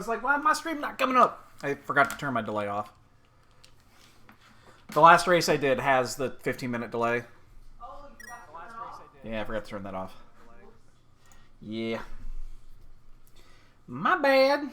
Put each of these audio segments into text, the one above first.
was like, why is my stream not coming up? I forgot to turn my delay off. The last race I did has the 15-minute delay. Oh, you forgot the last race I did. Yeah, I forgot to turn that off. Yeah. My bad.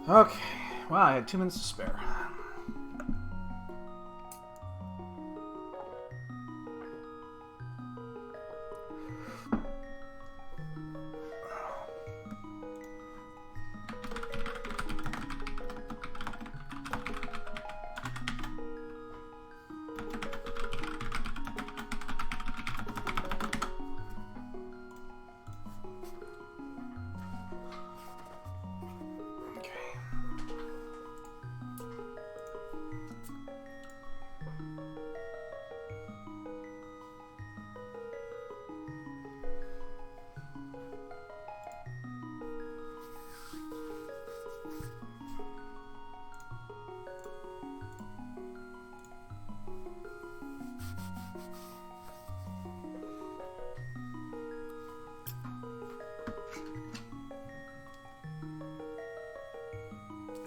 Okay, well, I had 2 minutes to spare.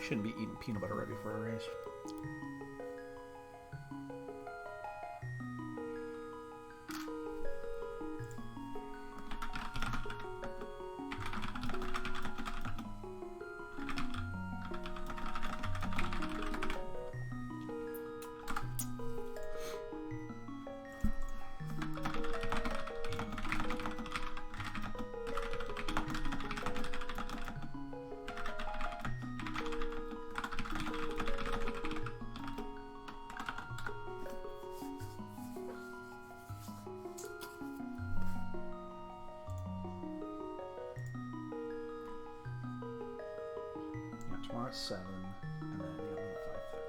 Shouldn't be eating peanut butter right before a race. Tomorrow at 7, and then the other one at 5:30.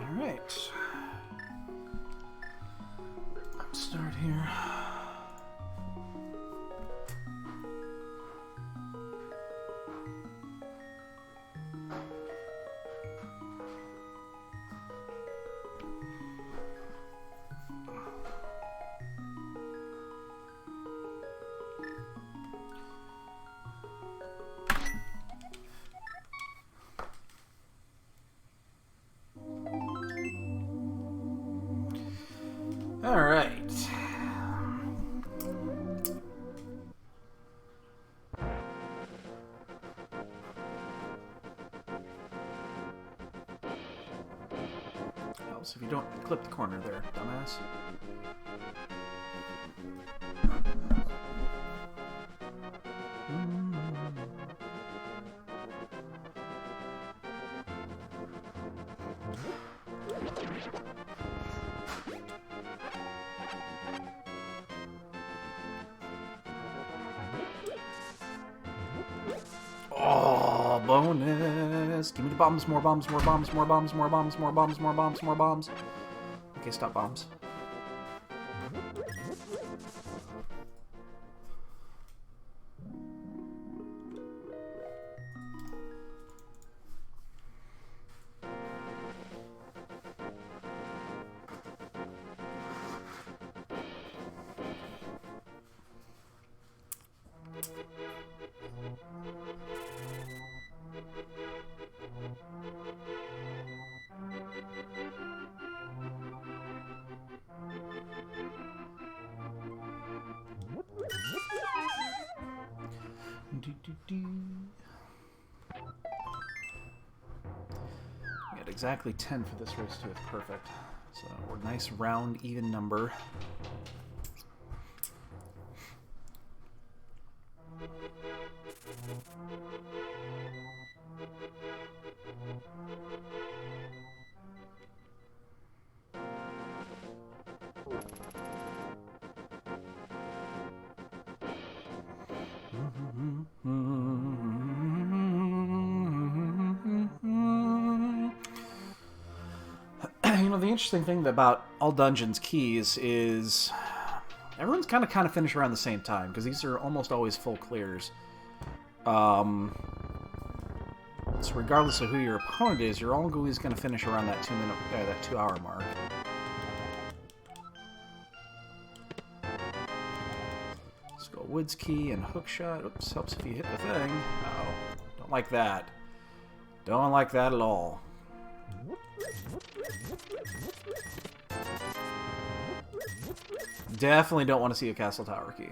Alright. Let's start here. All right. Helps if you don't clip the corner there, dumbass. Oh, bonus. Give me the bombs, more bombs, more bombs, more bombs, more bombs, more bombs, more bombs, more bombs. Okay, stop bombs. We got exactly 10 for this race too. It's perfect. So we're a nice round, even number. You know, the interesting thing about all dungeons keys is everyone's kind of finish around the same time because these are almost always full clears. So regardless of who your opponent is, you're always going to finish around that 2-hour mark. Let's go Woods Key and Hook Shot. Oops, helps if you hit the thing. Oh, don't like that. Don't like that at all. Definitely don't want to see a Castle Tower key.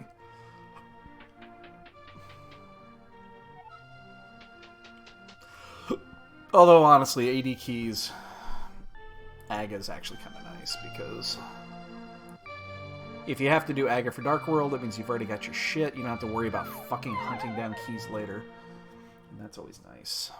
Although, honestly, AD keys, Aga is actually kind of nice, because if you have to do Aga for Dark World, it means you've already got your shit. You don't have to worry about fucking hunting down keys later. And that's always nice.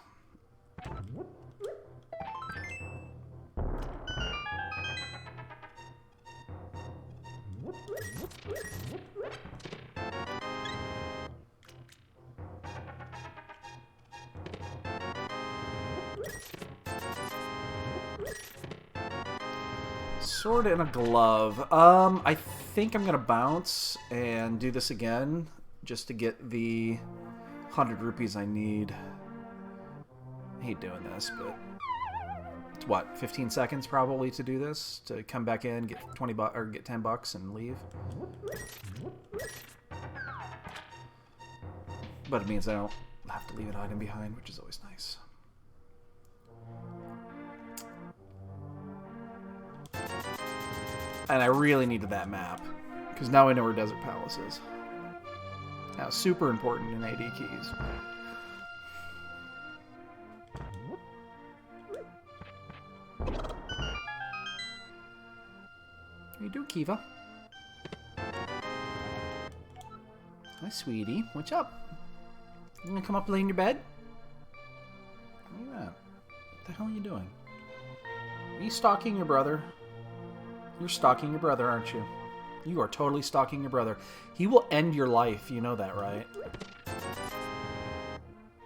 Sword and a glove. I think I'm gonna bounce and do this again just to get the 100 rupees I need. I hate doing this, but it's what, 15 seconds probably to do this, to come back in, get 20 bucks or get 10 bucks and leave. But it means I don't have to leave an item behind, which is always nice. And I really needed that map, because now I know where Desert Palace is. Now, super important in AD keys. How you doing, Kiva? Hi, sweetie. What's up? You gonna come up and lay in your bed? Look at that. What the hell are you doing? Are you stalking your brother? You're stalking your brother, aren't you? You are totally stalking your brother. He will end your life. You know that, right?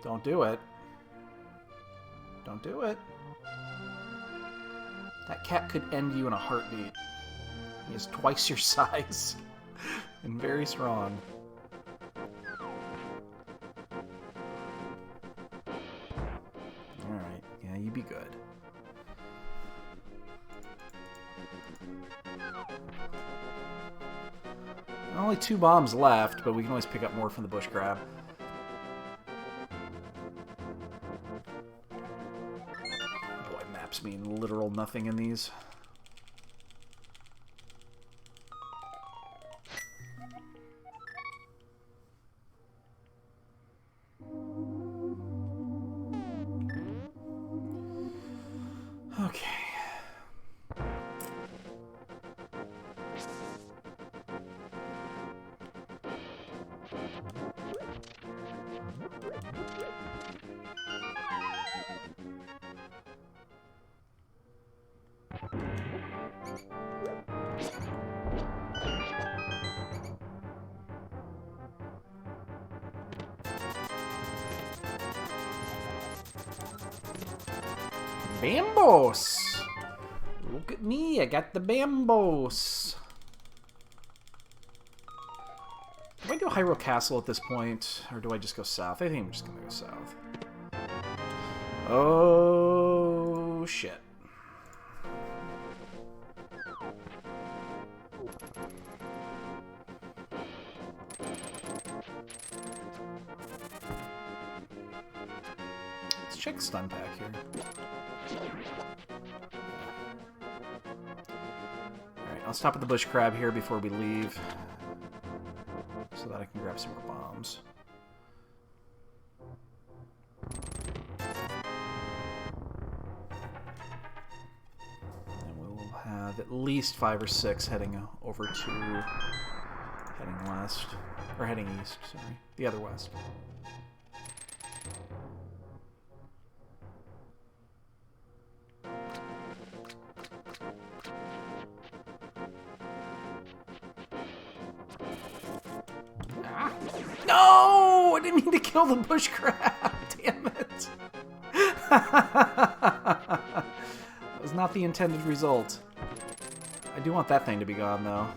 Don't do it. Don't do it. That cat could end you in a heartbeat. He is twice your size. And very strong. Alright. Yeah, you be good. Only 2 bombs left, but we can always pick up more from the bush grab. Boy, maps mean literal nothing in these. Okay. Bambos! Look at me, I got the bambos. Do I do Hyrule Castle at this point, or do I just go south? I think I'm just gonna go south. Oh, shit. Let's check stun pack here. Alright, I'll stop at the bush crab here before we leave, so that I can grab some more bombs. at least 5 or 6 heading over to... heading west. Or heading east, sorry. The other west. Ah. No! I didn't mean to kill the bush crab! Damn it! That was not the intended result. I do want that thing to be gone, though.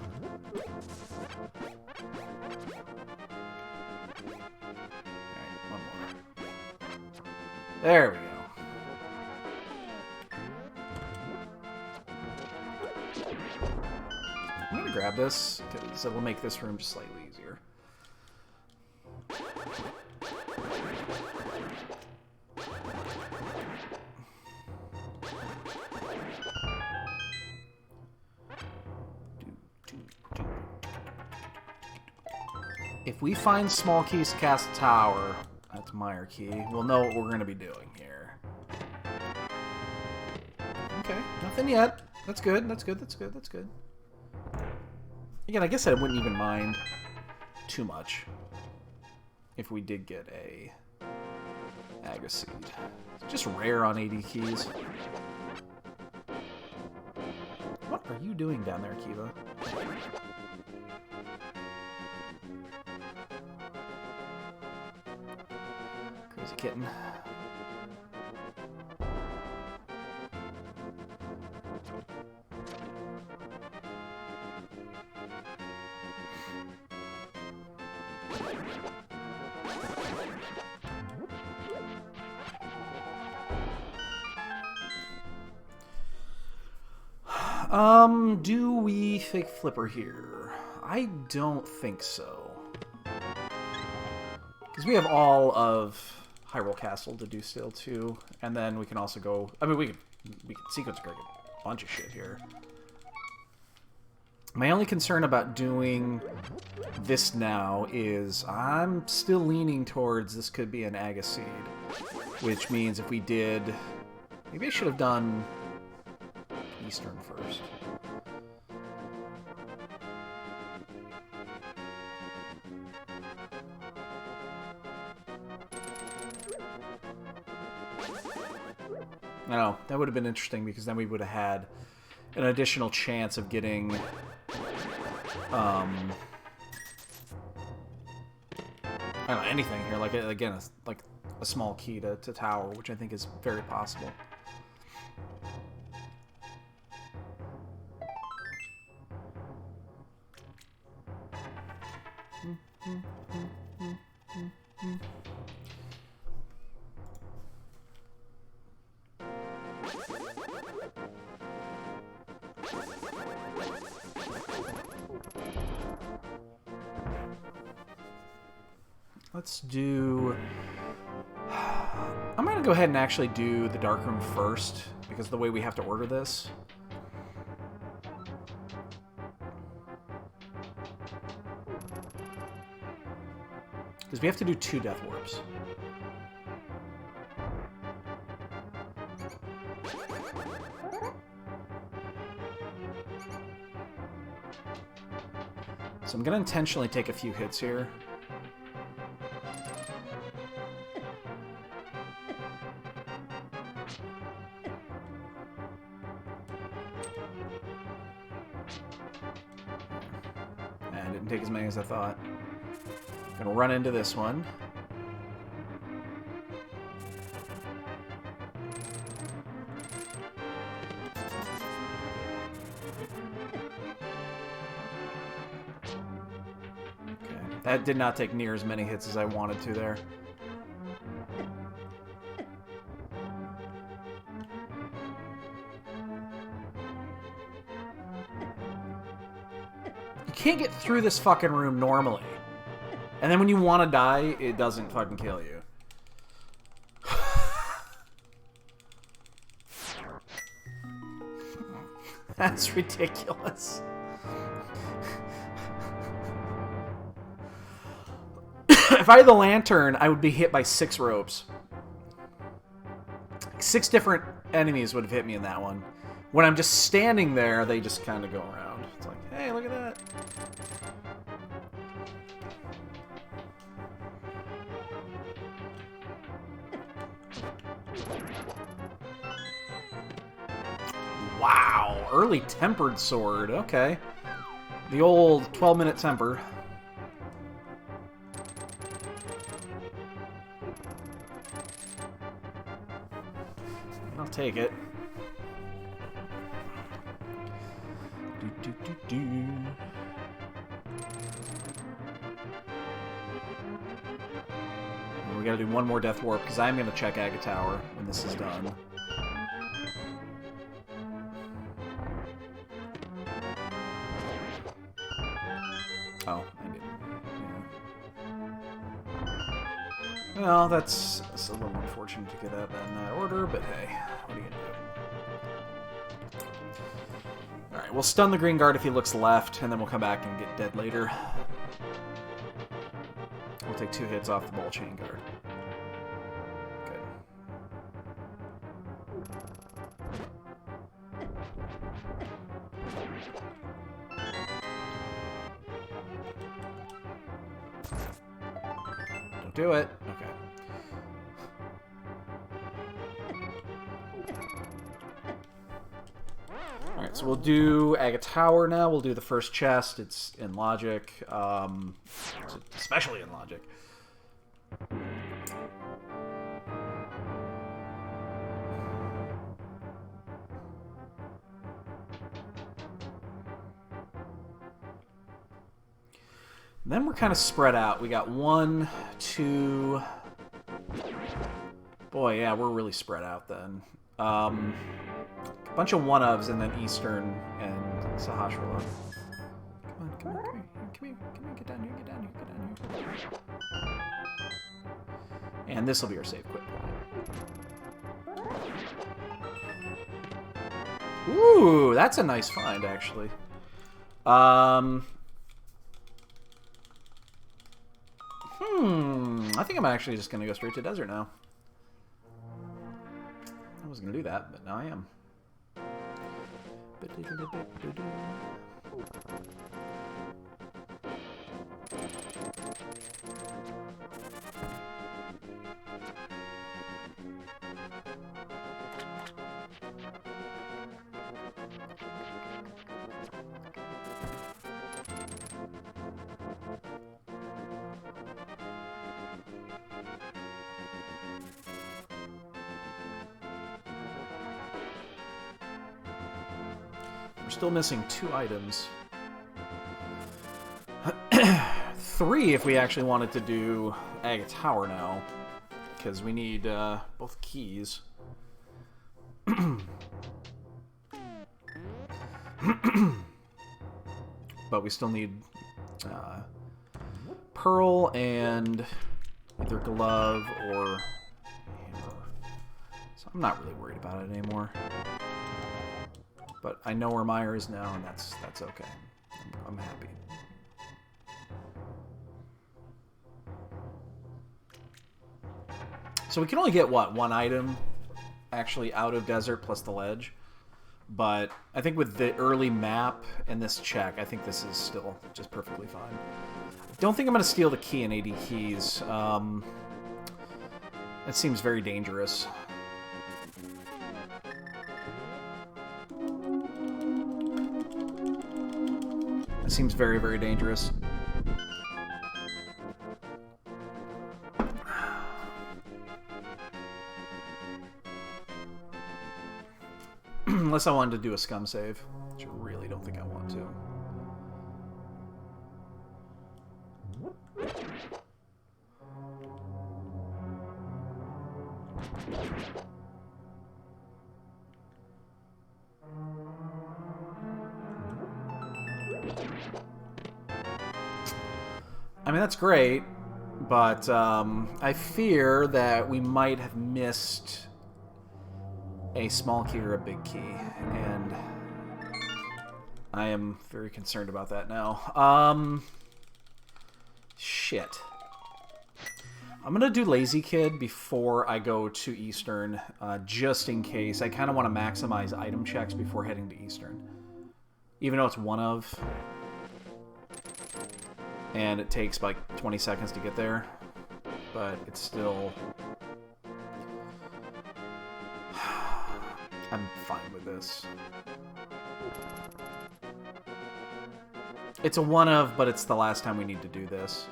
Alright, one more. There we go. I'm gonna grab this, because it will make this room just slightly easier. If we find small keys to cast a tower, that's Meyer key, we'll know what we're going to be doing here. Okay, nothing yet. That's good, that's good, that's good, that's good. Again, I guess I wouldn't even mind too much if we did get a Agaseed. It's just rare on 80 keys. What are you doing down there, Kiva? Crazy kitten. Do we fake flipper here? I don't think so. Because we have all of Hyrule Castle to do still, too. And then we can also go... I mean, we can sequence a bunch of shit here. My only concern about doing this now is I'm still leaning towards this could be an Agaseed. Which means if we did... Maybe I should have done Eastern first. I know, that would have been interesting because then we would have had an additional chance of getting I don't know, anything here. Like, again, like a small key to tower, which I think is very possible. Let's do... I'm going to go ahead and actually do the Dark Room first, because of the way we have to order this. Because we have to do 2 Death Warps. So I'm going to intentionally take a few hits here. Didn't take as many as I thought. Gonna run into this one. Okay, that did not take near as many hits as I wanted to there. You can't get through this fucking room normally. And then when you want to die, it doesn't fucking kill you. That's ridiculous. If I had the lantern, I would be hit by 6 ropes. 6 different enemies would have hit me in that one. When I'm just standing there, they just kind of go around. It's like, hey, look at that. Wow, early tempered sword. Okay. The old 12-minute temper. I'll take it. We gotta do one more Death Warp, because I'm gonna check Aga Tower when this is done. Oh, I didn't. Yeah. Well, that's a little unfortunate to get that in that order, but hey, what are you gonna do? Alright, we'll stun the Green Guard if he looks left, and then we'll come back and get dead later. We'll take 2 hits off the Ball Chain Guard. Good. Don't do it. Okay. Alright, so we'll do Aga Tower now. We'll do the first chest. It's in Logic. Especially in Logic. Then we're kind of spread out. We got 1, 2... Boy, yeah, we're really spread out then. A bunch of one-ofs and then Eastern and Sahasrara. Come on, get down here, get down here, get down here. And this will be our save quit point. Ooh, that's a nice find, actually. I think I'm actually just going to go straight to desert now. I was going to do that, but now I am. We're still missing 2 items. 3 if we actually wanted to do Aga Tower now. Because we need both keys. But we still need Pearl and either Glove or Hammer. So I'm not really worried about it anymore. But I know where Meyer is now, and that's okay. I'm happy. So we can only get, what, 1 item actually out of Desert plus the ledge. But I think with the early map and this check, I think this is still just perfectly fine. I don't think I'm going to steal the key and AD keys. That seems very dangerous. It seems very, very dangerous. Unless I wanted to do a scum save, which I really don't think I want to. I mean, that's great, but I fear that we might have missed a small key or a big key, and I am very concerned about that now. Shit. I'm going to do Lazy Kid before I go to Eastern, just in case. I kind of want to maximize item checks before heading to Eastern. Even though it's one of. And it takes like 20 seconds to get there. But it's still... I'm fine with this. It's a one of, but it's the last time we need to do this.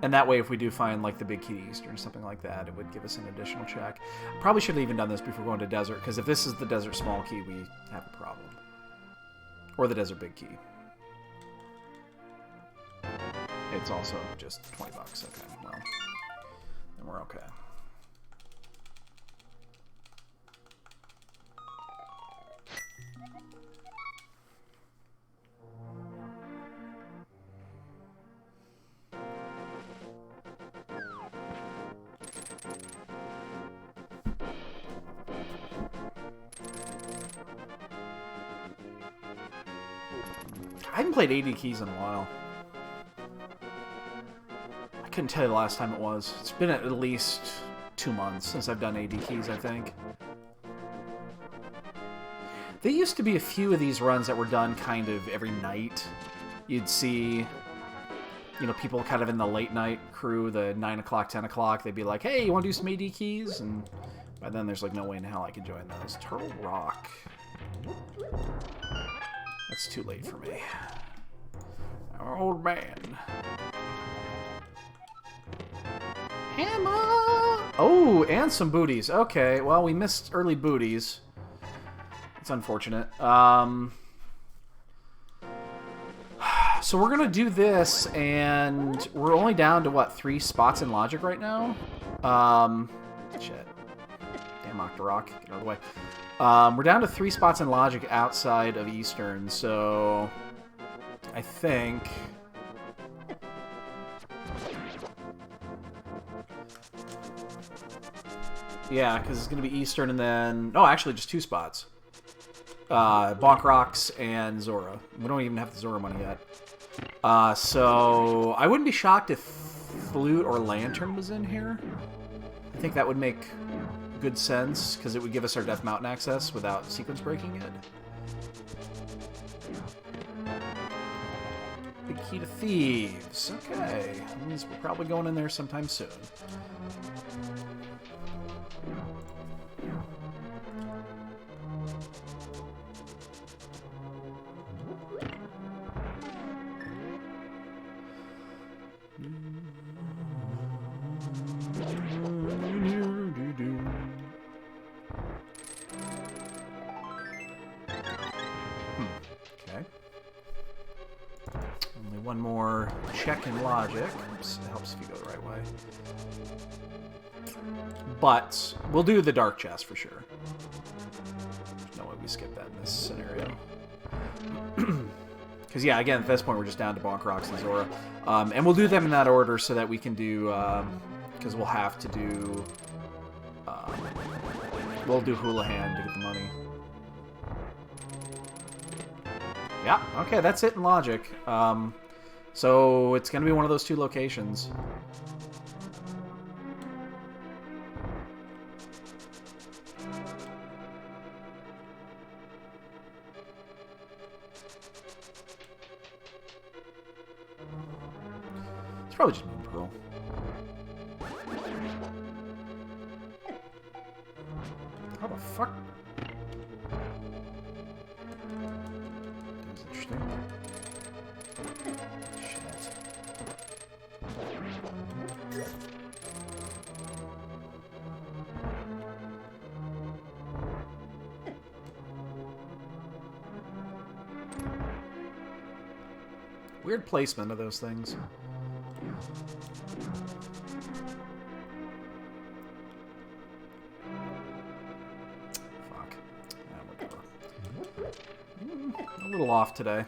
And that way, if we do find, like, the big key to Eastern or something like that, it would give us an additional check. Probably should have even done this before going to Desert, because if this is the Desert small key, we have a problem. Or the Desert big key. It's also just 20 bucks. Okay, well, then we're okay. I haven't played 80 keys in a while. I couldn't tell you the last time it was. It's been at least 2 months since I've done 80 keys, I think. There used to be a few of these runs that were done kind of every night. You'd see, you know, people kind of in the late night crew, the 9 o'clock, 10 o'clock, they'd be like, hey, you want to do some 80 keys? And by then there's like no way in hell I could join those. Turtle Rock. That's too late for me. Our old man. Hammer! Oh, and some booties. Okay, well, we missed early booties. It's unfortunate. So we're going to do this, and we're only down to, what, 3 spots in Logic right now? Shit. Damn Octorok. Get out of the way. We're down to 3 spots in Logic outside of Eastern, so I think... Yeah, because it's going to be Eastern and then... Oh, actually, just 2 spots. Bonk Rocks and Zora. We don't even have the Zora money yet. So I wouldn't be shocked if Flute or Lantern was in here. I think that would make good sense, because it would give us our Death Mountain access without sequence breaking it. Big Key to Thieves. Okay. That means we're probably going in there sometime soon. Okay. Only one more check in Logic. Oops, it helps if you go the right way. But we'll do the Dark Chest for sure. There's no way we skip that in this scenario. Because, yeah, again, at this point, we're just down to Bonk Rocks and Zora. And we'll do them in that order so that we can do... Because we'll have to do... we'll do Houlihan to get the money. Yeah, okay, that's it in Logic. So it's going to be one of those 2 locations. It's probably just Moon Pearl. How the fuck? That was interesting. Shit. Weird placement of those things. Fuck. Whatever. A little off today.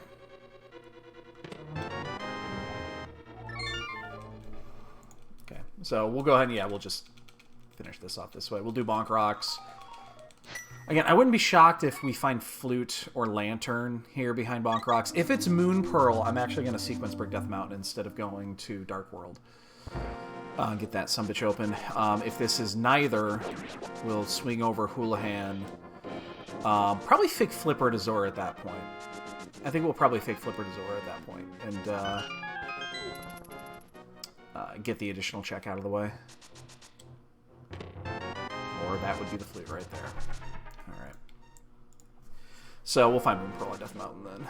Okay, so we'll go ahead and, yeah, we'll just finish this off this way. We'll do Bonk Rocks. Again, I wouldn't be shocked if we find Flute or Lantern here behind Bonk Rocks. If it's Moon Pearl, I'm actually going to sequence Brick Death Mountain instead of going to Dark World. Get that sumbitch open. If this is neither, we'll swing over Houlihan. Probably fake Flipper to Zora at that point. I think we'll probably fake Flipper to Zora at that point. And get the additional check out of the way. Or that would be the Flute right there. Alright. So we'll find Moon Pearl at Death Mountain then.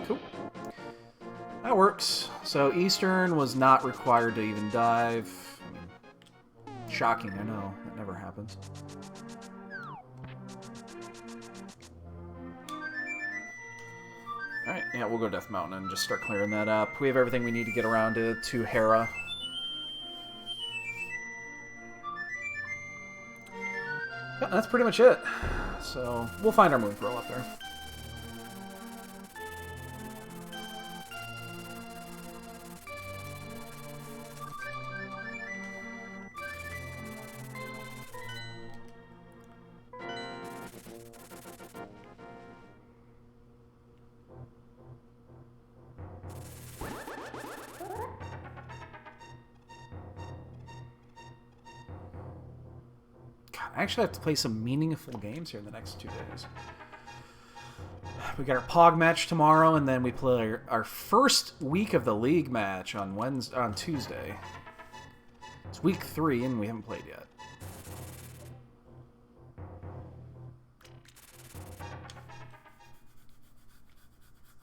Cool. That works. So Eastern was not required to even dive. I mean, shocking, I know. That never happens. Alright, yeah, we'll go to Death Mountain and just start clearing that up. We have everything we need to get around to Hera. Yeah, that's pretty much it. So, we'll find our Moon Pearl up there. I actually have to play some meaningful games here in the next 2 days. We got our Pog match tomorrow, and then we play our first week of the league match on Tuesday. It's week 3, and we haven't played yet.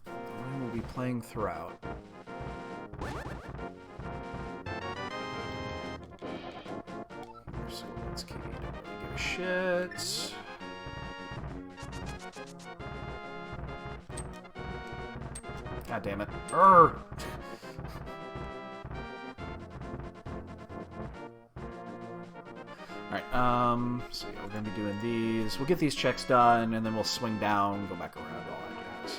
And we'll be playing throughout. So let's keep it. Shit. God damn it. Urgh. Alright, so yeah, we're gonna be doing these. We'll get these checks done, and then we'll swing down, go back around, all that jazz.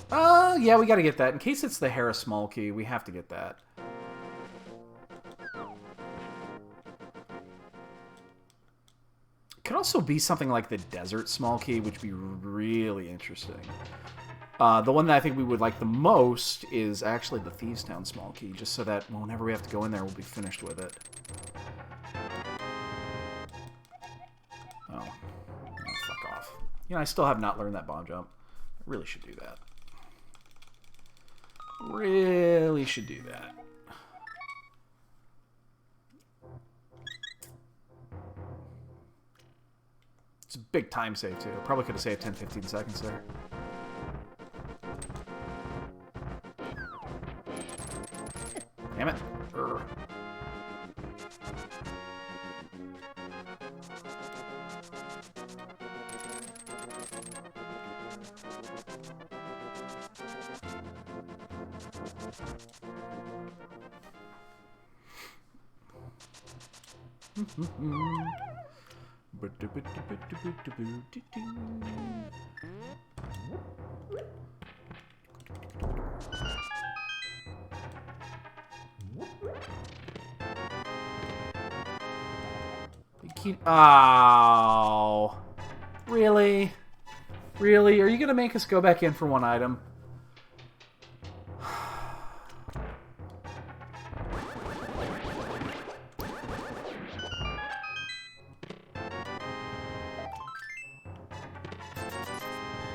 Okay, good. Yeah, we gotta get that. In case it's the Hera Small Key, we have to get that. Could also be something like the Desert Small Key, which would be really interesting. The one that I think we would like the most is actually the Thieves Town Small Key, just so that whenever we have to go in there, we'll be finished with it. Oh, fuck off. You know, I still have not learned that bomb jump. I really should do that. Really should do that. It's a big time save, too. Probably could have saved 10-15 seconds there. Damn it. Urgh. Oh, really? Really? Are you gonna make us go back in for one item?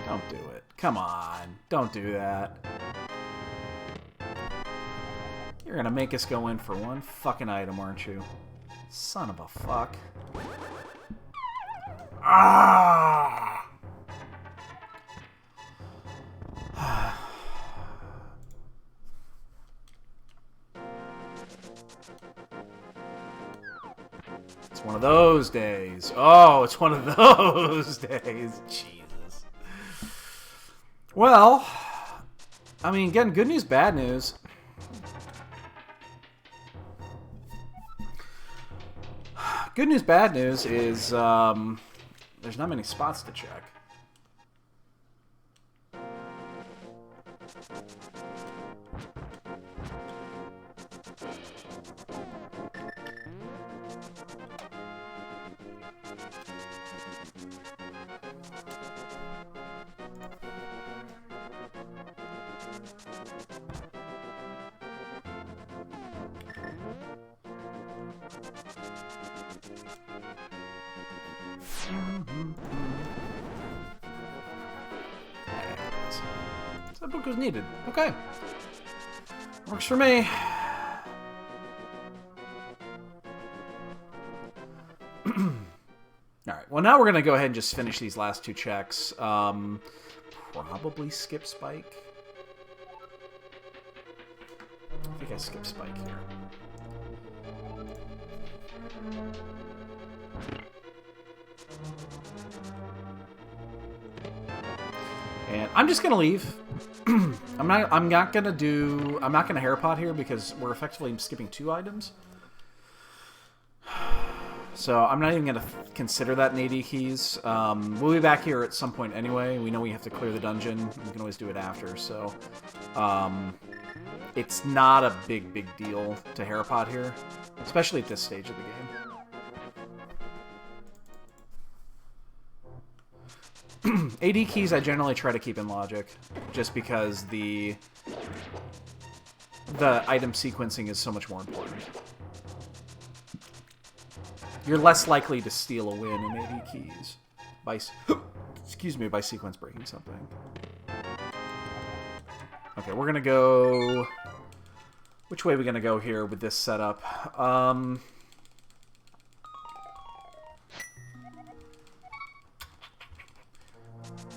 Don't do it. Come on. Don't do that. You're gonna make us go in for one fucking item, aren't you? Son of a fuck. Ah! It's one of those days. Oh, it's one of those days. Jesus. Well, I mean, again, good news, bad news. Good news, bad news is there's not many spots to check. So that book was needed. Okay. Works for me. Alright, well now we're going to go ahead and just finish these last two checks. Probably skip Spike. I think I skip Spike here. And I'm just gonna leave. I'm not gonna hairpot here because we're effectively skipping 2 items. So I'm not even gonna consider that in AD keys. We'll be back here at some point anyway. We know we have to clear the dungeon. We can always do it after, so it's not a big deal to hairpot here, especially at this stage of the game. AD keys I generally try to keep in logic, just because the item sequencing is so much more important. You're less likely to steal a win in AD keys by excuse me, by sequence breaking something. Okay, we're gonna go. Which way are we gonna go here with this setup?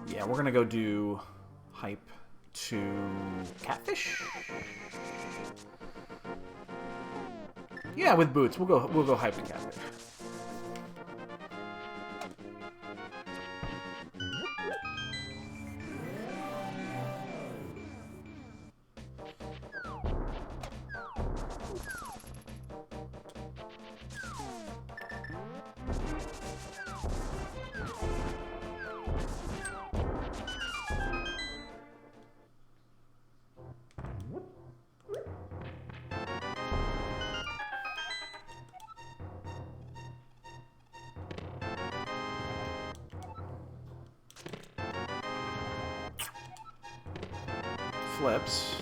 Yeah, we're gonna go do hype to catfish. Yeah, with boots, we'll go hype to catfish. Flips.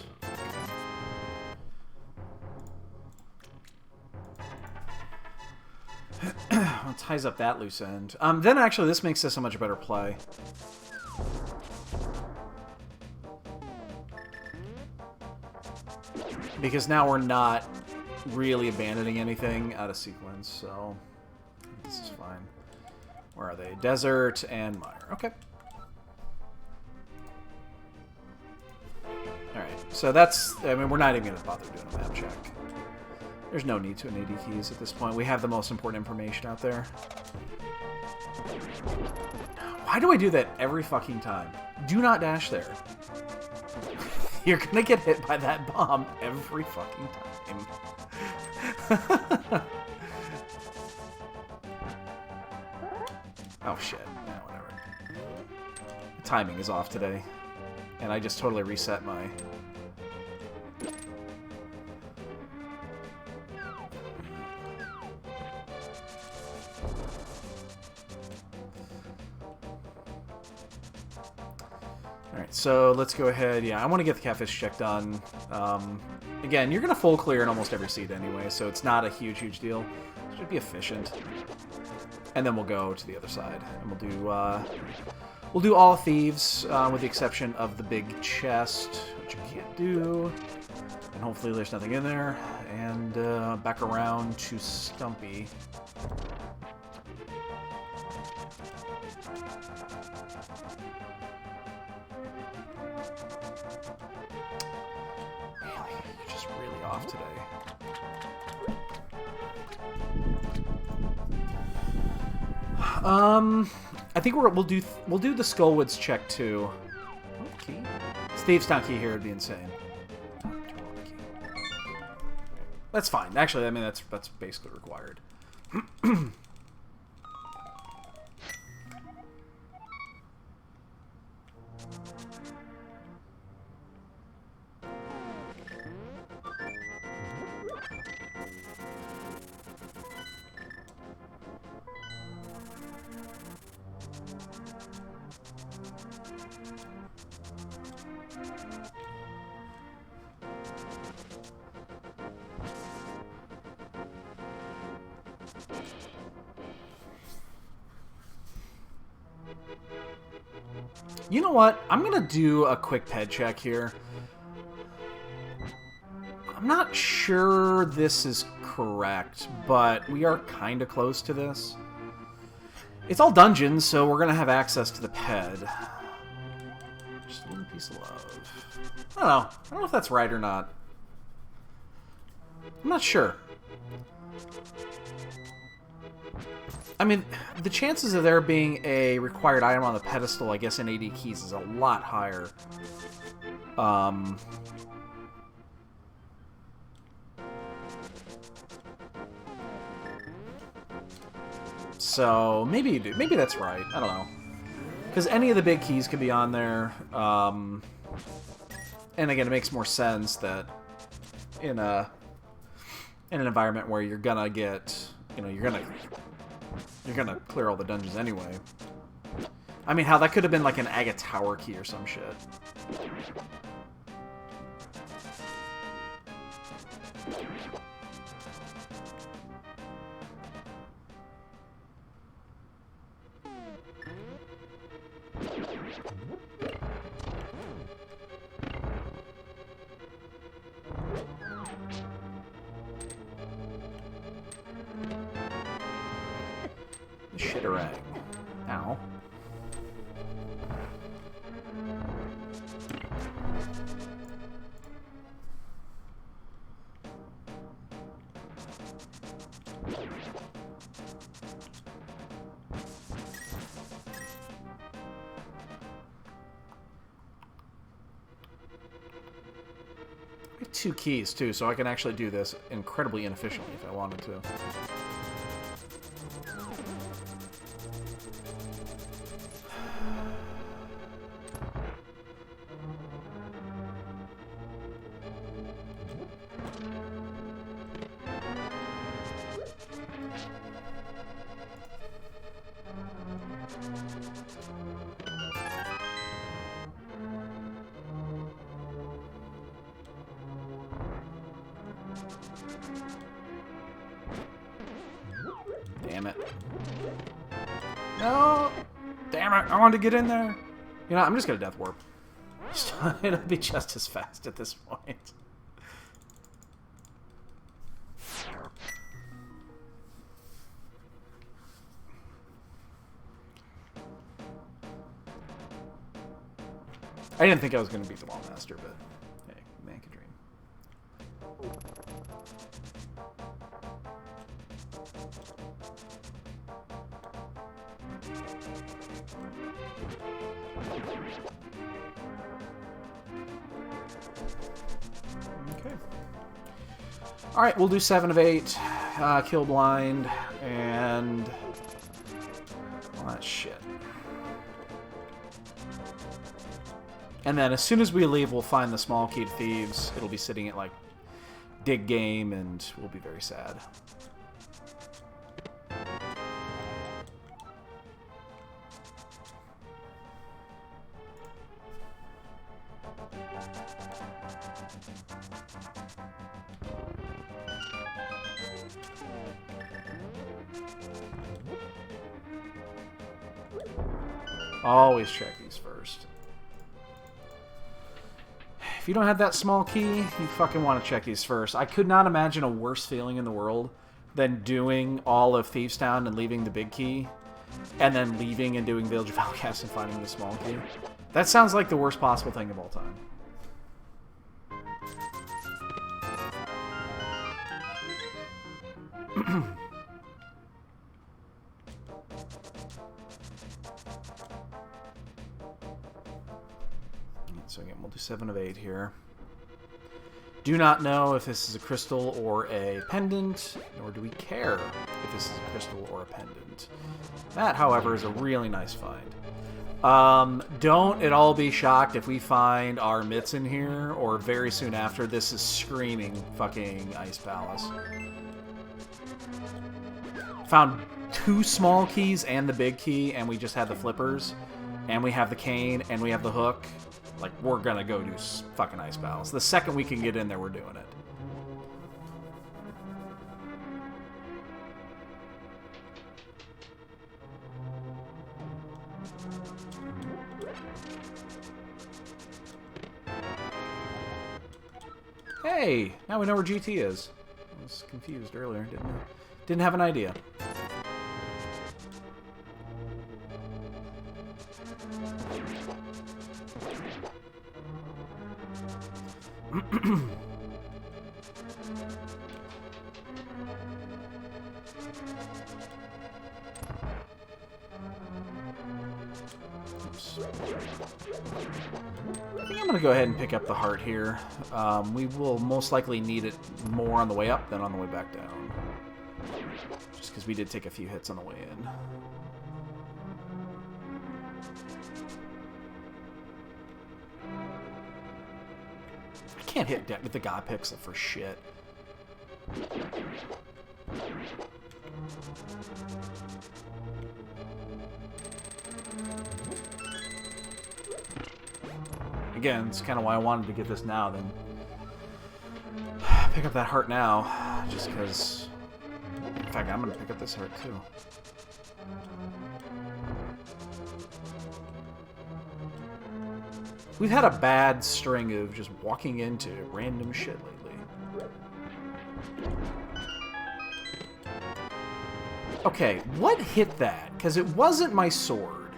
Well, ties up that loose end. Then actually this makes this a much better play. Because now we're not really abandoning anything out of sequence, so this is fine. Where are they? Desert and Mire. Okay. Alright, so that's... I mean, we're not even going to bother doing a map check. There's no need to an AD keys at this point. We have the most important information out there. Why do I do that every fucking time? Do not dash there. You're going to get hit by that bomb every fucking time. Oh shit. Yeah, whatever. The timing is off today. And I just totally reset my... Alright, so let's go ahead. Yeah, I want to get the catfish check done. Again, you're going to full clear in almost every seed anyway, so it's not a huge deal. It should be efficient. And then we'll go to the other side. And we'll do all thieves, with the exception of the big chest, which you can't do. And hopefully there's nothing in there. And back around to Stumpy. Really? You're just really off today. I think we'll do the Skullwoods check too. Oh, key. Steve's not key here would be insane. That's fine. Actually, I mean that's basically required. You know what? I'm going to do a quick ped check here. I'm not sure this is correct, but we are kind of close to this. It's all dungeons, so we're going to have access to the ped. Just a little piece of love. I don't know. I don't know if that's right or not. I'm not sure. I mean, the chances of there being a required item on the pedestal, I guess, in AD keys is a lot higher. So, maybe you do. Maybe that's right. I don't know. Because any of the big keys could be on there. And again, it makes more sense that in an environment where you're gonna get, you're gonna clear all the dungeons anyway. I mean, how that could have been like an agate tower key or some shit. Shitterang. Ow. I have 2 keys too, so I can actually do this incredibly inefficiently if I wanted to. Damn it. No! Damn it, I wanted to get in there. You know, I'm just gonna death warp. It'll be just as fast at this point. I didn't think I was gonna beat the Lawmaster, but hey, man can dream. Okay. Alright, we'll do 7 of 8, kill blind, and all that shit. And then as soon as we leave, we'll find the small keyed thieves. It'll be sitting at, like, dig game, and we'll be very sad. Always check these first. If you don't have that small key, you fucking want to check these first. I could not imagine a worse feeling in the world than doing all of Thieves Town and leaving the big key, and then leaving and doing Village of Outcasts and finding the small key. That sounds like the worst possible thing of all time. So again, we'll do 7 of 8 here. Do not know if this is a crystal or a pendant, nor do we care if this is a crystal or a pendant. That, however, is a really nice find. Don't at all be shocked if we find our mitts in here, or very soon after. This is screaming fucking Ice Palace. Found 2 small keys and the big key, and we just had the flippers, and we have the cane, and we have the hook. Like, we're gonna go do fucking Ice Palace. The second we can get in there, we're doing it. Hey! Now we know where GT is. I was confused earlier. Didn't have an idea. I think I'm going to go ahead and pick up the heart here. We will most likely need it more on the way up than on the way back down. Just because we did take a few hits on the way in. I can't hit with the God Pixel for shit. Again, it's kind of why I wanted to get this now, then pick up that heart now, just because... In fact, I'm going to pick up this heart, too. We've had a bad string of just walking into random shit lately. Okay, what hit that? Because it wasn't my sword.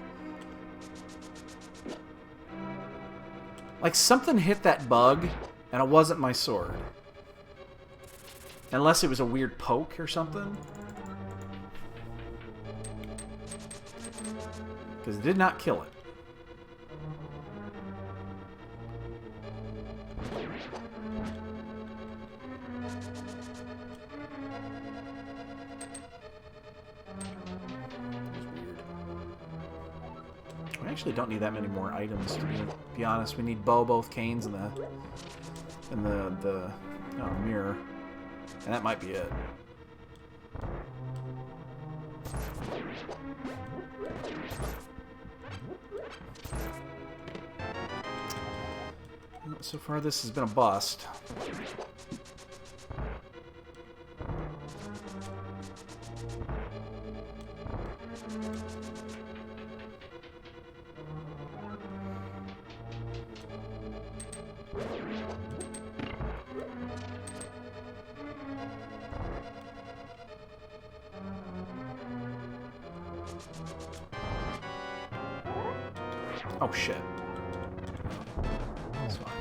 Like, something hit that bug, and it wasn't my sword. Unless it was a weird poke or something. Because it did not kill it. We actually don't need that many more items, to be honest. We need both canes and the mirror, and that might be it. So far, this has been a bust. Oh, shit. That's fine.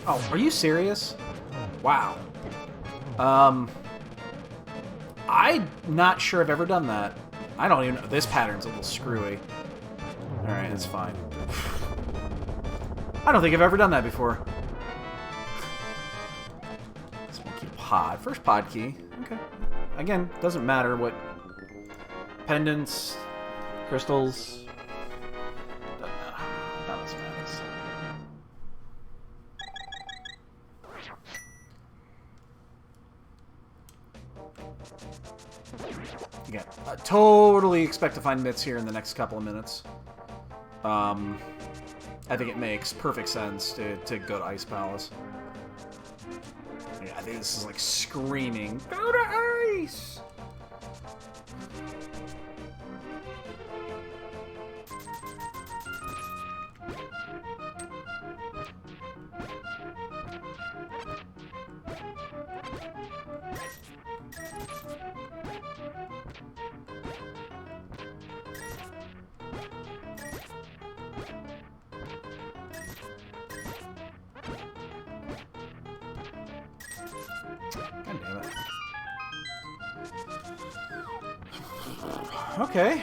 Oh, are you serious? Wow. I'm not sure I've ever done that. I don't even know. This pattern's a little screwy. Alright, it's fine. I don't think I've ever done that before. Smoky pod. First pod key. Okay. Again, doesn't matter what pendants, crystals. That doesn't matter. Again, I totally expect to find myths here in the next couple of minutes. I think it makes perfect sense to go to Ice Palace. Yeah, I think this is like screaming, go to Ice! God damn it. Okay,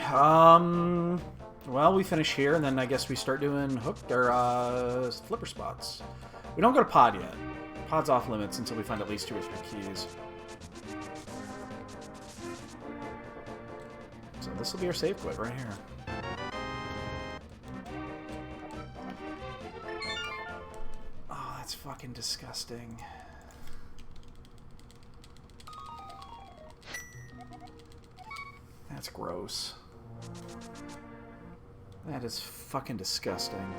well, we finish here, and then I guess we start doing flipper spots. We don't go to pod yet. Pod's off limits until we find at least 2 or 3 keys. So this will be our save quit right here. Oh, that's fucking disgusting. That's gross. That is fucking disgusting.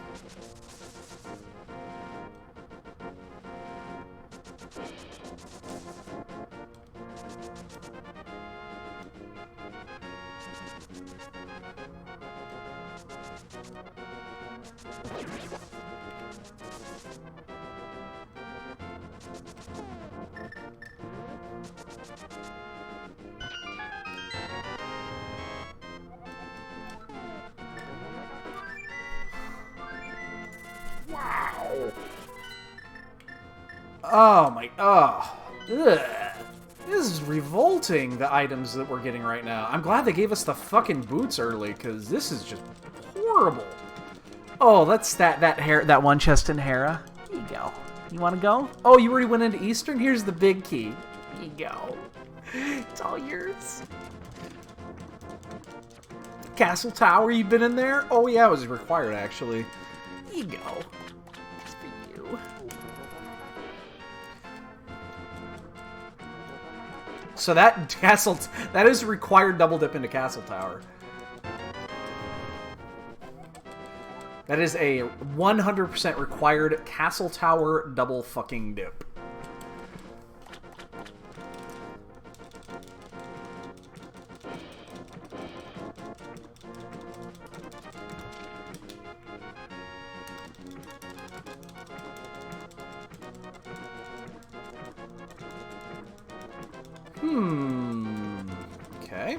Wow. Oh my... Oh. Ugh. This is revolting, the items that we're getting right now. I'm glad they gave us the fucking boots early, because this is just horrible. Oh, that's that one chest in Hera. Here you go. You want to go? Oh, you already went into Eastern? Here's the big key. Here you go. It's all yours. Castle Tower, you been in there? Oh yeah, it was required, actually. Here you go. It's for you. So that is required double dip into Castle Tower. That is a 100% required Castle Tower double fucking dip. Okay.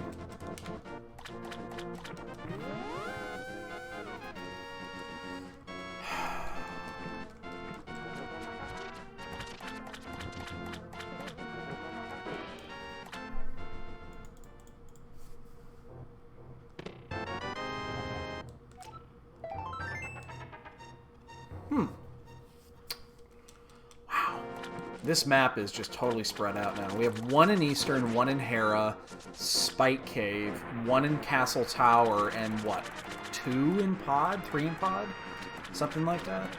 Wow. This map is just totally spread out now. We have one in Eastern, one in Hera, Spike Cave, one in Castle Tower, and what? 2 in Pod? 3 in Pod? Something like that?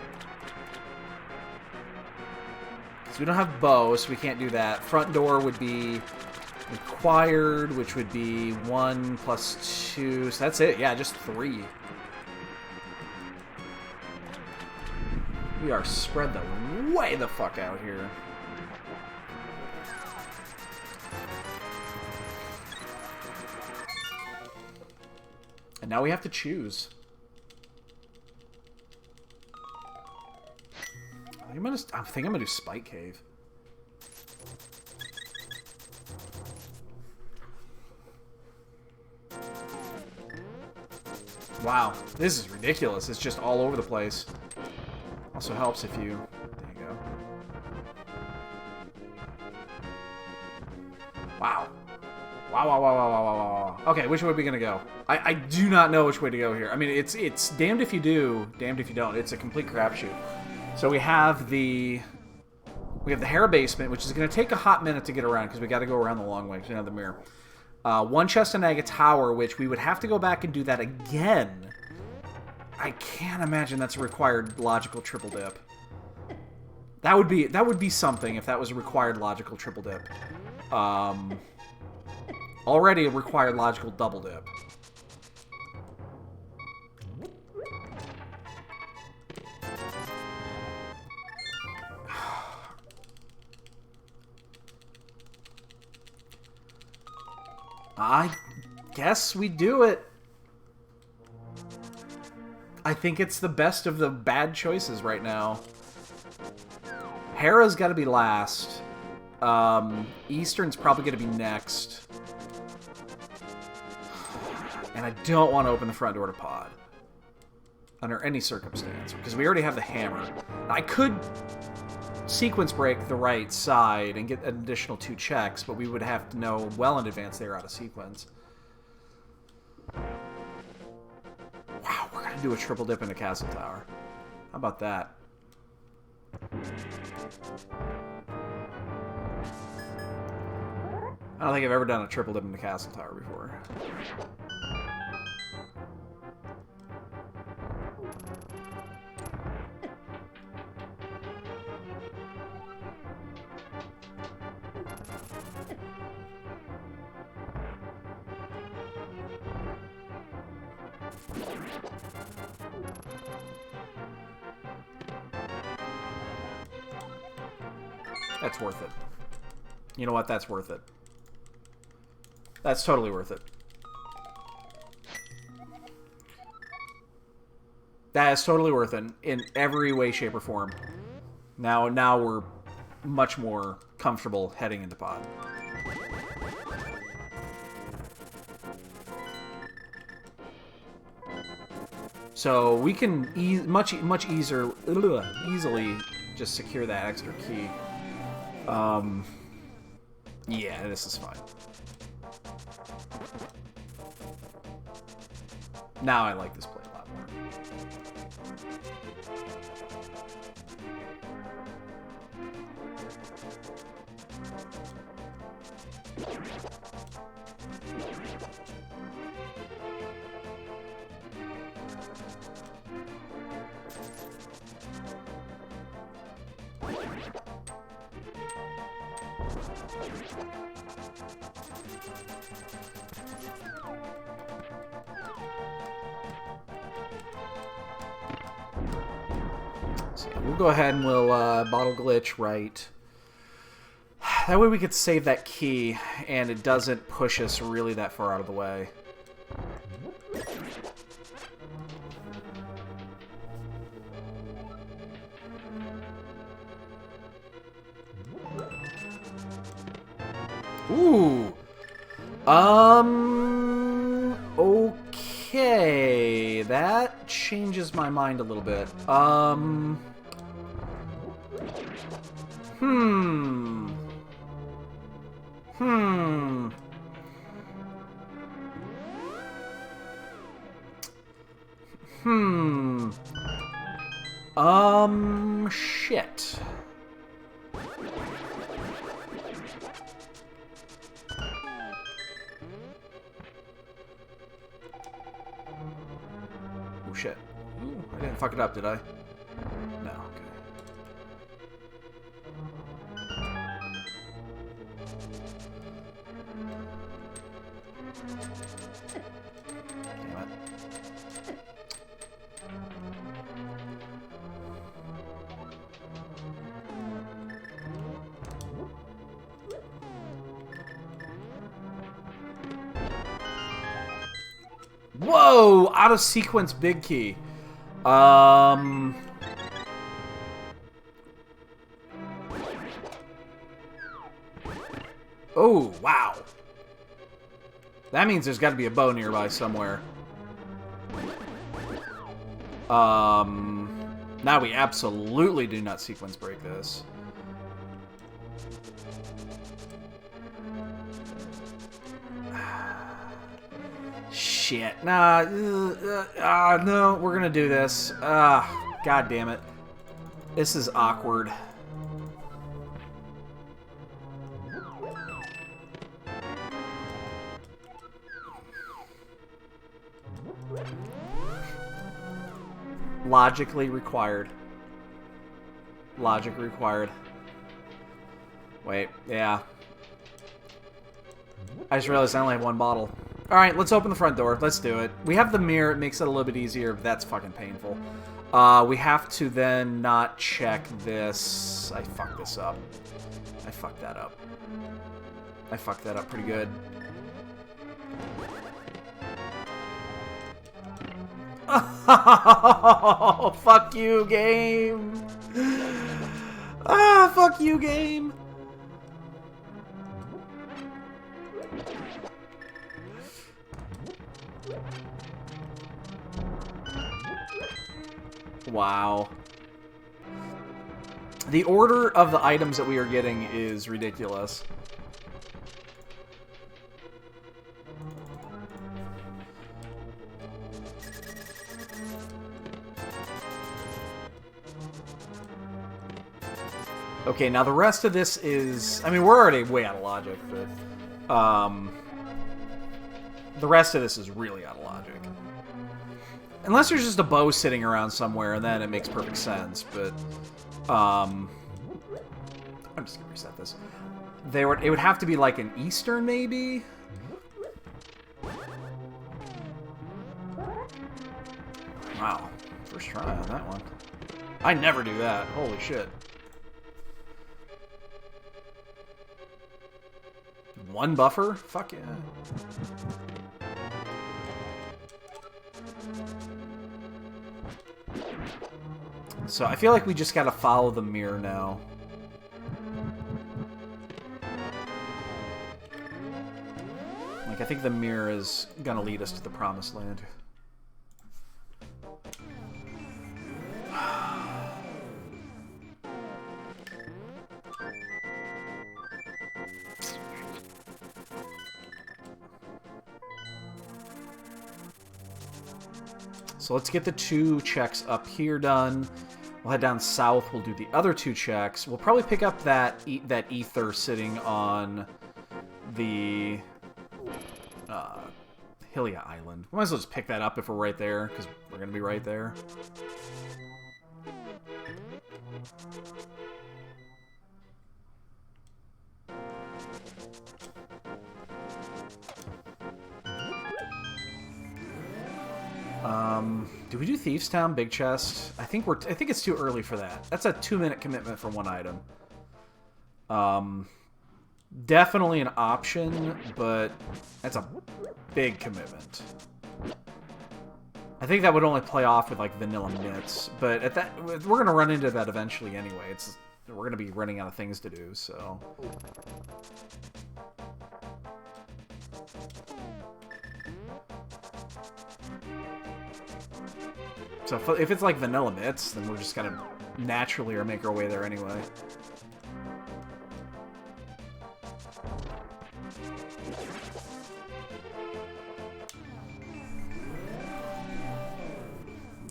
So we don't have bow, so we can't do that. Front door would be required, which would be 1 plus 2. So that's it. Yeah, just 3. We are spread the way the fuck out here. And now we have to choose. I think I'm gonna do Spike Cave. Wow, this is ridiculous. It's just all over the place. Also helps if you... There you go. Wow. Wow, wow, wow, wow, wow, wow, wow. Okay, which way are we gonna go? I do not know which way to go here. I mean, it's damned if you do, damned if you don't. It's a complete crapshoot. So we have the Hera basement, which is gonna take a hot minute to get around because we got to go around the long way. Another mirror. One chest in Aga Tower, which we would have to go back and do that again. I can't imagine that's a required logical triple dip. That would be something if that was a required logical triple dip. Already a required logical double dip. I guess we do it. I think it's the best of the bad choices right now. Hera's got to be last. Eastern's probably going to be next. And I don't want to open the front door to Pod. Under any circumstance. Because we already have the hammer. I could sequence break the right side and get an additional 2 checks, but we would have to know well in advance they were out of sequence. Wow, we're going to do a triple dip into Castle Tower. How about that? I don't think I've ever done a triple dip into Castle Tower before. That's worth it. You know what? That's worth it. That's totally worth it. That is totally worth it in every way, shape, or form. Now we're much more comfortable heading into pod. So we can much easily just secure that extra key. Yeah, this is fine. Now I like this play a lot more. So yeah, we'll go ahead and we'll bottle glitch right. That way we could save that key and it doesn't push us really that far out of the way. Ooh. Okay. That changes my mind a little bit. Shit. Oh, shit. Ooh, I didn't fuck it up, did I? No, okay. Damn it. Whoa! Out of sequence big key. Oh, wow. That means there's got to be a bow nearby somewhere. Now we absolutely do not sequence break this. Shit. Nah. No, we're gonna do this. God damn it. This is awkward. Logically required. Logic required. Wait, yeah. I just realized I only have one bottle. Alright, let's open the front door. Let's do it. We have the mirror. It makes it a little bit easier, but that's fucking painful. We have to then not check this. I fucked this up. I fucked that up. I fucked that up pretty good. Oh, fuck you, game. Fuck you, game. Wow. The order of the items that we are getting is ridiculous. Okay, now the rest of this is... I mean, we're already way out of logic, but... the rest of this is really out of logic. Unless there's just a bow sitting around somewhere, and then it makes perfect sense, but... I'm just gonna reset this. It would have to be like an Eastern, maybe? Wow. First try on that one. I never do that. Holy shit. One buffer? Fuck yeah. So I feel like we just gotta follow the mirror now. Like, I think the mirror is gonna lead us to the promised land. So let's get the 2 checks up here done. We'll head down south. We'll do the other 2 checks. We'll probably pick up that ether sitting on the Hylia Island. We might as well just pick that up if we're right there, because we're going to be right there. Do we do Thieves Town, Big Chest? I think it's too early for that. That's a 2-minute commitment for 1 item. Definitely an option, but that's a big commitment. I think that would only play off with like vanilla mitts, but at that we're gonna run into that eventually anyway. We're gonna be running out of things to do, so. So if it's like vanilla mitts, then we're just gonna naturally make our way there anyway.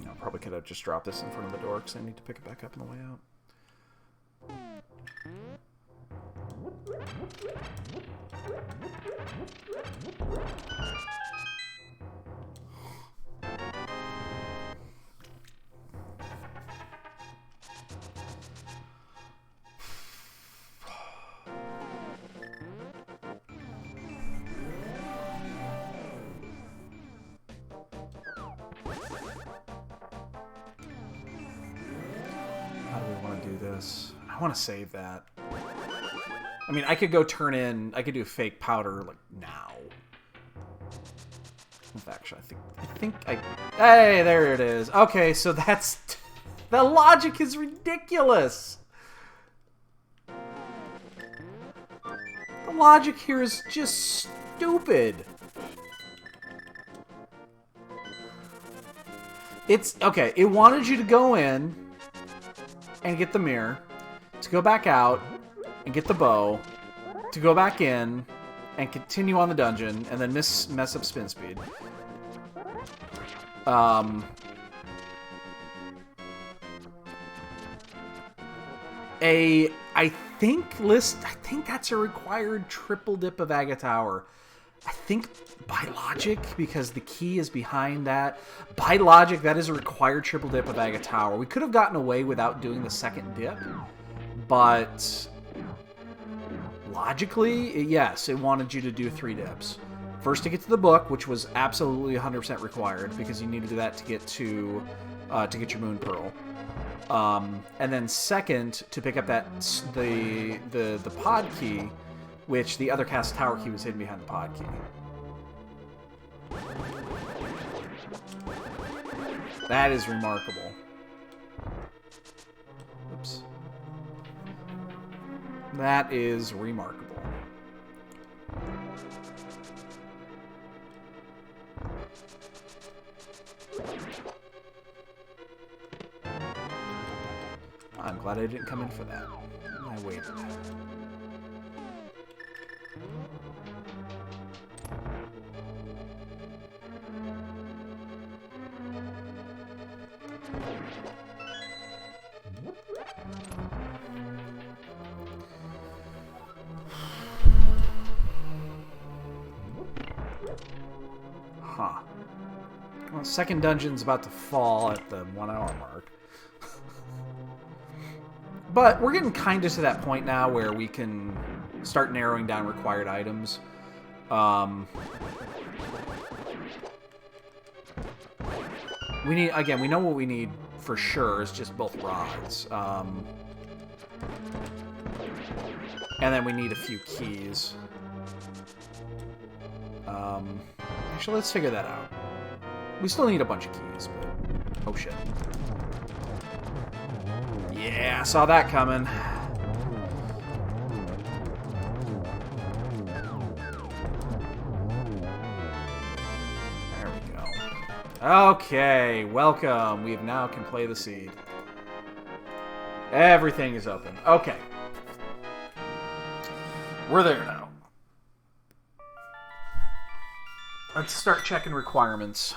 I probably could have just dropped this in front of the door because I need to pick it back up on the way out. I want to save that. I mean, I could go turn in... I could do fake powder, like, now. In fact, I think I... Hey, there it is. Okay, so that's... The logic is ridiculous! The logic here is just stupid. It's... Okay, it wanted you to go in and get the mirror, to go back out and get the bow, to go back in and continue on the dungeon, and then mess up spin speed. I think that's a required triple dip of Aga Tower. I think by logic, because the key is behind that, by logic, that is a required triple dip of Aga Tower. We could have gotten away without doing the second dip, but logically, yes, it wanted you to do 3 dips. First to get to the book, which was absolutely 100% required, because you needed that to get to get your Moon Pearl. And then second, to pick up the pod key, which the other cast tower key was hidden behind the pod key. That is remarkable. Oops. That is remarkable. I'm glad I didn't come in for that. I waited. Huh. Well, second dungeon's about to fall at the 1 hour mark. But we're getting kind of to that point now where we can start narrowing down required items. We need, again, we know what we need for sure is just both rods. And then we need a few keys. Actually, let's figure that out. We still need a bunch of keys, but... Oh, shit. Yeah, saw that coming. There we go. Okay, welcome. We now can play the seed. Everything is open. Okay. We're there now. Let's start checking requirements.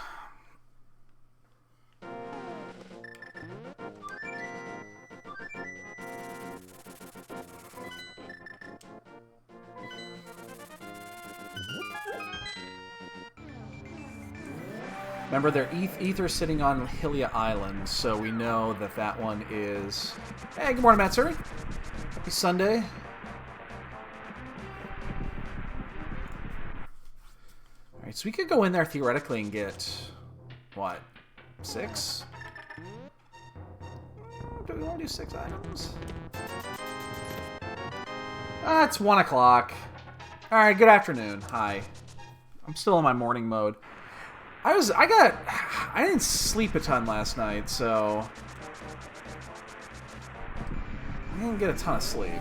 Remember, they're ether sitting on Hylia Island, so we know that that one is... Hey, good morning, Matsuri. Happy Sunday. Alright, so we could go in there theoretically and get... What? 6? Do we want to do 6 items? It's 1 o'clock. Alright, good afternoon. Hi. I'm still in my morning mode. I didn't sleep a ton last night, so I didn't get a ton of sleep.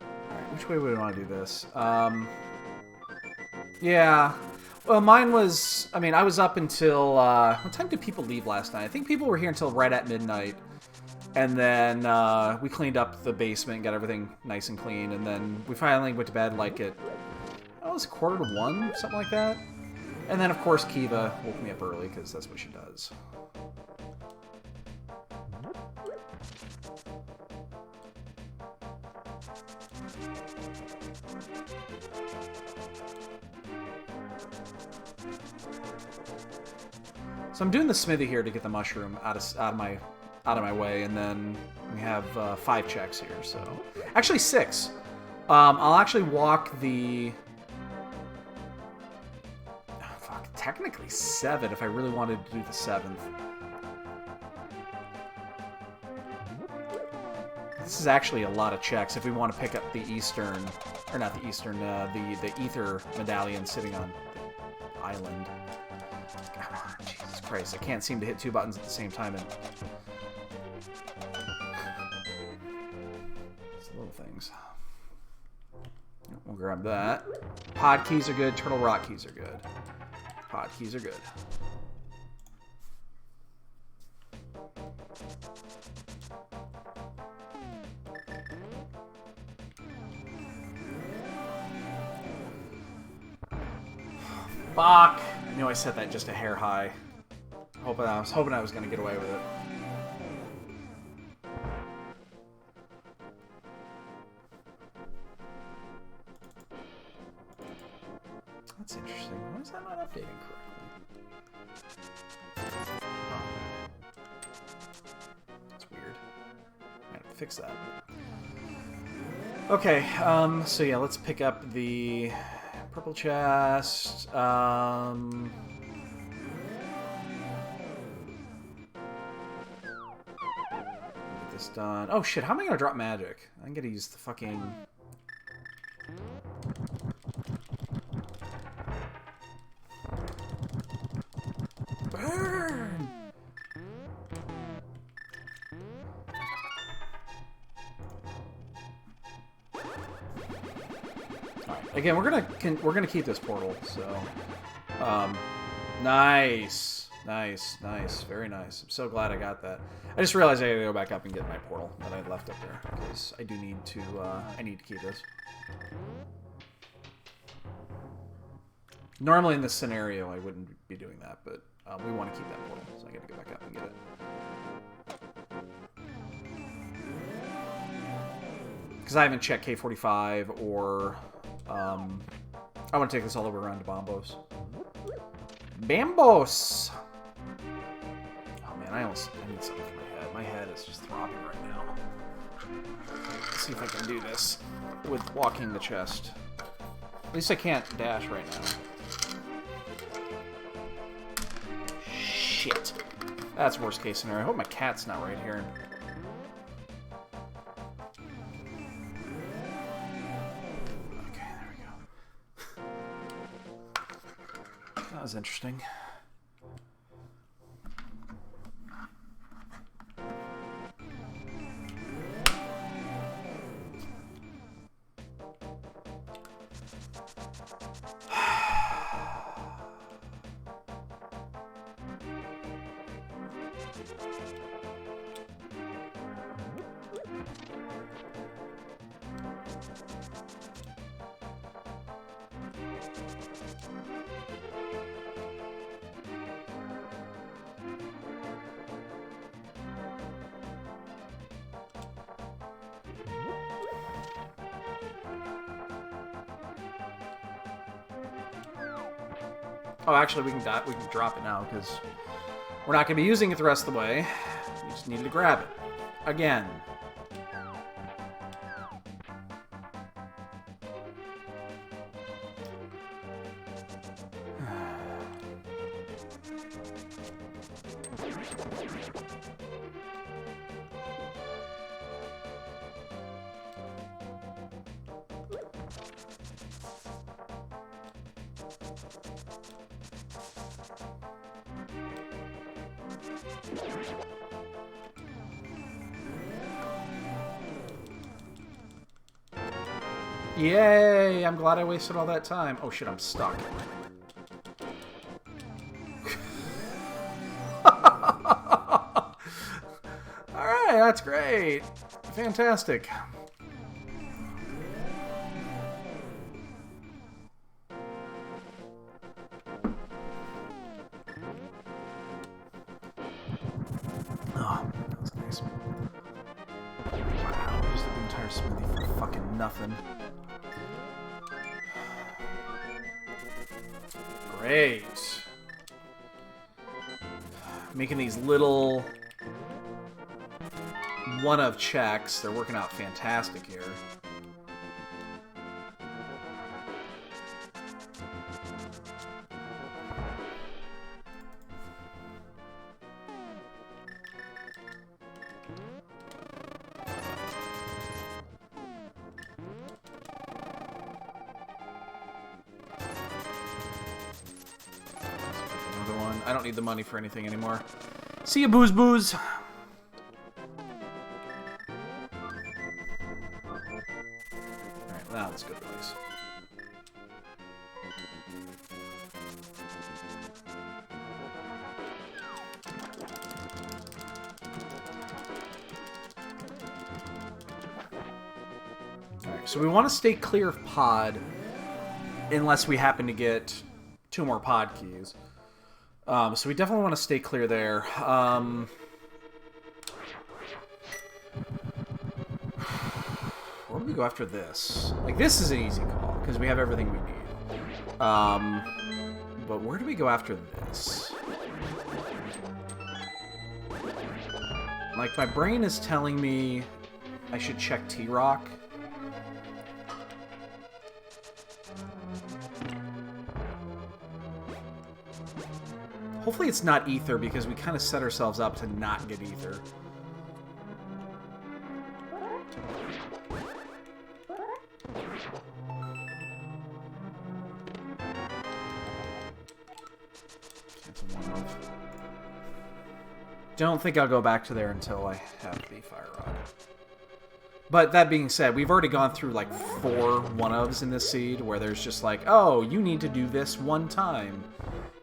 Alright, which way would we want to do this? Yeah. Well, mine was... I mean, I was up until... what time did people leave last night? I think people were here until right at midnight. And then we cleaned up the basement, got everything nice and clean, and then we finally went to bed like at, it was 1:45, something like that. And then, of course, Kiva woke me up early, because that's what she does. So I'm doing the smithy here to get the mushroom out of my way, and then we have 5 checks here, so... Actually, 6. I'll actually walk the... Oh, fuck, technically 7 if I really wanted to do the 7th. This is actually a lot of checks if we want to pick up the Eastern... Or not the Eastern, the Ether medallion sitting on the island. Come on, Jesus Christ, I can't seem to hit 2 buttons at the same time, and... Little things. We'll grab that. Pod keys are good. Turtle rock keys are good. Pod keys are good. Fuck! I knew I set that just a hair high. I was hoping I was going to get away with it. That's interesting. Why is that not updating correctly? Oh. That's weird. I gotta fix that. Okay, so yeah, let's pick up the purple chest. Get this done. Oh shit, how am I gonna drop magic? I'm gonna use the fucking... Burn! Alright, again, we're gonna keep this portal, so nice, very nice. I'm so glad I got that. I just realized I gotta go back up and get my portal that I left up there, because I do need to I need to keep this. Normally in this scenario I wouldn't be doing that, but we want to keep that portal, so I gotta go back up and get it. Because I haven't checked K45 or... I want to take this all the way around to Bombos. Bambos! Oh man, I need something for my head. My head is just throbbing right now. Let's see if I can do this with walking the chest. At least I can't dash right now. Shit. That's worst case scenario. I hope my cat's not right here. Okay, there we go. was interesting. Oh, actually, we can drop it now because we're not going to be using it the rest of the way. We just needed to grab it again. Yay! I'm glad I wasted all that time. Oh shit, I'm stuck. Alright, that's great. Fantastic. Oh, that was nice. Wow, just did the entire smoothie for fucking nothing. Great. Making these little one-of checks. They're working out fantastic here. I don't need the money for anything anymore. See ya, Booze Booze! Alright, now let's go to this. Alright, so we want to stay clear of pod unless we happen to get 2 more pod keys. So we definitely want to stay clear there. Where do we go after this? Like, this is an easy call, because we have everything we need. But where do we go after this? Like, my brain is telling me I should check T-Rock. Hopefully it's not ether, because we kind of set ourselves up to not get ether. Don't think I'll go back to there until I have the fire rod. But that being said, we've already gone through like 4 one-ofs in this seed, where there's just like, oh, you need to do this one time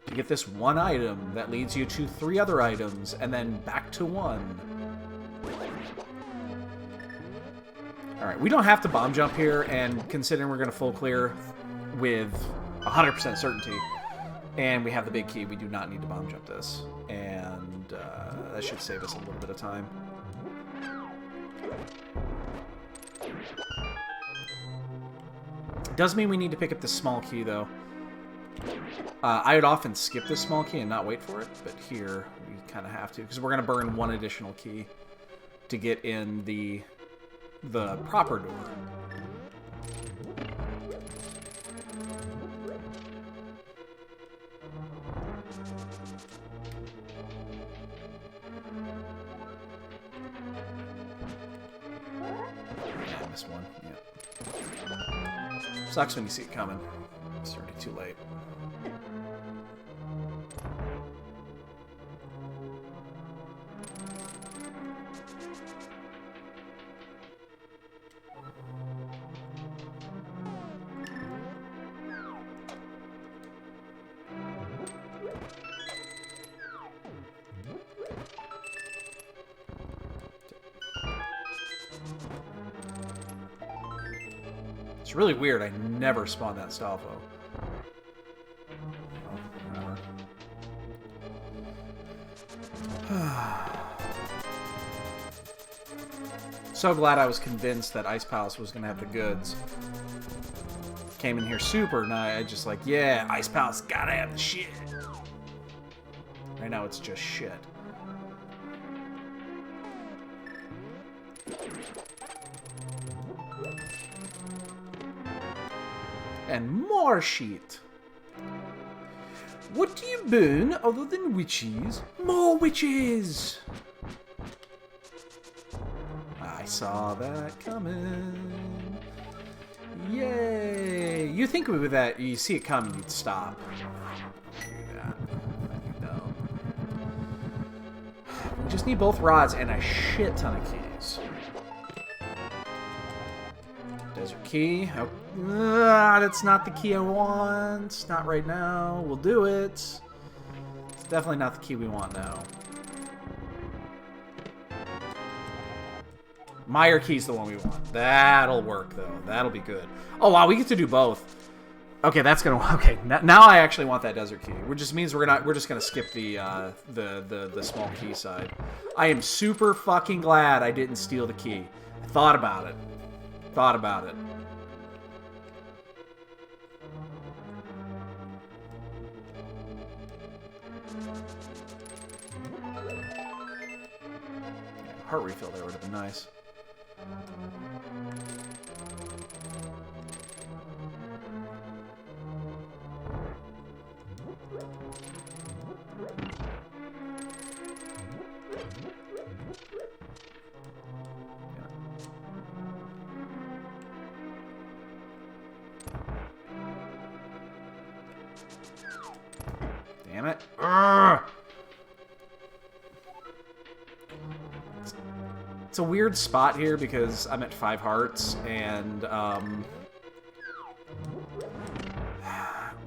to get this one item that leads you to 3 other items, and then back to 1. Alright, we don't have to bomb jump here, and considering we're going to full clear with 100% certainty, and we have the big key, we do not need to bomb jump this. And that should save us a little bit of time. Does mean we need to pick up this small key, though. I would often skip this small key and not wait for it, but here we kind of have to, because we're going to burn 1 additional key to get in the proper door. Yeah, I missed 1. Yeah. Sucks when you see it coming. It's already too late. really weird. I never spawned that Stalfo. So glad I was convinced that Ice Palace was going to have the goods. Came in here super nice. I just like, yeah, Ice Palace gotta have the shit. Right now it's just shit. And more shit. What do you burn other than witches? More witches! I saw that coming. Yay! You think with that, you see it coming, you'd stop. Do that. No. We just need both rods and a shit ton of keys. Desert key. Oh, that's not the key I want. Not right now. We'll do it. It's definitely not the key we want now. Meyer key's the one we want. That'll work, though. That'll be good. Oh, wow, we get to do both. Okay, that's gonna... Okay, now I actually want that desert key. Which just means we're just gonna skip the small key side. I am super fucking glad I didn't steal the key. I thought about it. Thought about it. Heart refill there would have been nice. Damn it. Urgh! It's a weird spot here because I'm at 5 hearts and 5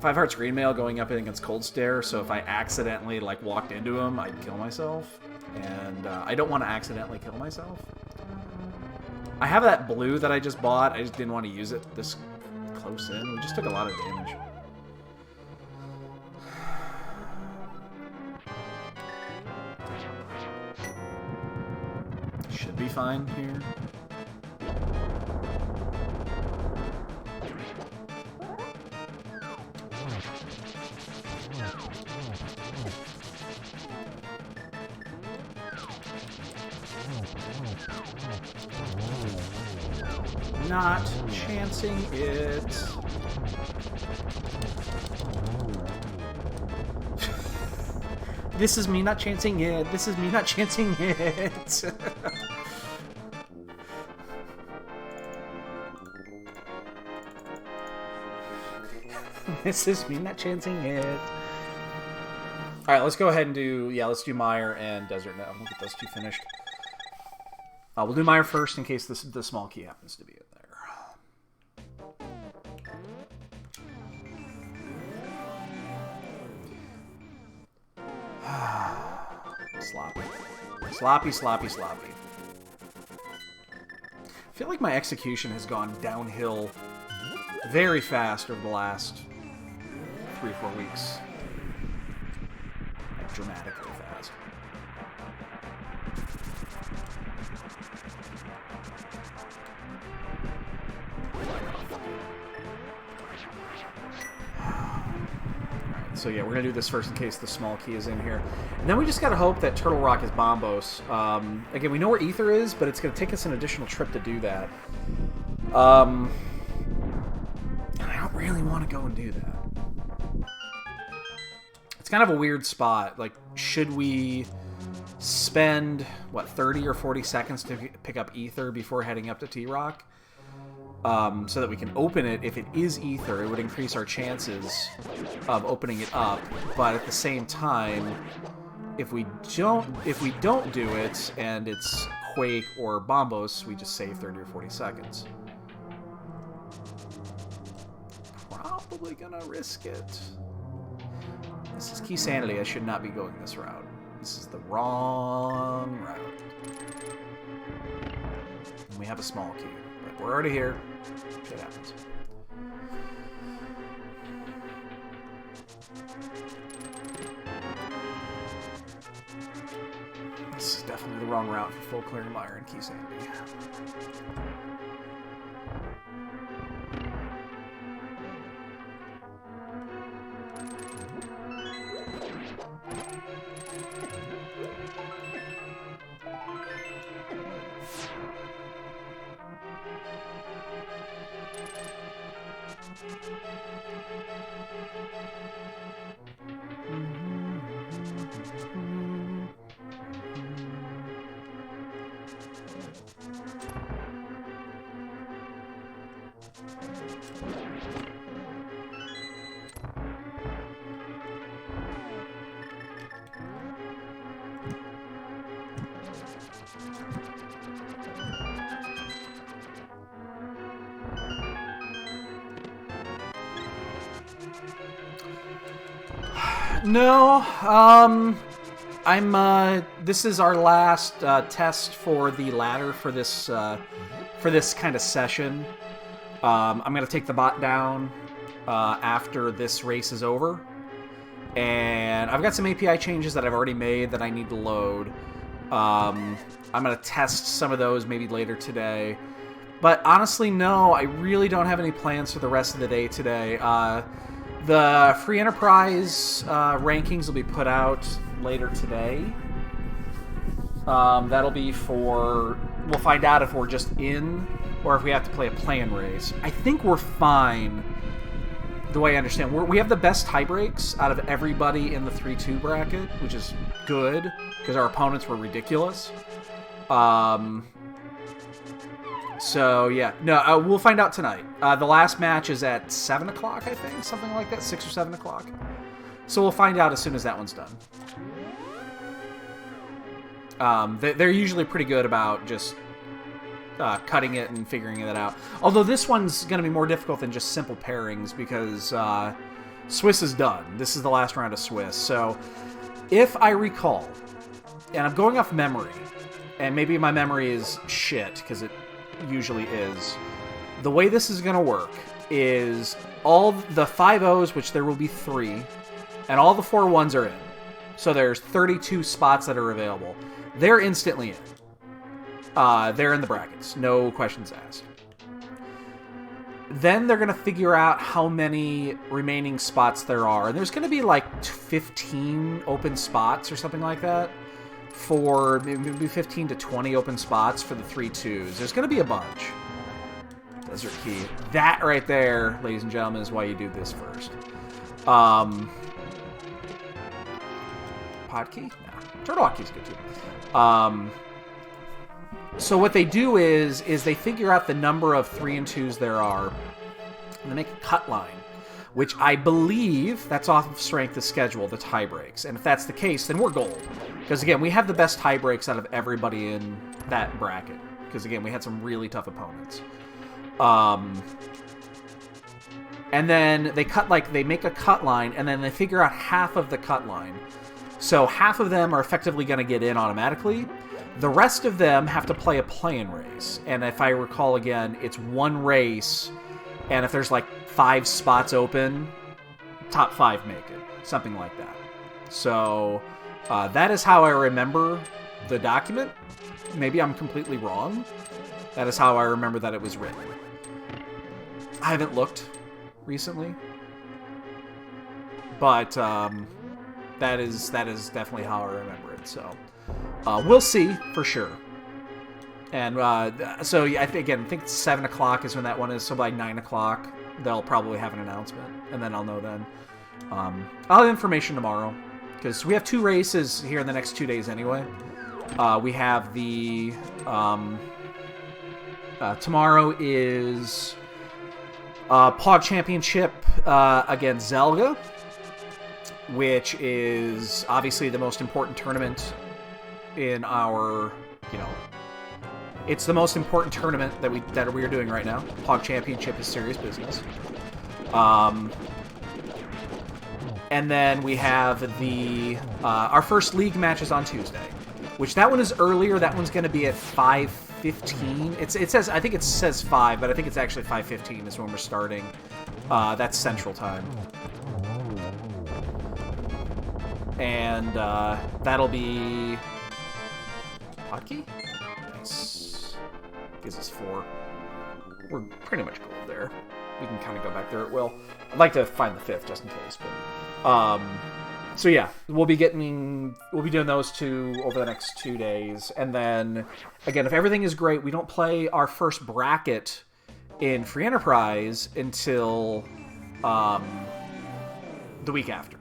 hearts green mail going up against cold stare, so if I accidentally like walked into him, I'd kill myself, and I don't want to accidentally kill myself. I have that blue that I just bought. I just didn't want to use it this close in. We just took a lot of damage. Should be fine here. Not chancing it. This is me not chancing it. This is me not chancing it. This is me not chancing it. Alright, let's go ahead and do... Yeah, let's do Meyer and Desert now. We'll get those two finished. We'll do Meyer first in case the small key happens to be in there. Sloppy. Sloppy, sloppy, sloppy. I feel like my execution has gone downhill very fast over the last 3 or 4 weeks. Like, dramatically fast. Alright, so yeah, we're gonna do this first in case the small key is in here. And then we just gotta hope that Turtle Rock is Bombos. Again, we know where Ether is, but it's gonna take us an additional trip to do that. I don't really want to go and do that. It's kind of a weird spot. Like, should we spend, what, 30 or 40 seconds to pick up Ether before heading up to T-Rock? So that we can open it. If it is Ether, it would increase our chances of opening it up. But at the same time, if we don't do it and it's Quake or Bombos, we just save 30 or 40 seconds. Probably gonna risk it. This is Keysanity. I should not be going this route. This is the wrong route. And we have a small key. But we're already here. Shit happens. This is definitely the wrong route for full clearing Mire and Keysanity. No, this is our last test for the ladder for this kind of session. I'm gonna take the bot down after this race is over, and I've got some API changes that I've already made that I need to load. I'm gonna test some of those maybe later today, but honestly, no, I really don't have any plans for the rest of the day today. The Free Enterprise rankings will be put out later today. That'll be for... We'll find out if we're just in or if we have to play a play-in race. I think we're fine, the way I understand. We have the best tiebreaks out of everybody in the 3-2 bracket, which is good, because our opponents were ridiculous. So, yeah. No, we'll find out tonight. The last match is at 7 o'clock, I think. Something like that. 6 or 7 o'clock. So we'll find out as soon as that one's done. They're usually pretty good about just cutting it and figuring it out. Although this one's going to be more difficult than just simple pairings because Swiss is done. This is the last round of Swiss. So if I recall, and I'm going off memory, and maybe my memory is shit because it usually is, the way this is going to work is all the 5-0s, which there will be 3, and all the 4-1s are in. So there's 32 spots that are available. They're instantly in. They're in the brackets. No questions asked. Then they're going to figure out how many remaining spots there are. And there's going to be like 15 open spots or something like that. For maybe 15 to 20 open spots for the 3-2s. There's going to be a bunch. Desert Key. That right there, ladies and gentlemen, is why you do this first. Pod Key? No. Turtle Hockey's good too. So what they do is they figure out the number of 3 and 2s there are, and they make a cut line, which I believe that's off of strength of schedule, the tie breaks. And if that's the case, then we're gold. Because, again, we have the best tie breaks out of everybody in that bracket. Because, again, we had some really tough opponents. And then they make a cut line, and then they figure out half of the cut line. So half of them are effectively going to get in automatically. The rest of them have to play a play-in race. And if I recall again, it's one race, and if there's like 5 spots open, top 5 make it. Something like that. So that is how I remember the document. Maybe I'm completely wrong. That is how I remember that it was written. I haven't looked recently. But that is definitely how I remember it. So we'll see for sure. And so I think 7 o'clock is when that one is. So by 9 o'clock, they'll probably have an announcement, and then I'll know then. I'll have information tomorrow, because we have 2 races here in the next 2 days anyway. We have the... tomorrow is Pog Championship against Zelga, which is obviously the most important tournament in our, it's the most important tournament that we are doing right now. Pog Championship is serious business. And then we have the our first league match is on Tuesday, which that one is earlier. That one's going to be at 5:15. It says, I think it says 5, but I think it's actually 5:15 is when we're starting. That's Central Time. And that'll be Hotkey? Nice. Gives us 4. We're pretty much gold there. We can kind of go back there at will. I'd like to find the 5th just in case, but so yeah, we'll be doing those 2 over the next 2 days, and then again, if everything is great, we don't play our first bracket in Free Enterprise until the week after.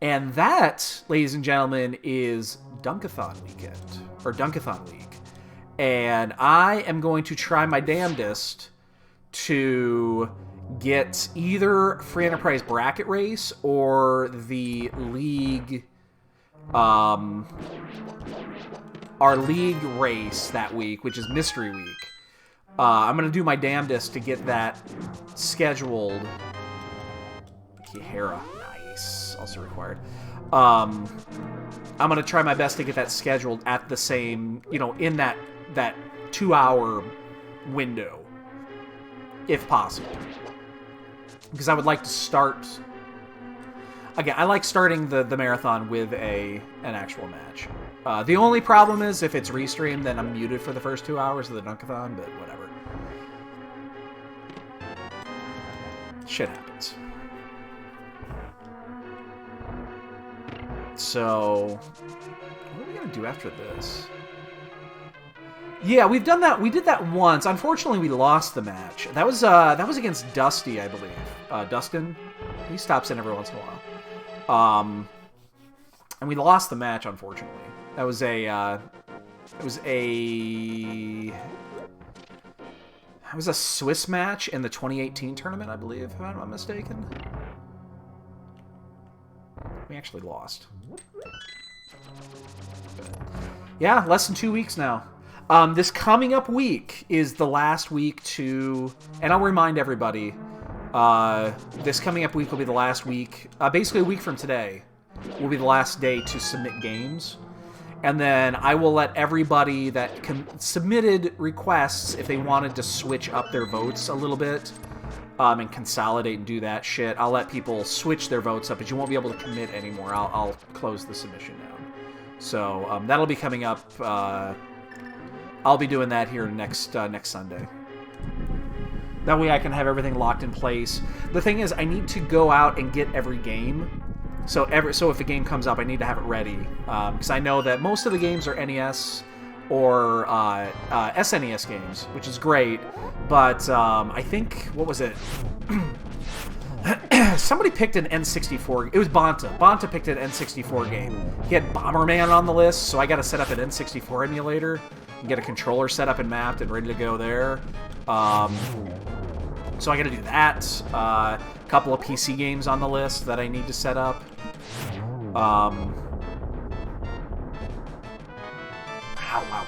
And that, ladies and gentlemen, is Dunkathon weekend, or Dunkathon week. And I am going to try my damnedest to get either Free Enterprise bracket race or the league, our league race that week, which is Mystery Week. I'm going to do my damnedest to get that scheduled. Kihara, nice, also required. I'm going to try my best to get that scheduled at the same, in that 2-hour window, if possible. Because I would like to start... Again, I like starting the marathon with an actual match. The only problem is if it's restreamed, then I'm muted for the first 2 hours of the Dunkathon, but whatever. Shit happens. So, what are we going to do after this? Yeah, we've done that. We did that once. Unfortunately, we lost the match. That was against Dusty, I believe. Dustin. He stops in every once in a while. And we lost the match, unfortunately. That was a Swiss match in the 2018 tournament, I believe, if I'm not mistaken. We actually lost. But yeah, less than 2 weeks now. This coming up week is the last week to... And I'll remind everybody, this coming up week will be the last week... basically a week from today will be the last day to submit games. And then I will let everybody that submitted requests, if they wanted to switch up their votes a little bit, and consolidate and do that shit, I'll let people switch their votes up, but you won't be able to commit anymore. I'll close the submission down. So that'll be coming up... I'll be doing that here next Sunday. That way I can have everything locked in place. The thing is, I need to go out and get every game. So if a game comes up, I need to have it ready. Because I know that most of the games are NES or SNES games, which is great. But I think, what was it? Somebody picked an N64. It was Bonta. Bonta picked an N64 game. He had Bomberman on the list, so I got to set up an N64 emulator and get a controller set up and mapped and ready to go there. So I got to do that. A couple of PC games on the list that I need to set up. Wow,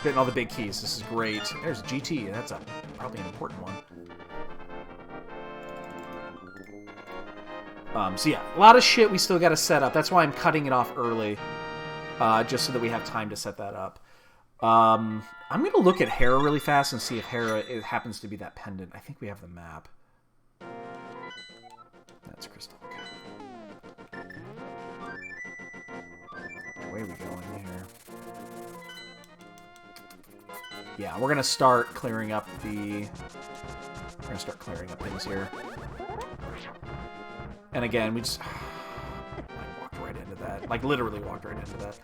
getting all the big keys. This is great. There's GT. That's probably an important one. So yeah, a lot of shit we still got to set up. That's why I'm cutting it off early, just so that we have time to set that up. I'm going to look at Hera really fast and see if Hera happens to be that pendant. I think we have the map. That's Crystal. Okay. Where are we going here? Yeah, we're going to start clearing up things here. And again, we just... I walked right into that. Like, literally walked right into that.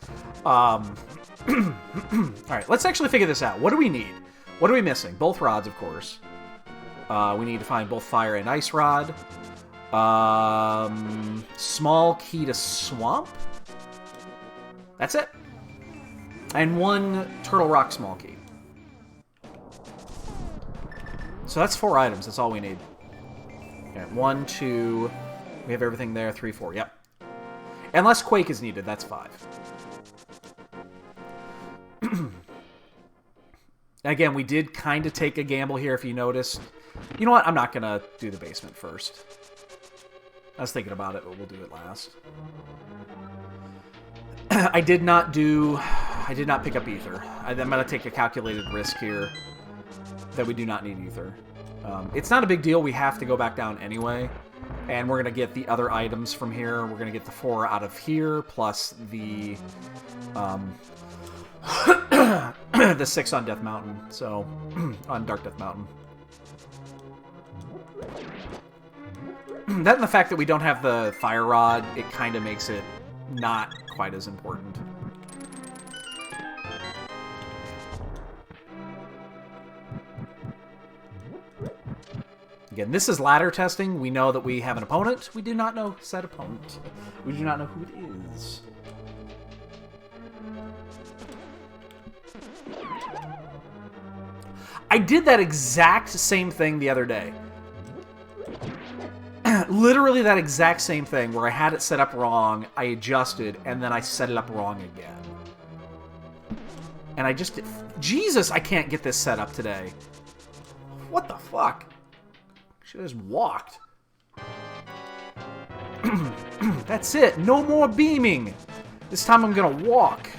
Alright, let's actually figure this out. What do we need? What are we missing? Both rods, of course. We need to find both fire and ice rod. Small key to swamp. That's it. And 1 turtle rock small key. So that's 4 items. That's all we need. Okay, 1, 2... We have everything there. 3, 4. Yep. Unless Quake is needed, that's 5. Again, we did kind of take a gamble here, if you noticed. You know what? I'm not going to do the basement first. I was thinking about it, but we'll do it last. I did not pick up ether. I'm going to take a calculated risk here that we do not need ether. It's not a big deal. We have to go back down anyway. And we're going to get the other items from here. We're going to get the 4 out of here, plus the... The 6 on Death Mountain, so on Dark Death Mountain. That and the fact that we don't have the fire rod, it kind of makes it not quite as important. Again, this is ladder testing. We know that we have an opponent. We do not know said opponent. We do not know who it is. I did that exact same thing the other day. Literally that exact same thing where I had it set up wrong, I adjusted, and then I set it up wrong again. And I just... Jesus, I can't get this set up today. What the fuck? Should have just walked. That's it. No more beaming. This time I'm gonna walk.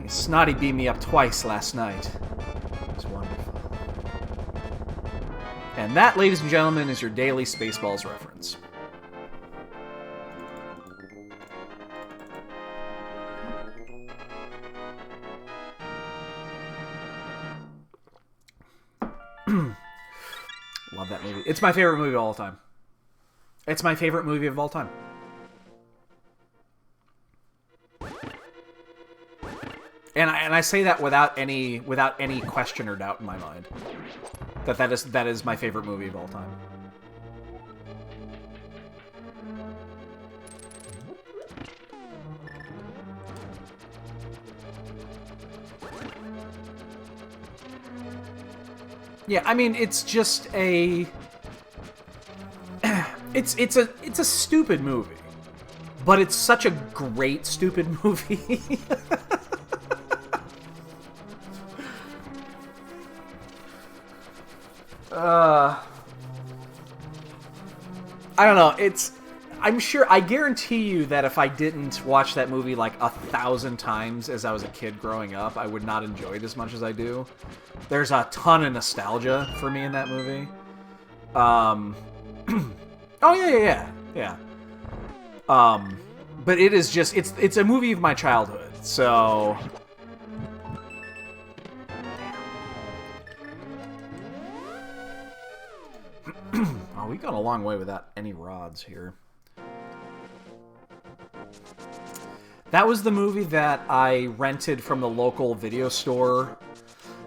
Snotty beat me up twice last night. It was wonderful. And that, ladies and gentlemen, is your daily Spaceballs reference. Love that movie. It's my favorite movie of all time. It's my favorite movie of all time. And I say that without any question or doubt in my mind. That is my favorite movie of all time. Yeah, I mean, it's just a... It's a stupid movie. But it's such a great stupid movie. I don't know, I guarantee you that if I didn't watch that movie like 1,000 times as I was a kid growing up, I would not enjoy it as much as I do. There's a ton of nostalgia for me in that movie. Oh, yeah. But it is just, it's a movie of my childhood, so... Oh, we got a long way without any rods here. That was the movie that I rented from the local video store.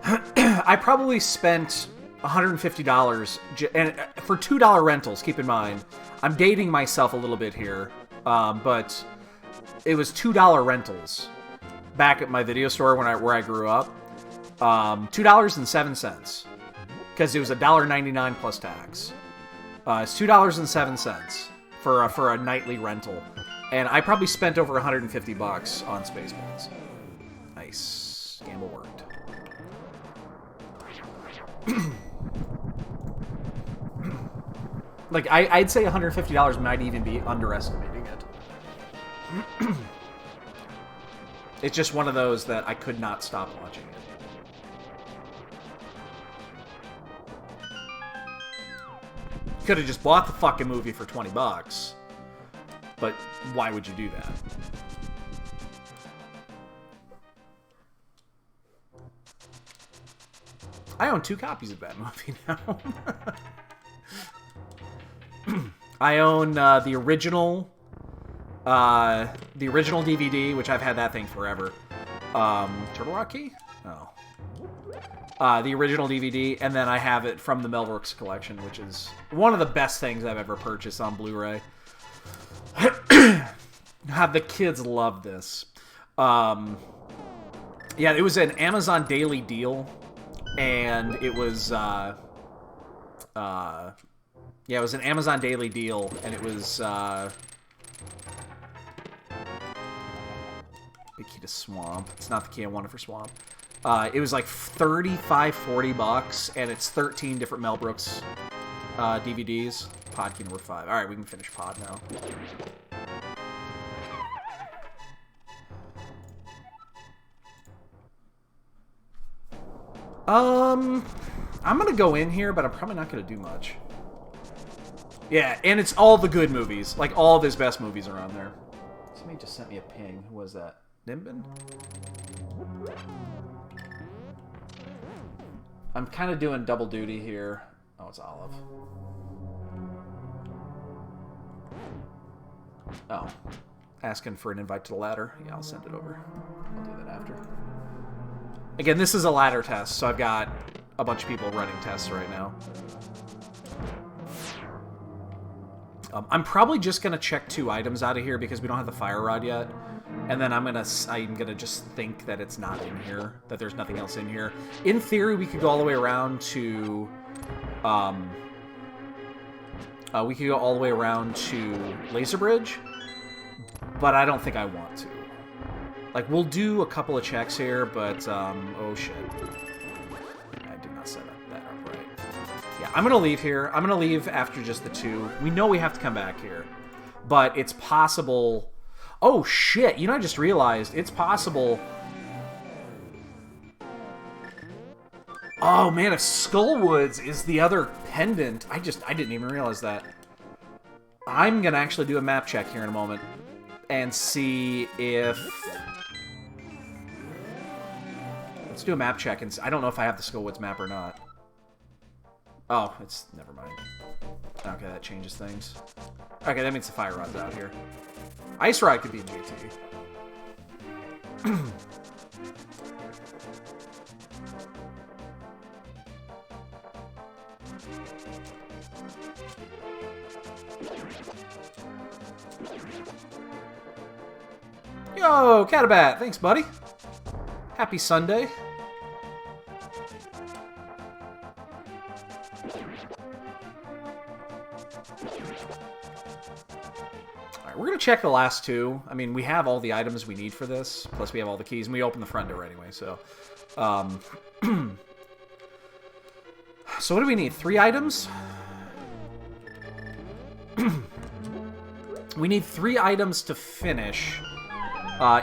I probably spent $150 and for $2 rentals, keep in mind. I'm dating myself a little bit here, but it was $2 rentals back at my video store where I grew up. $2.07. Because it was $1.99 plus tax. It's $2.07 for a nightly rental, and I probably spent over $150 on Spaceballs. Nice, gamble worked. Like I'd say $150 might even be underestimating it. It's just one of those that I could not stop watching it. Could have just bought the fucking movie for $20, but why would you do that? I own 2 copies of that movie now. I own the original DVD, which I've had that thing forever. Turtle Rock Key? Oh. The original DVD, and then I have it from the Mel Brooks collection, which is one of the best things I've ever purchased on Blu-ray. The kids love this. Yeah, it was an Amazon daily deal, and it was, yeah, it was an Amazon daily deal, and it was, Big Key to Swamp. It's not the key I wanted for Swamp. It was like $35-40, and it's 13 different Mel Brooks DVDs. Pod key number 5. All right, we can finish Pod now. I'm gonna go in here, but I'm probably not gonna do much. Yeah, and it's all the good movies. Like, all of his best movies are on there. Somebody just sent me a ping. Who was that? Nimbin? I'm kind of doing double duty here. Oh, it's Olive. Oh. Asking for an invite to the ladder. Yeah, I'll send it over. I'll do that after. Again, this is a ladder test, so I've got a bunch of people running tests right now. I'm probably just gonna check 2 items out of here because we don't have the fire rod yet, and then I'm gonna just think that it's not in here, that there's nothing else in here. In theory, we could go all the way around to, we could go all the way around to Laser Bridge, but I don't think I want to. Like, we'll do a couple of checks here, but oh shit, I did not set that up right. Yeah, I'm going to leave here. I'm going to leave after just the 2. We know we have to come back here. But it's possible... Oh, shit. You know, I just realized it's possible... Oh, man, if Skullwoods is the other pendant... I didn't even realize that. I'm going to actually do a map check here in a moment. And see if... Let's do a map check. And I don't know if I have the Skullwoods map or not. Oh, it's... Never mind. Okay, that changes things. Okay, that means the fire rod's out here. Ice Rod could be in GT. Yo, Catabat! Thanks, buddy. Happy Sunday. We're going to check the last 2. I mean, we have all the items we need for this, plus we have all the keys, and we open the front door anyway, so... So what do we need? 3 items? We need 3 items to finish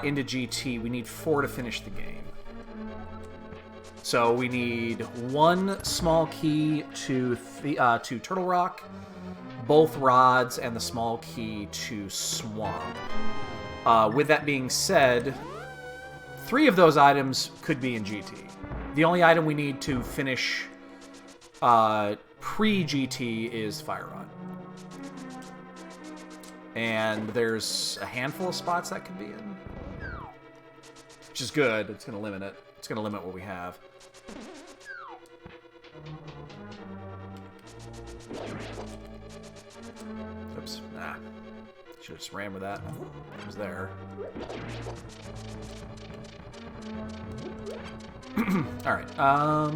into GT. We need 4 to finish the game. So we need 1 small key to Turtle Rock, both rods, and the small key to Swamp. With that being said, 3 of those items could be in GT. The only item we need to finish pre-GT is Fire Rod. And there's a handful of spots that could be in. Which is good. It's going to limit it. It's going to limit what we have. Oops. Nah. Should have just ran with that. It was there. Alright. That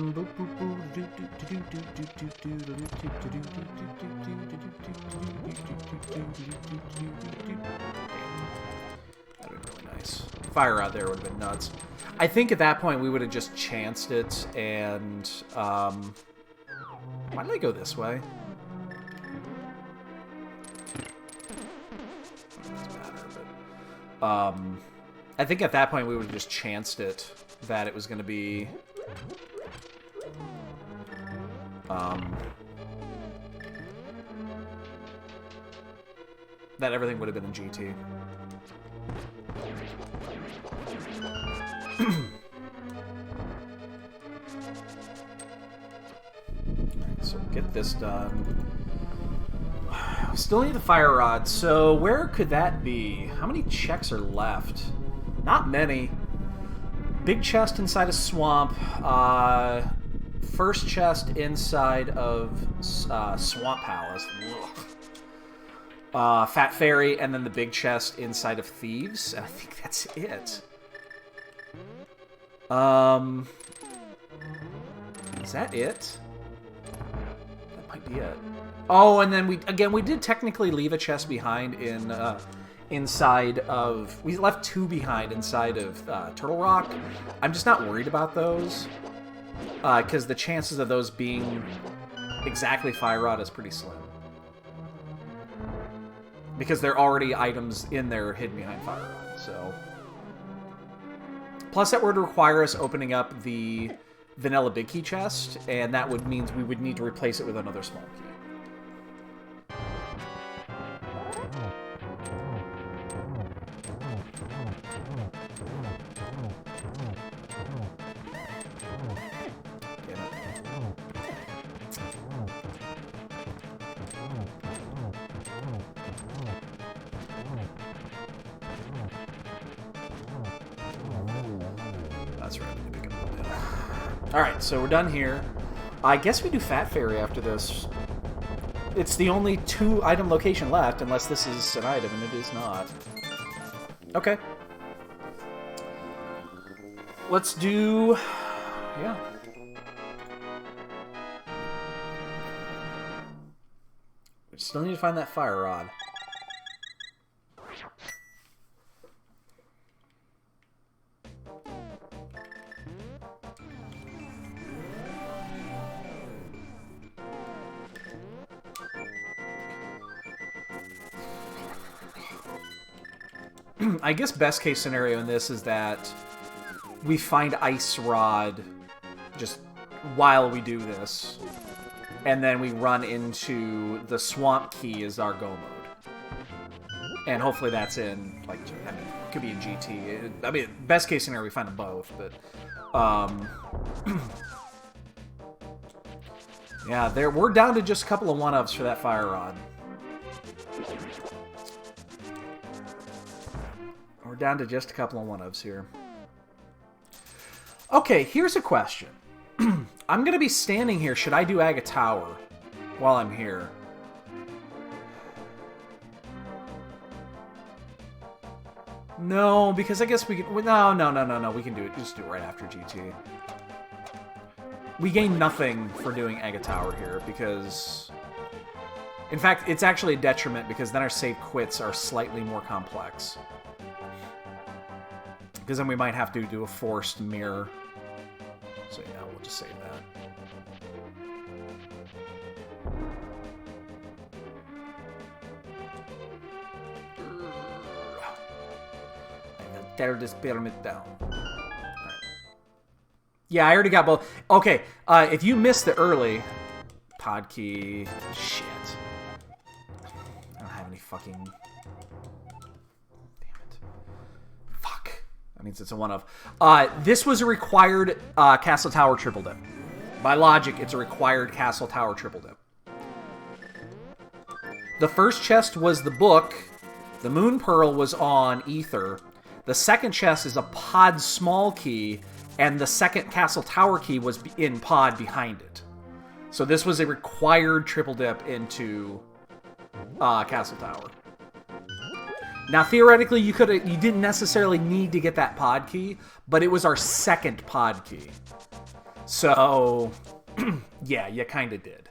would have been really nice. Fire out there would have been nuts. I think at that point we would have just chanced it and... why did I go this way? I think at that point we would have just chanced it that it was going to be that everything would have been in GT. Alright, so get this done. Still need the fire rod, so where could that be? How many checks are left? Not many. Big chest inside a swamp. First chest inside of Swamp Palace. Fat Fairy, and then the big chest inside of Thieves. And I think that's it. Is that it? That might be it. Oh, and then we did technically leave a chest behind in inside of... We left 2 behind inside of Turtle Rock. I'm just not worried about those. Because the chances of those being exactly Fire Rod is pretty slim. Because there are already items in there hidden behind Fire Rod, so... Plus that would require us opening up the Vanilla Big Key chest, and that would mean we would need to replace it with another small key. that's right. Let me pick up the bill. Alright, so we're done here. I guess we do Fat Fairy after this. It's the only 2-item location left, unless this is an item, and it is not. Okay. Let's do... yeah. We still need to find that fire rod. I guess best case scenario in this is that we find Ice Rod just while we do this, and then we run into the Swamp Key as our go mode. And hopefully that's in, like, I mean, it could be in GT. I mean, best case scenario we find them both, but... yeah, we're down to just a couple of 1-ups for that Fire Rod. We're down to just a couple of 1-ups here. Okay, here's a question. I'm going to be standing here. Should I do Aga Tower while I'm here? No, because I guess we can... No. We can do it. Just do it right after GT. We gain nothing for doing Aga Tower here because... in fact, it's actually a detriment because then our save quits are slightly more complex. Because then we might have to do a forced mirror. So yeah, we'll just save that. I will tear this pyramid down. Right. Yeah, I already got both. Okay, if you missed the early... pod key... shit. I don't have any fucking... That means it's a 1-of. This was a required Castle Tower triple dip. By logic, it's a required Castle Tower triple dip. The first chest was the book. The Moon Pearl was on Ether. The second chest is a pod small key, and the second Castle Tower key was in pod behind it. So this was a required triple dip into Castle Tower. Now, theoretically, you didn't necessarily need to get that pod key, but it was our second pod key. So, yeah, you kind of did.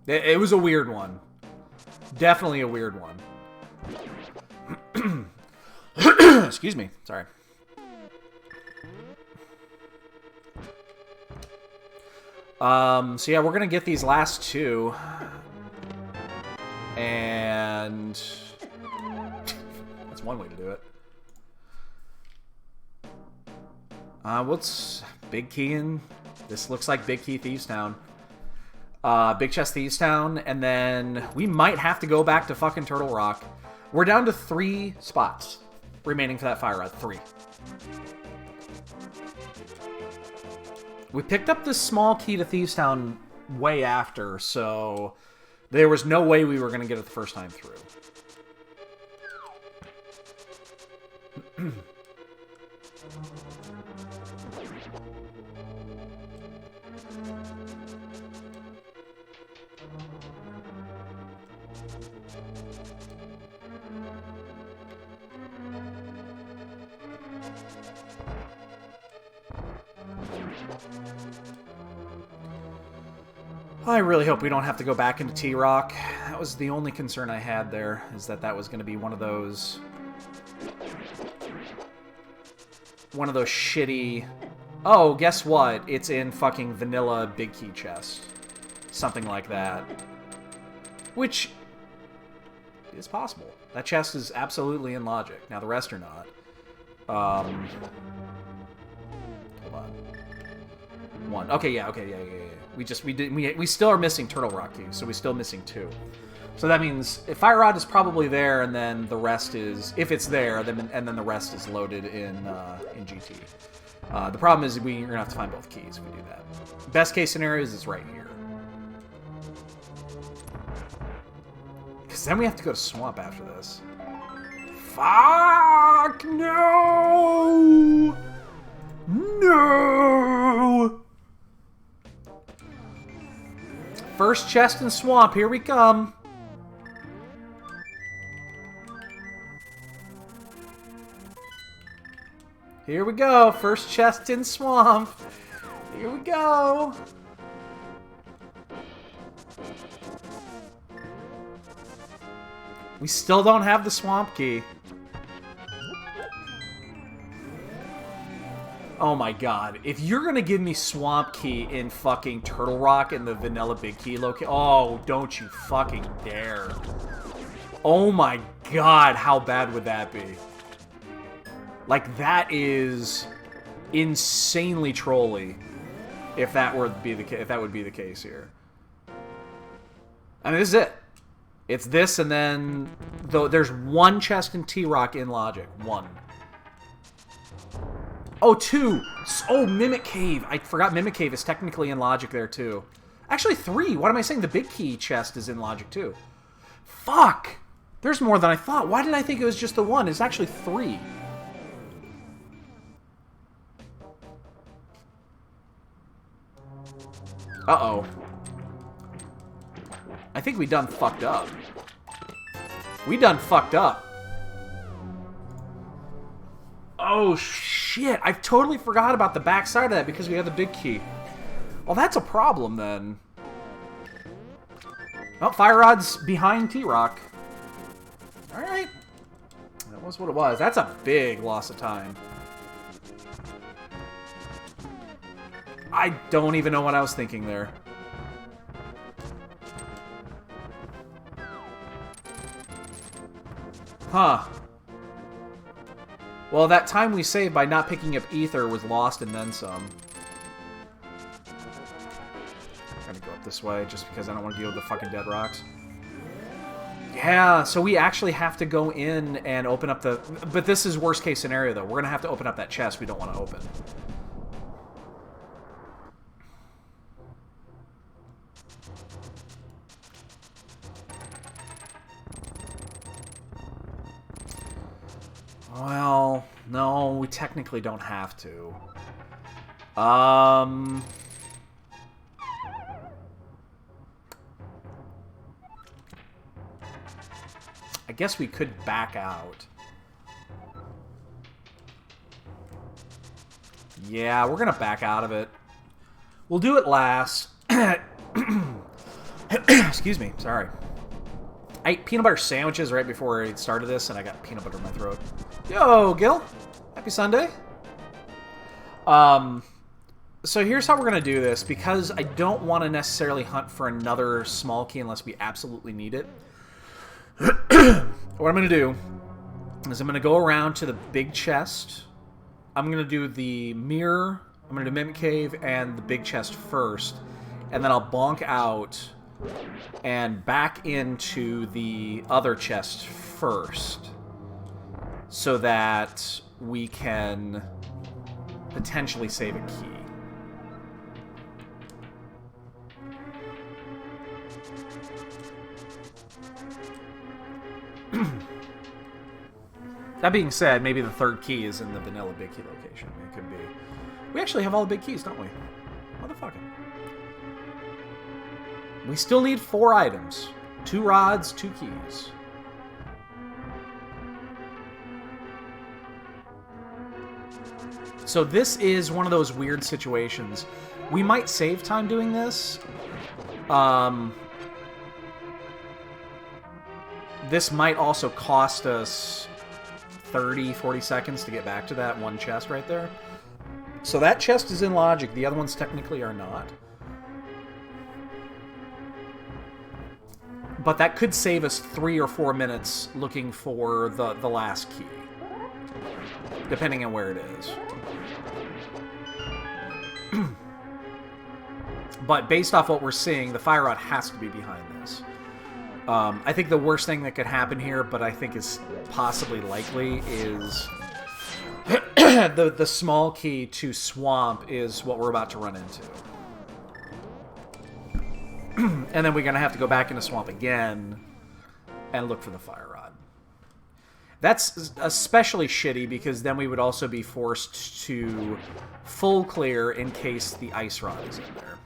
It was a weird one. Definitely a weird one. Excuse me. Sorry. So yeah, we're gonna get these last 2. And... that's one way to do it. What's Big Key in? This looks like Big Key Thieves Town. Big Chest Thieves Town, and then we might have to go back to fucking Turtle Rock. We're down to 3 spots remaining for that fire rod. 3. We picked up this small key to Thieves Town way after, so there was no way we were going to get it the first time through. I really hope we don't have to go back into T-Rock. That was the only concern I had there, is that that was going to be one of those shitty... oh, guess what? It's in fucking vanilla Big Key chest. Something like that. Which is possible. That chest is absolutely in logic. Now, the rest are not. Hold on. 1. Okay, yeah. We still are missing Turtle Rock keys, so we're still missing 2. So that means if Fire Rod is probably there, and then the rest is, if it's there, then the rest is loaded in GT. The problem is we're gonna have to find both keys if we do that. Best case scenario is it's right here. Because Because then we have to go to Swamp after this. Fuck! No! No! First chest in Swamp, here we come. Here we go, first chest in Swamp. Here we go. We still don't have the Swamp Key. Oh my god. If you're gonna give me Swamp Key in fucking Turtle Rock in the Vanilla Big Key location... Oh, don't you fucking dare. Oh my god, how bad would that be? Like, that is insanely trolly if that would be the case here. I mean, this is it. It's this, and then there's one chest in T-Rock in Logic. One. Oh, two. Oh, Mimic Cave. I forgot Mimic Cave is technically in Logic there, too. Actually, three. What am I saying? The Big Key chest is in Logic, too. Fuck. There's more than I thought. Why did I think it was just the one? It's actually three. Uh-oh. I think we done fucked up. We done fucked up. Oh, shit. I totally forgot about the backside of that because we have the Big Key. Well, that's a problem, then. Oh, Fire Rod's behind T-Rock. Alright. That was what it was. That's a big loss of time. I don't even know what I was thinking there. Huh. Well, that time we saved by not picking up Ether was lost and then some. I'm gonna go up this way just because I don't want to deal with the fucking dead rocks. Yeah, so we actually have to go in and open up the... But this is worst case scenario, though. We're gonna have to open up that chest we don't want to open. Well, no, we technically don't have to. I guess we could back out. Yeah, we're gonna back out of it. We'll do it last. Excuse me, sorry. I ate peanut butter sandwiches right before I started this, and I got peanut butter in my throat. Yo, Gil. Happy Sunday. So here's how we're going to do this. Because I don't want to necessarily hunt for another small key unless we absolutely need it. What I'm going to do is I'm going to go around to the big chest. I'm going to do the mirror. I'm going to do Mimic Cave and the big chest first. And then I'll bonk out and back into the other chest first, so that we can potentially save a key. That being said, maybe the third key is in the vanilla big key location. It could be. We actually have all the big keys, don't we? Motherfucker. We still need 4 items. 2 rods, 2 keys. So this is one of those weird situations. We might save time doing this. This might also cost us 30, 40 seconds to get back to that one chest right there. So that chest is in Logic. The other ones technically are not. But that could save us 3 or 4 minutes looking for the last key. Depending on where it is. But based off what we're seeing, the Fire Rod has to be behind this. I think the worst thing that could happen here, but I think is possibly likely, is the small key to Swamp is what we're about to run into. And then we're going to have to go back into Swamp again and look for the fire rod. That's especially shitty because then we would also be forced to full clear in case the ice rod is in there.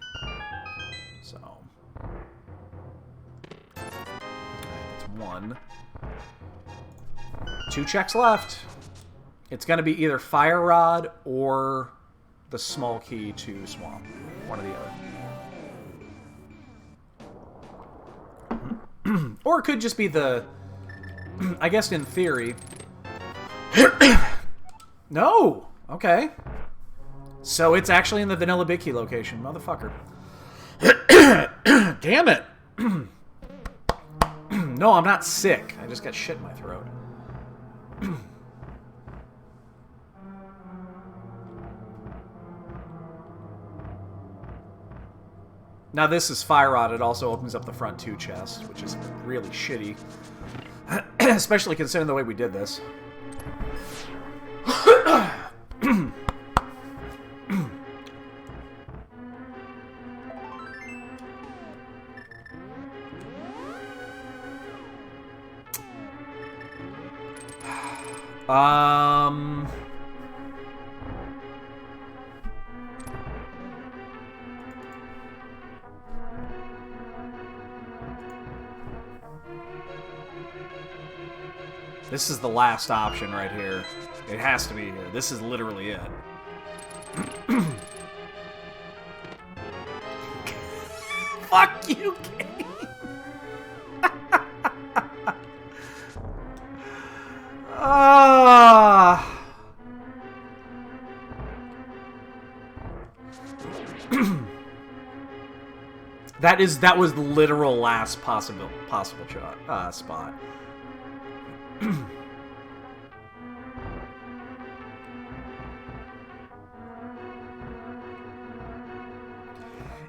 So. That's 1. 2 checks left. It's going to be either fire rod or the small key to swamp. One or the other. Or it could just be the... I guess in theory... No! Okay. So it's actually in the Vanilla Big Key location. Motherfucker. Damn it! No, I'm not sick. I just got shit in my throat. Now this is Fire Rod. It also opens up the front 2 chests, which is really shitty. Especially considering the way we did this. This is the last option right here. It has to be here. This is literally it. Fuck you, game. That was the literal last possible spot.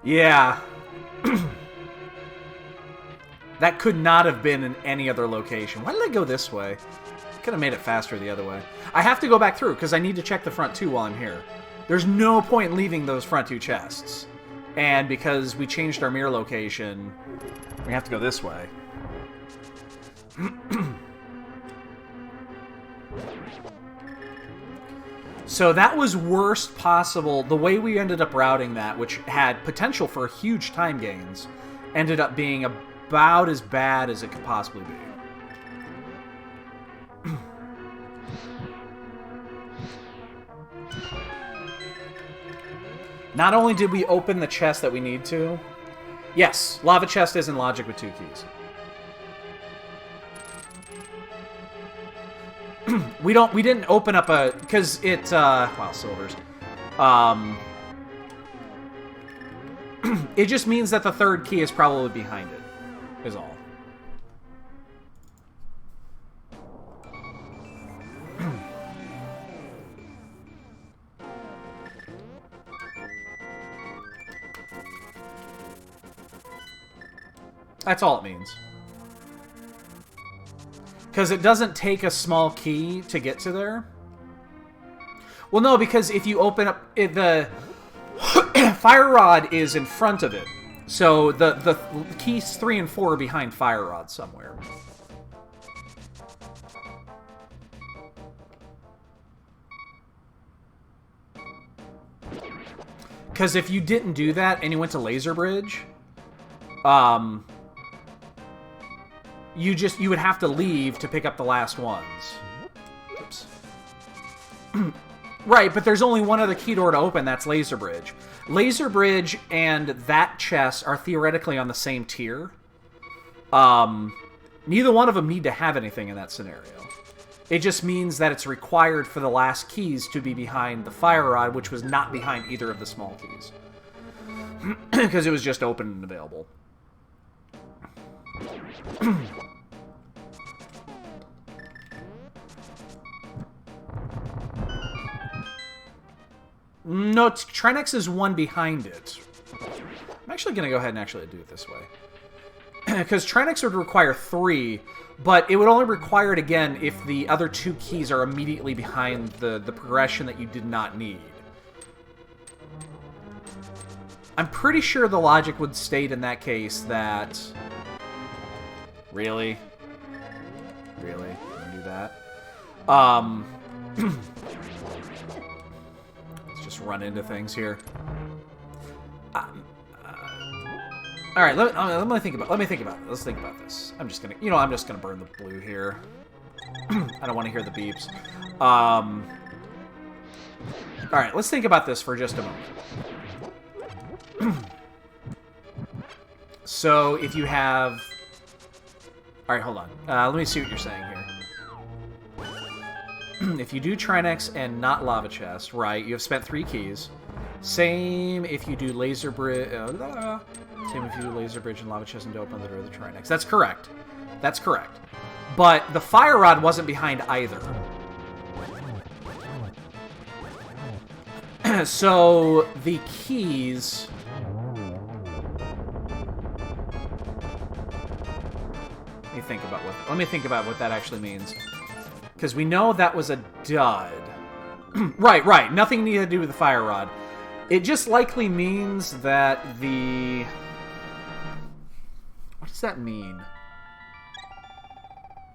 Yeah. That could not have been in any other location. Why did I go this way? Could have made it faster the other way. I have to go back through because I need to check the front 2 while I'm here. There's no point in leaving those front 2 chests. And because we changed our mirror location, we have to go this way. So that was worst possible. The way we ended up routing that, which had potential for huge time gains, ended up being about as bad as it could possibly be. Not only did we open the chest that we need to... Yes, lava chest is in logic with 2 keys. We didn't open up a... Because it, wow, silvers. It just means that the 3rd key is probably behind it, is all. That's all it means. Because it doesn't take a small key to get to there. Well, no, because if you open up... the Fire Rod is in front of it. So the keys 3 and 4 are behind Fire Rod somewhere. Because if you didn't do that and you went to Laser Bridge... you would have to leave to pick up the last ones. Oops. Right, but there's only one other key door to open, that's Laser Bridge. Laser Bridge and that chest are theoretically on the same tier. Neither one of them need to have anything in that scenario. It just means that it's required for the last keys to be behind the Fire Rod, which was not behind either of the small keys. Because it was just open and available. No, Trinex is one behind it. I'm actually going to go ahead and actually do it this way. Because Trinex would require 3, but it would only require it again if the other 2 keys are immediately behind the progression that you did not need. I'm pretty sure the logic would state in that case that... Really? Really? Don't do that. Let's just run into things here. All right, let me think about it. Let's think about this. I'm just gonna burn the blue here. I don't want to hear the beeps. All right, let's think about this for just a moment. So if you have, all right, hold on. Let me see what you're saying here. If you do Trinex and not Lava Chest, right? You have spent 3 keys. Same if you do Laser Bridge. Same if you do Laser Bridge and Lava Chest and don't open the door of the Trinex. That's correct. That's correct. But the Fire Rod wasn't behind either. So the keys. Let me think about what that actually means. Because we know that was a dud. Right. Nothing needed to do with the Fire Rod. It just likely means that the... What does that mean?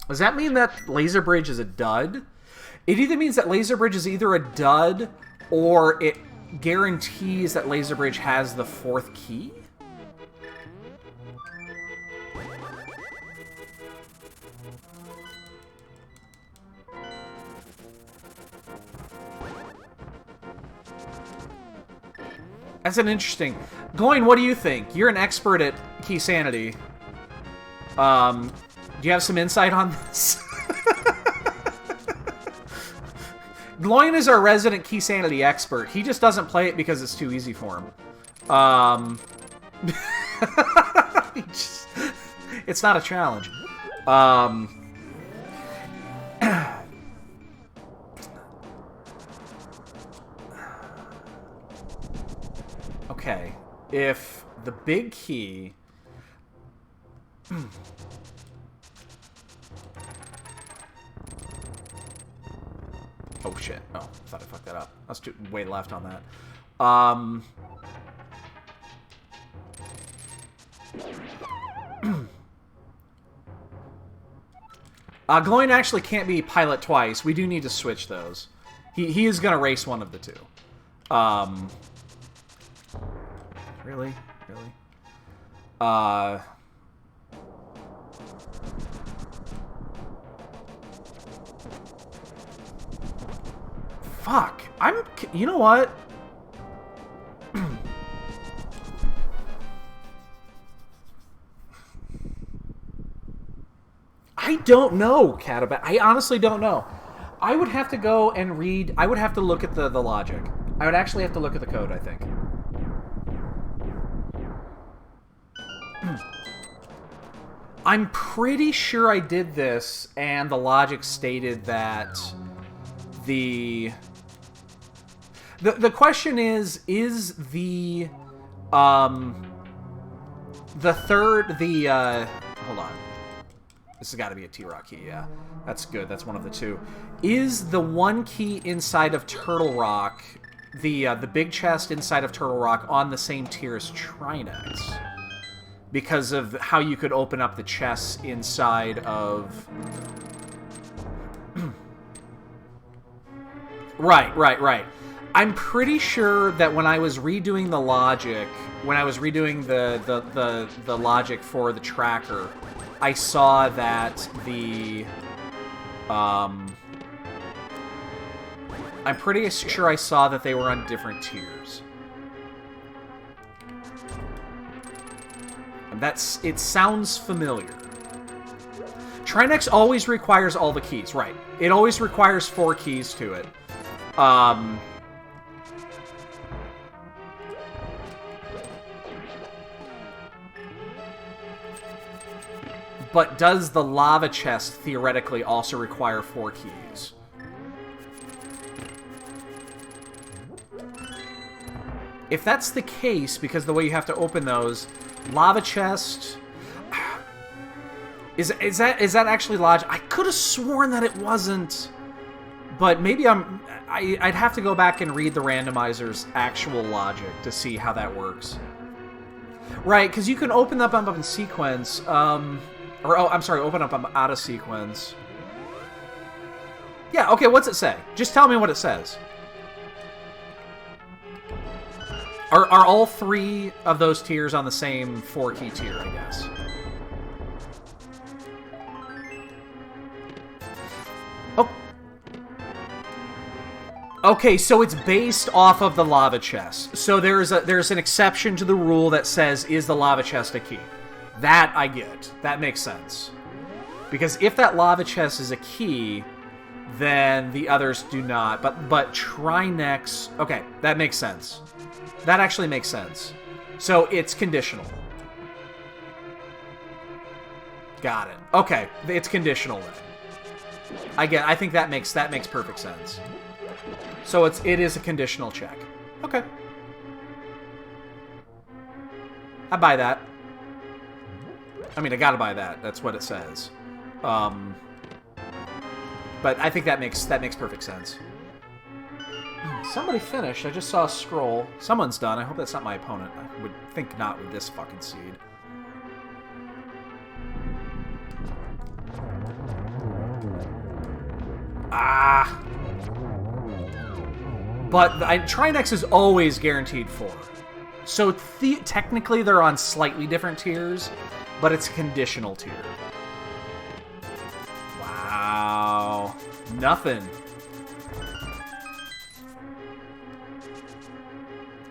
Does that mean that Laser Bridge is a dud? It either means that Laser Bridge is either a dud, or it guarantees that Laser Bridge has the 4th key? That's an interesting... Gloin, what do you think? You're an expert at Keysanity. Do you have some insight on this? Gloin is our resident Keysanity expert. He just doesn't play it because it's too easy for him. It's not a challenge. Okay, if the big key... Oh, shit. Oh, I thought I fucked that up. That's way left on that. Gloin actually can't be pilot twice. We do need to switch those. He is going to race one of the two. Really? Fuck. You know what? I don't know, Catabat. I honestly don't know. I would have to go and read... I would have to look at the logic. I would actually have to look at the code, I think. I'm pretty sure I did this, and the logic stated that the question is the third, hold on. This has got to be a T-Rock key, yeah. That's good, that's one of the two. Is the one key inside of Turtle Rock, the big chest inside of Turtle Rock, on the same tier as Trinex? Because of how you could open up the chests inside of... Right. I'm pretty sure that when I was redoing the logic, when I was redoing the logic for the tracker, I saw that the... I'm pretty sure I saw that they were on different tiers. It sounds familiar. Trinex always requires all the keys, right. It always requires 4 keys to it. But does the lava chest theoretically also require 4 keys? If that's the case, because the way you have to open those... Lava chest... Is that actually logic? I could have sworn that it wasn't. But maybe I'd have to go back and read the randomizer's actual logic to see how that works. Right, because you can open them up in sequence. I'm sorry, open up them out of sequence. Yeah, okay, what's it say? Just tell me what it says. Are all 3 of those tiers on the same 4-key tier, I guess? Oh. Okay, so it's based off of the lava chest. So there's an exception to the rule that says, is the lava chest a key? That I get. That makes sense. Because if that lava chest is a key, then the others do not. But Trinex... Okay, that makes sense. That actually makes sense. So it's conditional. Got it. Okay, it's conditional then. I think that makes perfect sense. So it is a conditional check. Okay. I buy that. I mean, I gotta buy that. That's what it says. But I think that makes perfect sense. Somebody finished. I just saw a scroll. Someone's done. I hope that's not my opponent. I would think not with this fucking seed. Ah! But Trinex is always guaranteed 4. So technically they're on slightly different tiers, but it's a conditional tier. Wow. Nothing.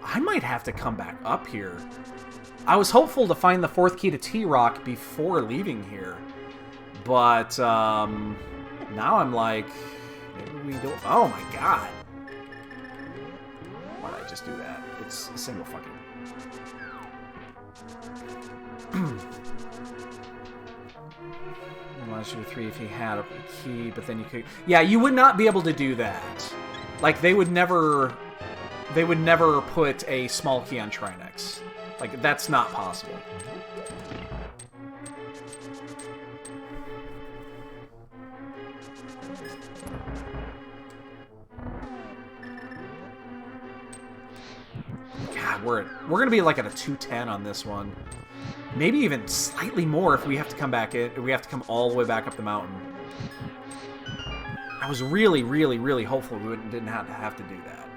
I might have to come back up here. I was hopeful to find the 4th key to T-Rock before leaving here. But, now I'm like, maybe we don't... Oh my god. Why did I just do that? It's a single fucking... Unless you were 3 if he had a key, but then you could... Yeah, you would not be able to do that. Like, they would never put a small key on Trinex. Like, that's not possible. God, we're gonna be like at a 210 on this one. Maybe even slightly more if we have to come back we have to come all the way back up the mountain. I was really, really, really hopeful we didn't have to do that.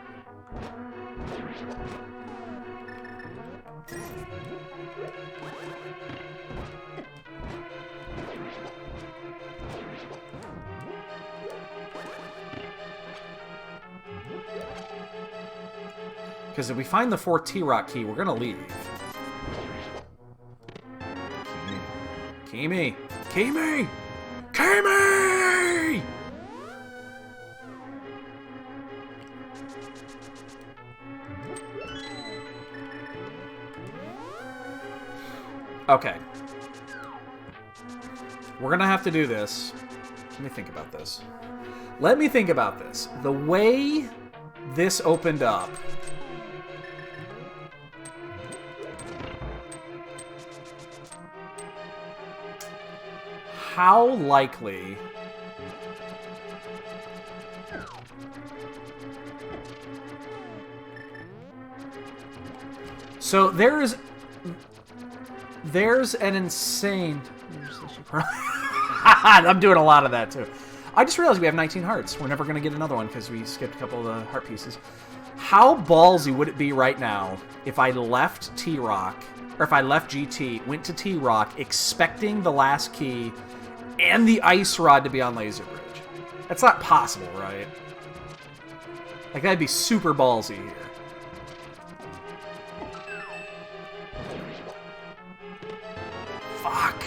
Because if we find the 4th T-Rock key, we're gonna leave. Kimi! Kimi! Kimi! Okay. We're gonna have to do this. Let me think about this. Let me think about this. The way this opened up... How likely... So there's an insane... I'm doing a lot of that too. I just realized we have 19 hearts. We're never going to get another one because we skipped a couple of the heart pieces. How ballsy would it be right now if I left T-Rock, or if I left GT, went to T-Rock, expecting the last key and the ice rod to be on Laser Bridge? That's not possible, right? Like, that'd be super ballsy here. Fuck.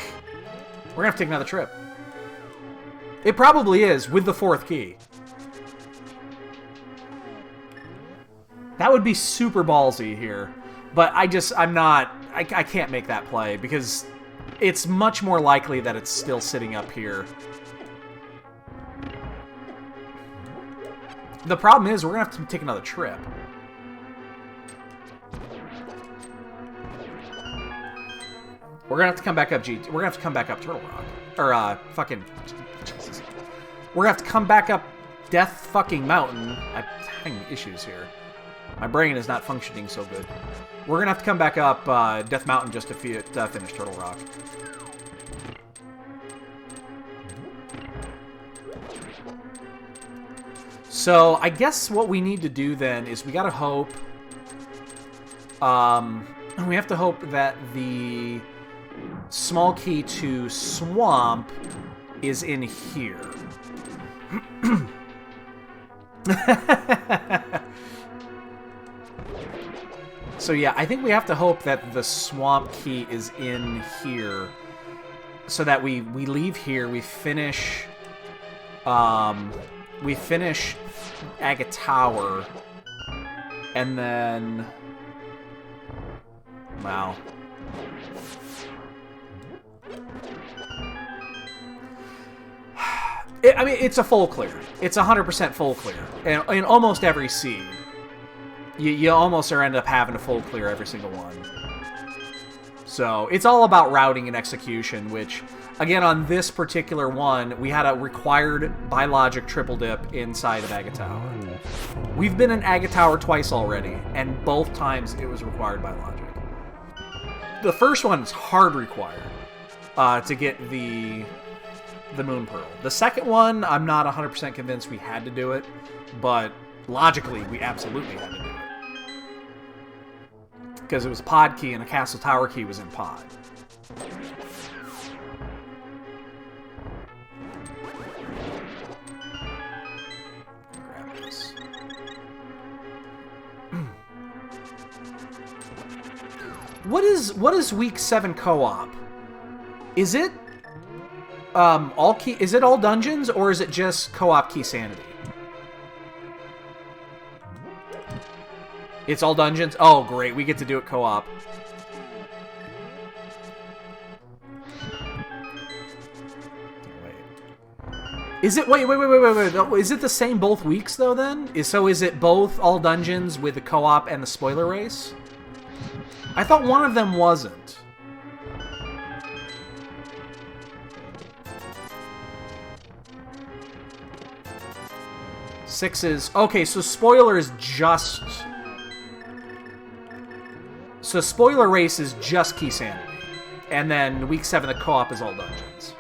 We're gonna have to take another trip. It probably is, with the 4th key. That would be super ballsy here. But I can't make that play, because it's much more likely that it's still sitting up here. The problem is, we're gonna have to take another trip. We're gonna have to come back up GT. We're gonna have to come back up Turtle Rock. Or, fucking... Jesus. We're gonna have to come back up Death fucking Mountain. I'm having issues here. My brain is not functioning so good. We're gonna have to come back up Death Mountain just to finish Turtle Rock. So I guess what we need to do then is we gotta hope... we have to hope that the small key to Swamp is in here. So yeah, I think we have to hope that the Swamp key is in here, so that we leave here, we finish Agate Tower, and then wow. I mean, it's a full clear. It's 100% full clear. And in almost every seed, you almost end up having a full clear every single one. So it's all about routing and execution, which, again, on this particular one, we had a required biologic triple dip inside of Agate Tower. We've been in Agate Tower twice already, and both times it was required biologic. The first one is hard required to get the Moon Pearl. The second one, I'm not 100% convinced we had to do it, but logically, we absolutely had to do it. Because it was a pod key and a castle tower key was in pod. Grab this. What is week 7 co-op? Is it is it all dungeons, or is it just co-op Keysanity? It's all dungeons? Oh, great. We get to do it co-op. Is it... Wait. Is it the same both weeks, though, then? Is it both all dungeons with the co-op and the spoiler race? I thought one of them wasn't. Sixes. Okay, so spoiler is just... So spoiler race is just Keysanity. And then week 7, the co-op is all dungeons.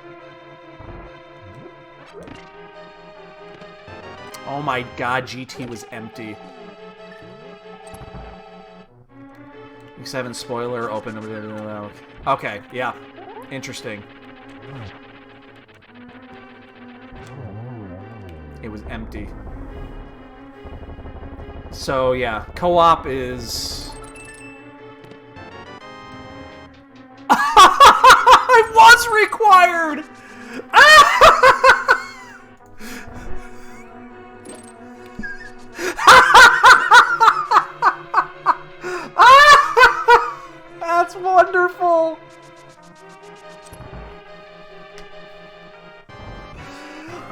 Oh my god, GT was empty. Week 7 spoiler, open... Okay, yeah. Interesting. It was empty. So, yeah. Co-op is... It was required! That's wonderful!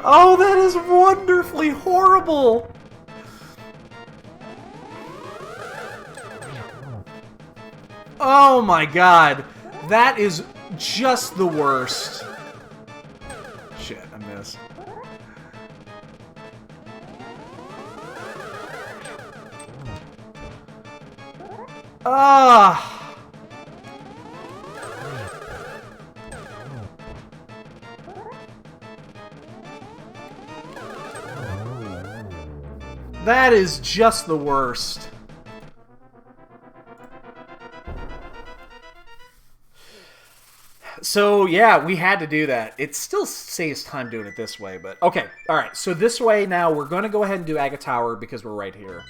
Oh, that is wonderfully horrible! Oh my god. That is just the worst. Shit, I missed. Ah. That is just the worst. So, yeah, we had to do that. It still saves time doing it this way, but... Okay, alright. So this way now, we're going to go ahead and do Agate Tower because we're right here.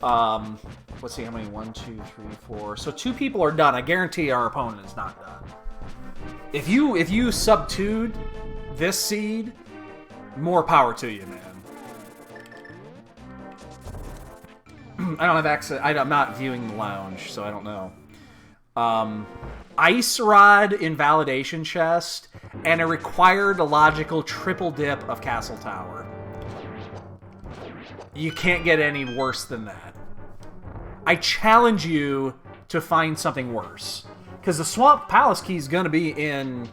Let's see how many. 1, 2, 3, 4. So 2 people are done. I guarantee our opponent is not done. If you sub-2'd this seed, more power to you, man. I don't have access... I'm not viewing the lounge, so I don't know. Ice Rod Invalidation Chest, and a required logical triple dip of Castle Tower. You can't get any worse than that. I challenge you to find something worse. Because the Swamp Palace key is going to be in...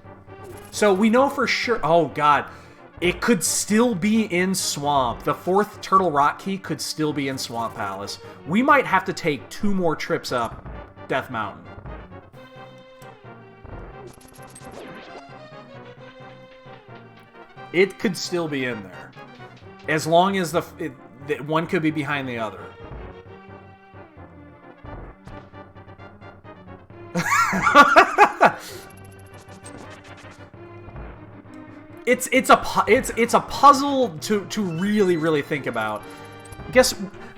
So we know for sure... Oh, God. It could still be in Swamp. The 4th Turtle Rock key could still be in Swamp Palace. We might have to take 2 more trips up Death Mountain. It could still be in there. As long as one could be behind the other. It's a puzzle to really think about. I guess,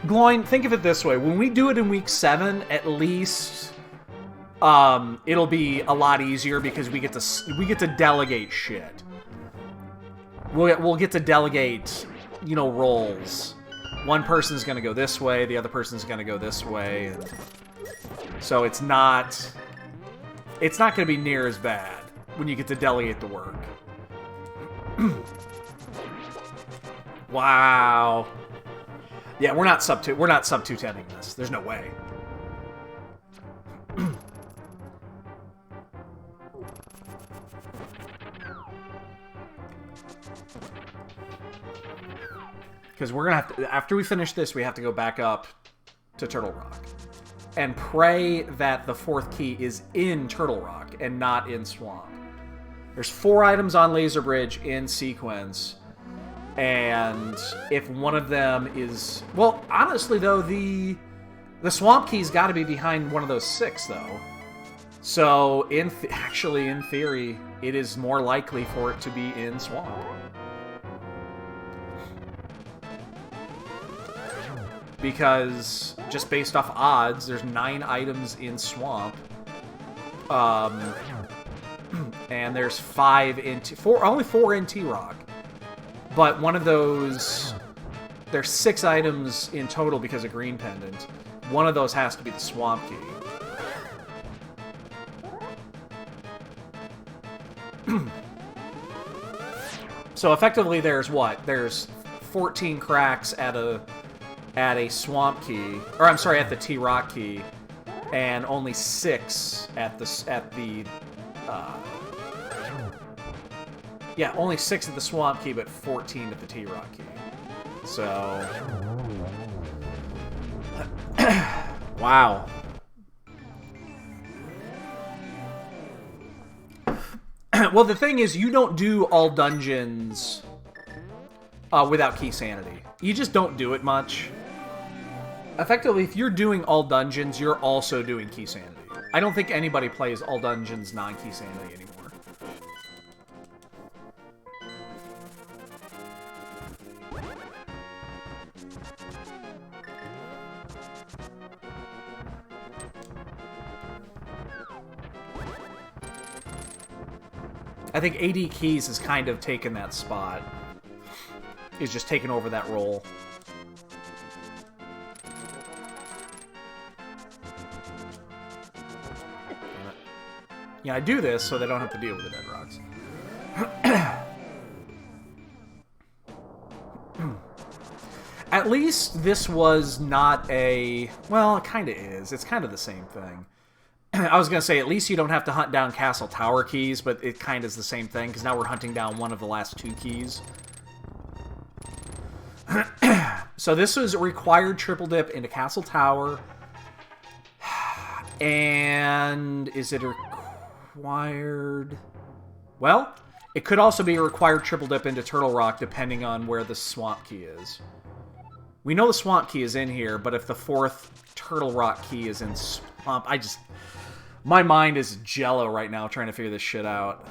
Gloin, think of it this way: when we do it in week 7, at least, it'll be a lot easier because we get to delegate shit. We'll get to delegate, you know, roles. One person's gonna go this way, the other person's gonna go this way, and so it's not gonna be near as bad when you get to delegate the work. Wow. Yeah, we're not sub 210ing this. There's no way. Because we're gonna have to, after we finish this, we have to go back up to Turtle Rock and pray that the 4th key is in Turtle Rock and not in Swamp. There's 4 items on Laser Bridge in sequence, and if one of them is... Well, honestly, though, the Swamp Key's got to be behind one of those 6, though. So, actually, in theory, it is more likely for it to be in Swamp. Because, just based off odds, there's 9 items in Swamp. And there's 5 in... only 4 in T-Rock. But one of those... There's 6 items in total because of Green Pendant. One of those has to be the Swamp Key. So effectively there's what? There's 14 cracks at a Swamp Key. Or I'm sorry, at the T-Rock Key. And only 6 at the yeah, only 6 at the Swamp Key, but 14 at the T-Rock Key. So... Wow. Well, the thing is, you don't do all dungeons without Keysanity. You just don't do it much. Effectively, if you're doing all dungeons, you're also doing Keysanity. I don't think anybody plays all dungeons non-Keysanity anymore. I think AD Keys has kind of taken that spot. He's just taken over that role. Yeah, I do this so they don't have to deal with the dead rocks. At least this was not a... Well, it kind of is. It's kind of the same thing. I was going to say, at least you don't have to hunt down Castle Tower keys, but it kind of is the same thing, because now we're hunting down one of the last 2 keys. So this was a required triple dip into Castle Tower. And is it required? Well, it could also be a required triple dip into Turtle Rock, depending on where the Swamp Key is. We know the Swamp Key is in here, but if the 4th Turtle Rock key is in Swamp, my mind is jello right now trying to figure this shit out.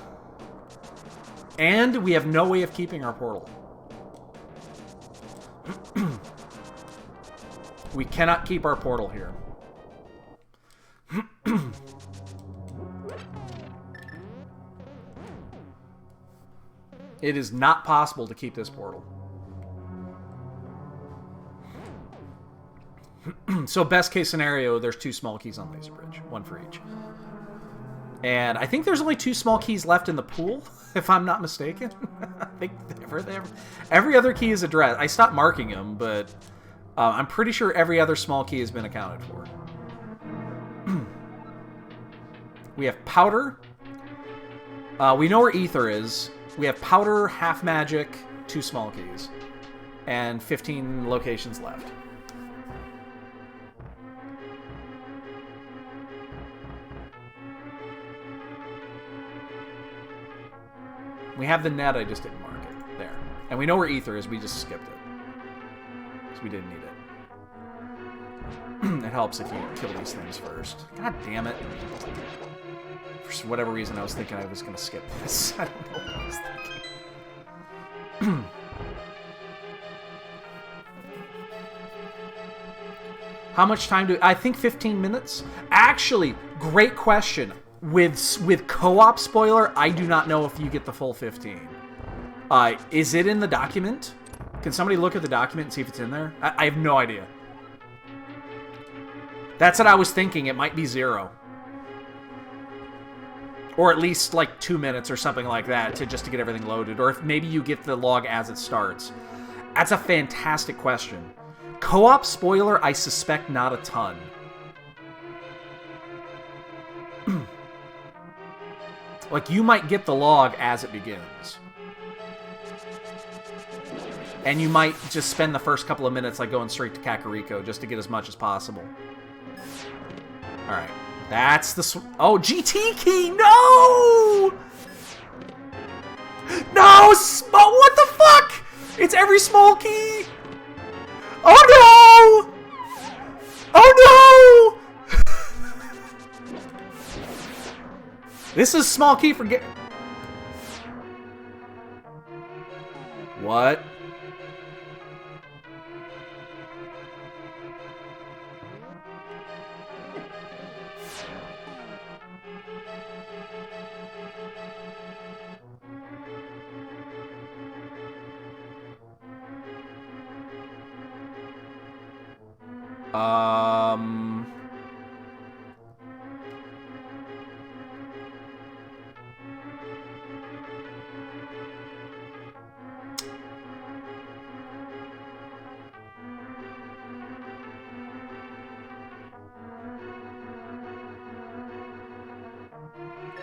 And we have no way of keeping our portal. We cannot keep our portal here. It is not possible to keep this portal. So best case scenario, there's 2 small keys on Laser Bridge. 1 for each. And I think there's only 2 small keys left in the pool, if I'm not mistaken. I think every other key is addressed. I stopped marking them, but I'm pretty sure every other small key has been accounted for. We have Powder. We know where Ether is. We have Powder, Half Magic, 2 small keys. And 15 locations left. We have the net, I just didn't mark it. There. And we know where Ether is, we just skipped it. We didn't need it. It helps if you kill these things first. God damn it. For whatever reason, I was thinking I was going to skip this. I don't know what I was thinking. How much time do... I think 15 minutes? Actually, great question. With co-op spoiler, I do not know if you get the full 15. Is it in the document? Can somebody look at the document and see if it's in there? I have no idea. That's what I was thinking. It might be 0. Or at least like 2 minutes or something like that just to get everything loaded. Or if maybe you get the log as it starts. That's a fantastic question. Co-op spoiler, I suspect not a ton. Like, you might get the log as it begins. And you might just spend the first couple of minutes like going straight to Kakariko just to get as much as possible. Alright. That's the... Oh, GT key! No! No! What the fuck? It's every small key! Oh no! Oh no! This is small key for get... What?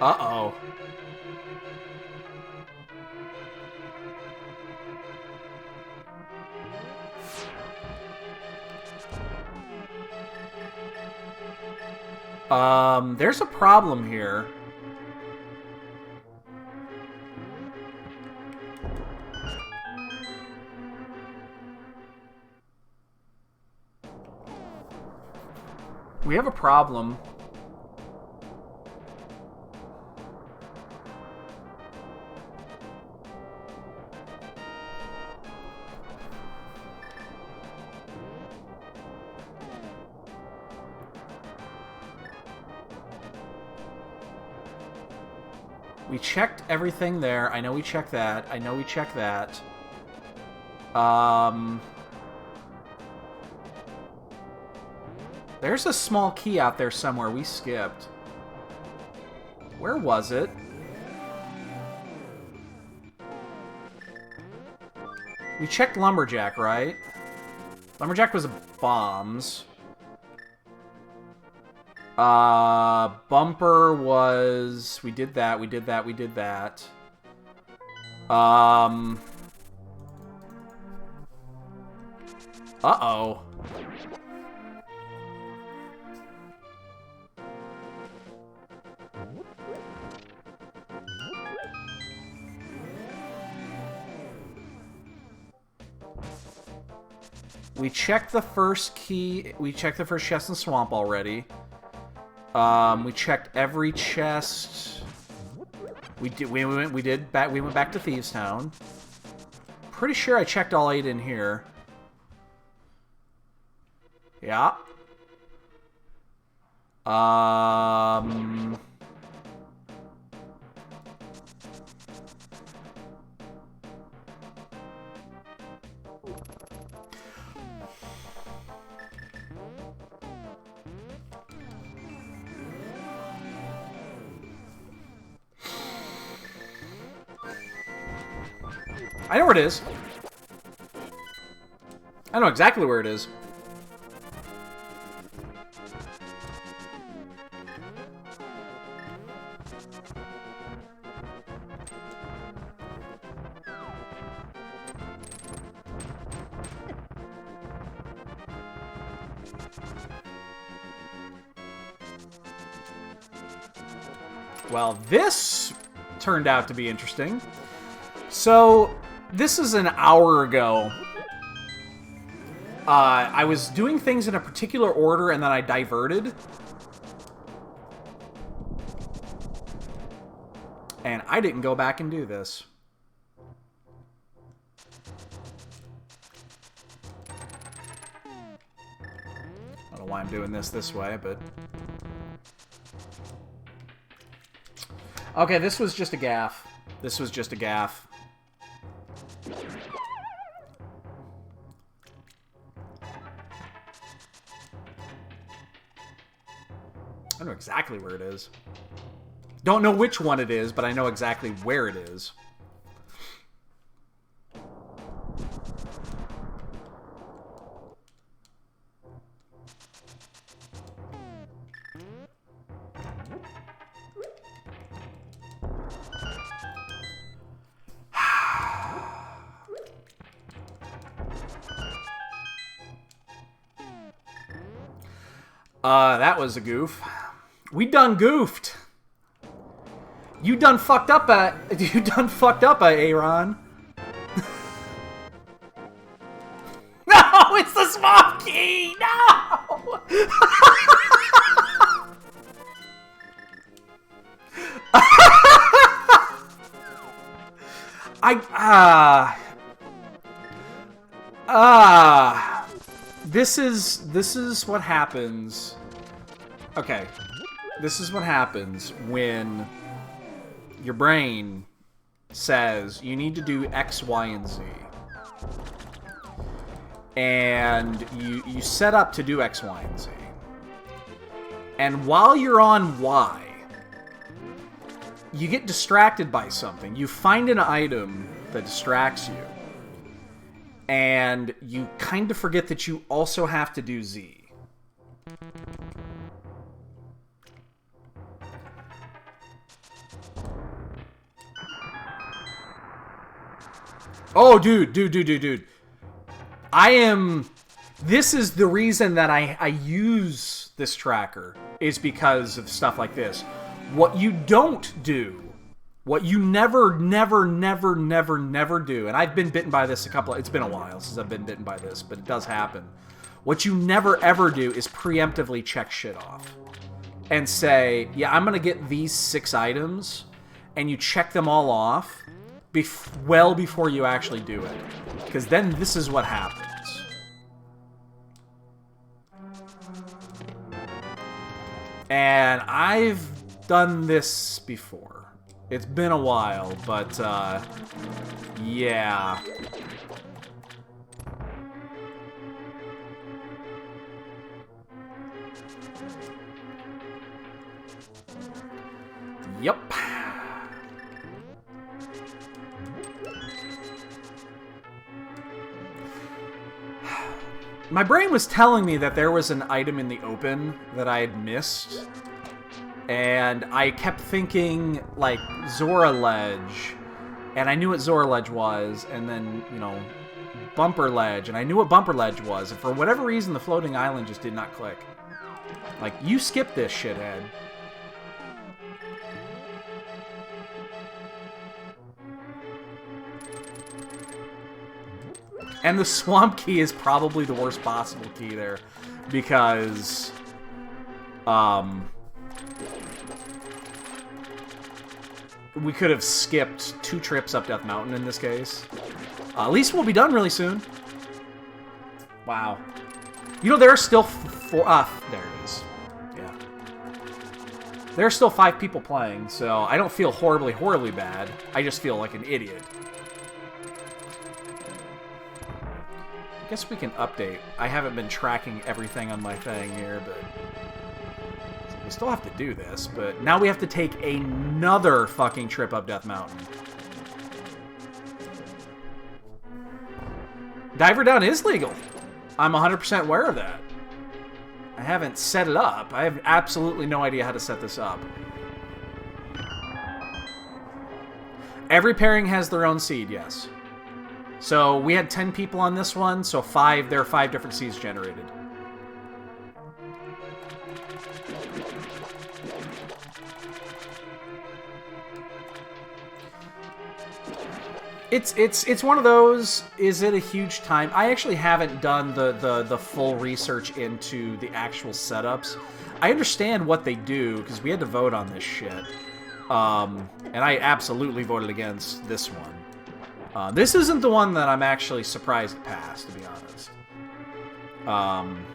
Uh-oh. There's a problem here. We have a problem. We checked everything there. I know we checked that. I know we checked that. There's a small key out there somewhere we skipped. Where was it? We checked Lumberjack, right? Lumberjack was bombs. Bumper was... We did that, we did that, we did that. Uh-oh. We checked the first key. We checked the first chest in Swamp already. We checked every chest. We went back to Thieves Town. Pretty sure I checked all 8 in here. Yeah. I know where it is. I know exactly where it is. Well, this turned out to be interesting. So... This is an hour ago. I was doing things in a particular order and then I diverted. And I didn't go back and do this. I don't know why I'm doing this way, but... Okay, this was just a gaffe. This was just a gaffe. I know exactly where it is. Don't know which one it is, but I know exactly where it is. That was a goof. We done goofed. You done fucked up, Aaron. No, it's the swamp key. No. This is what happens. Okay. This is what happens when your brain says you need to do X, Y, and Z. And you set up to do X, Y, and Z. And while you're on Y, you get distracted by something. You find an item that distracts you. And you kind of forget that you also have to do Z. Oh, dude. This is the reason that I use this tracker, is because of stuff like this. What you don't do, what you never do, and I've been bitten by this it's been a while since I've been bitten by this, but it does happen. What you never ever do is preemptively check shit off. And say, yeah, I'm gonna get these 6 items, and you check them all off well before you actually do it. Because then this is what happens. And I've done this before. It's been a while, but, yeah. Yep. My brain was telling me that there was an item in the open that I had missed. And I kept thinking, like, Zora Ledge. And I knew what Zora Ledge was. And then, you know, Bumper Ledge. And I knew what Bumper Ledge was. And for whatever reason, the floating island just did not click. Like, you skipped this, shithead. And the swamp key is probably the worst possible key there. Because... we could have skipped 2 trips up Death Mountain in this case. At least we'll be done really soon. Wow. You know, there are still 4... there it is. Yeah. There are still 5 people playing, so I don't feel horribly bad. I just feel like an idiot. I guess we can update. I haven't been tracking everything on my thing here, but... we still have to do this, but now we have to take another fucking trip up Death Mountain. Diver Down is legal. I'm 100% aware of that. I haven't set it up. I have absolutely no idea how to set this up. Every pairing has their own seed, yes. So we had 10 people on this one, so there are 5 different seeds generated. It's one of those. Is it a huge time? I actually haven't done the full research into the actual setups. I understand what they do because we had to vote on this shit, and I absolutely voted against this one. This isn't the one that I'm actually surprised it passed, to be honest. Come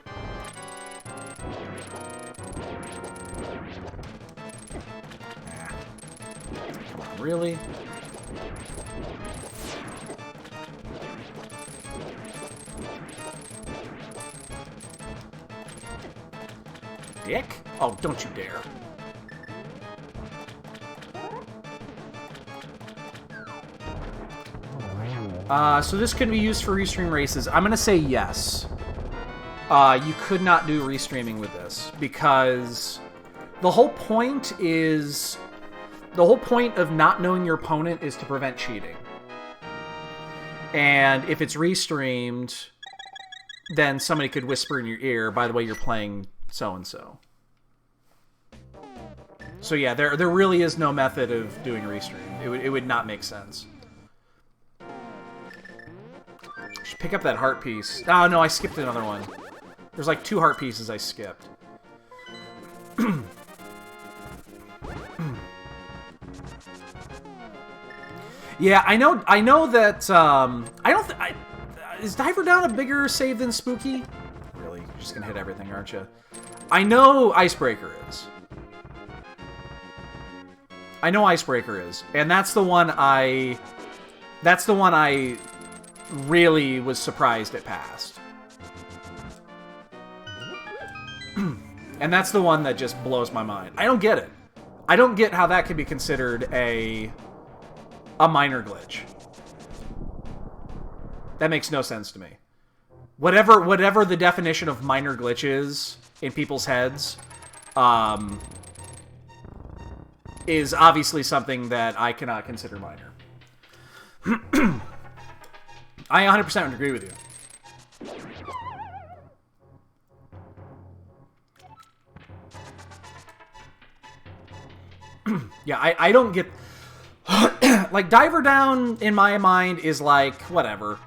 on, really? Dick? Oh, don't you dare. So this could be used for restream races. I'm gonna say yes. You could not do restreaming with this because the whole point of not knowing your opponent is to prevent cheating. And if it's restreamed, then somebody could whisper in your ear, by the way, you're playing so-and-so. So yeah, there really is no method of doing restream. It would not make sense. Should pick up that heart piece. Oh no, I skipped another one. There's like 2 heart pieces I skipped. Yeah, I know that. Is Diver Down a bigger save than Spooky? Really, you're just gonna hit everything, aren't you? I know Icebreaker is. I know Icebreaker is, and that's the one I really was surprised it passed. And that's the one that just blows my mind. I don't get it. I don't get how that could be considered a minor glitch. That makes no sense to me. Whatever the definition of minor glitch is in people's heads, is obviously something that I cannot consider minor. I 100% would agree with you. Yeah, I don't get... like, Diver Down, in my mind, is like, whatever.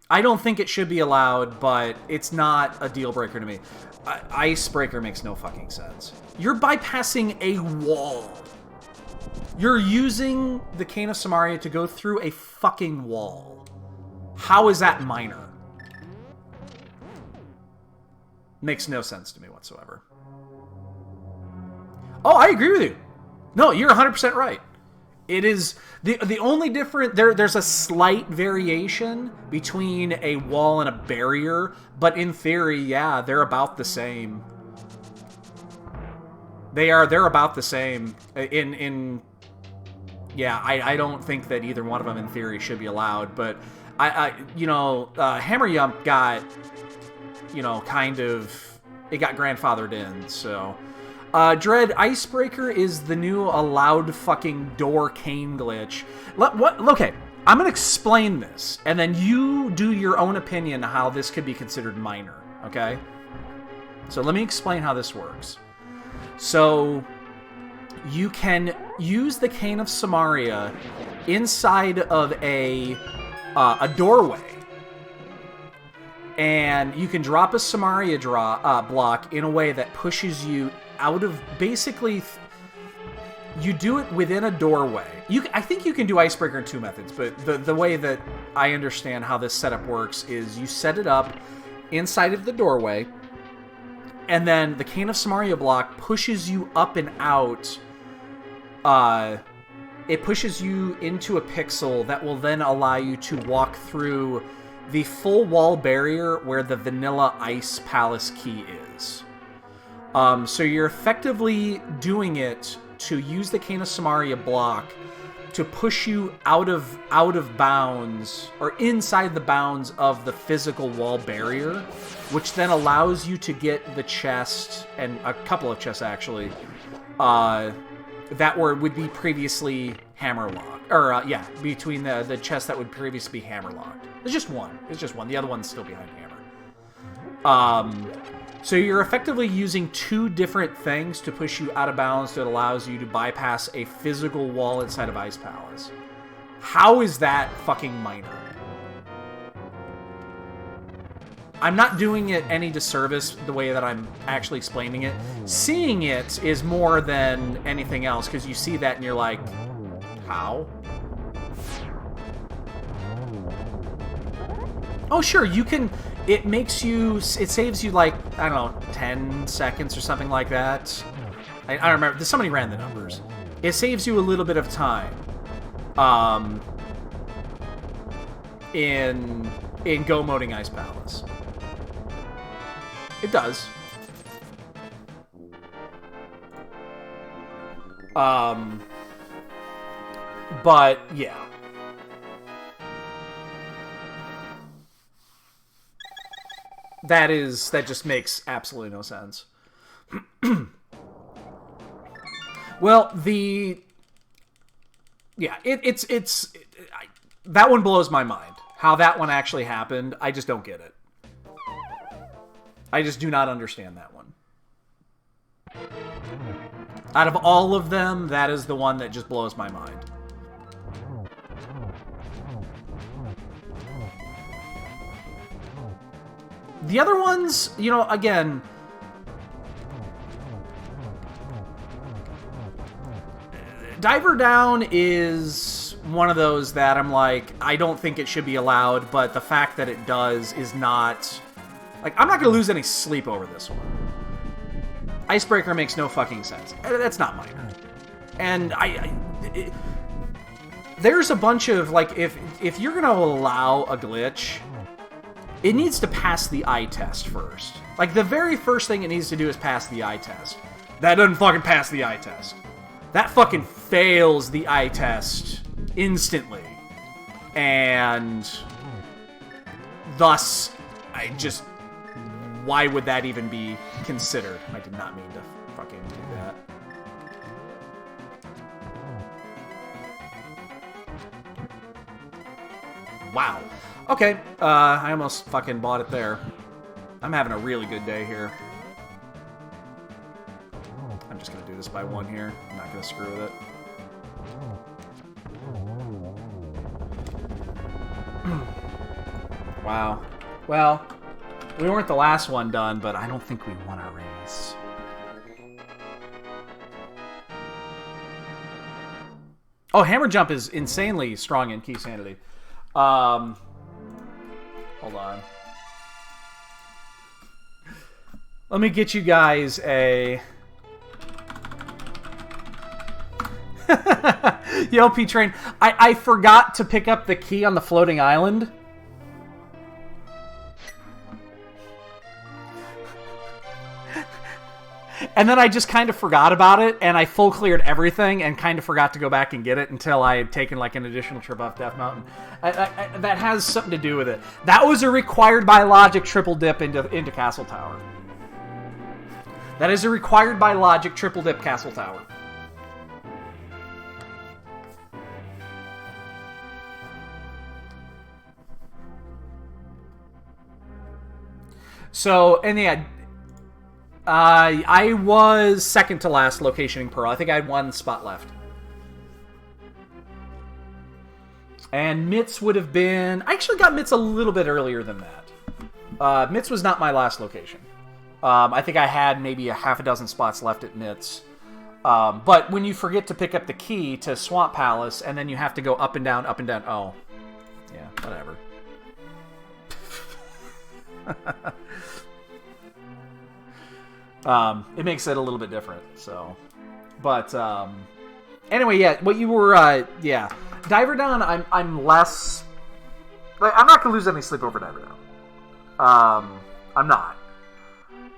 I don't think it should be allowed, but it's not a deal breaker to me. Icebreaker makes no fucking sense. You're bypassing a wall. You're using the Cane of Samaria to go through a fucking wall. How is that minor? Makes no sense to me whatsoever. Oh, I agree with you. No, you're 100% right. It is the only different there's a slight variation between a wall and a barrier, but in theory, yeah, they're about the same. They're about the same in yeah, I don't think that either one of them in theory should be allowed, but Hammer Yump got, kind of, it got grandfathered in, so. Dread, Icebreaker is the new allowed fucking door cane glitch. Okay, I'm gonna explain this, and then you do your own opinion how this could be considered minor, okay? So let me explain how this works. So, you can use the Cane of Samaria inside of a doorway, and you can drop a Samaria block in a way that pushes you out of, basically, you do it within a doorway. I think you can do Icebreaker in 2 methods, but the way that I understand how this setup works is you set it up inside of the doorway, and then the Cane of Samaria block pushes you up and out. It pushes you into a pixel that will then allow you to walk through the full wall barrier where the Vanilla Ice Palace key is. So you're effectively doing it to use the Cane of Samaria block to push you out of bounds, or inside the bounds of the physical wall barrier, which then allows you to get the chest, and a couple of chests actually, that would be previously hammerlocked. Or, between the chests that would previously be hammerlocked. It's just one. The other one's still behind hammer. So you're effectively using 2 different things to push you out of bounds that allows you to bypass a physical wall inside of Ice Palace. How is that fucking minor? I'm not doing it any disservice the way that I'm actually explaining it. Seeing it is more than anything else, because you see that and you're like, how? Oh, sure, you can... It makes you... It saves you, like, I don't know, 10 seconds or something like that. I don't remember. Somebody ran the numbers. It saves you a little bit of time. In go moding Ice Palace. It does. But yeah. That just makes absolutely no sense. Well, that one blows my mind. How that one actually happened, I just don't get it. I just do not understand that one. Out of all of them, that is the one that just blows my mind. The other ones, you know, again... Diver Down is one of those that I'm like, I don't think it should be allowed, but the fact that it does is not... Like, I'm not going to lose any sleep over this one. Icebreaker makes no fucking sense. That's not minor. And there's a bunch of, like, if you're going to allow a glitch, it needs to pass the eye test first. Like, the very first thing it needs to do is pass the eye test. That doesn't fucking pass the eye test. That fucking fails the eye test instantly. And thus, why would that even be considered? I did not mean to fucking do that. Wow. Okay, I almost fucking bought it there. I'm having a really good day here. I'm just gonna do this by one here. I'm not gonna screw with it. Wow. Well, we weren't the last one done, but I don't think we won our race. Oh, Hammer Jump is insanely strong in Keysanity. Hold on. Let me get you guys a... Yo, P-Train. I forgot to pick up the key on the floating island. And then I just kind of forgot about it, and I full cleared everything and kind of forgot to go back and get it until I had taken like an additional trip off Death Mountain. That has something to do with it. That was a required by logic triple dip into Castle Tower. That is a required by logic triple dip Castle Tower. So, and yeah, I was second to last locationing Pearl. I think I had one spot left. And Mitz would have been... I actually got Mitz a little bit earlier than that. Mitz was not my last location. I think I had maybe a half a dozen spots left at Mitz. But when you forget to pick up the key to Swamp Palace, and then you have to go up and down, oh. Yeah, whatever. It makes it a little bit different, so. But, anyway, yeah, what you were, yeah. Diver Down, I'm less... Like, I'm not gonna lose any sleep over Diver Down. I'm not.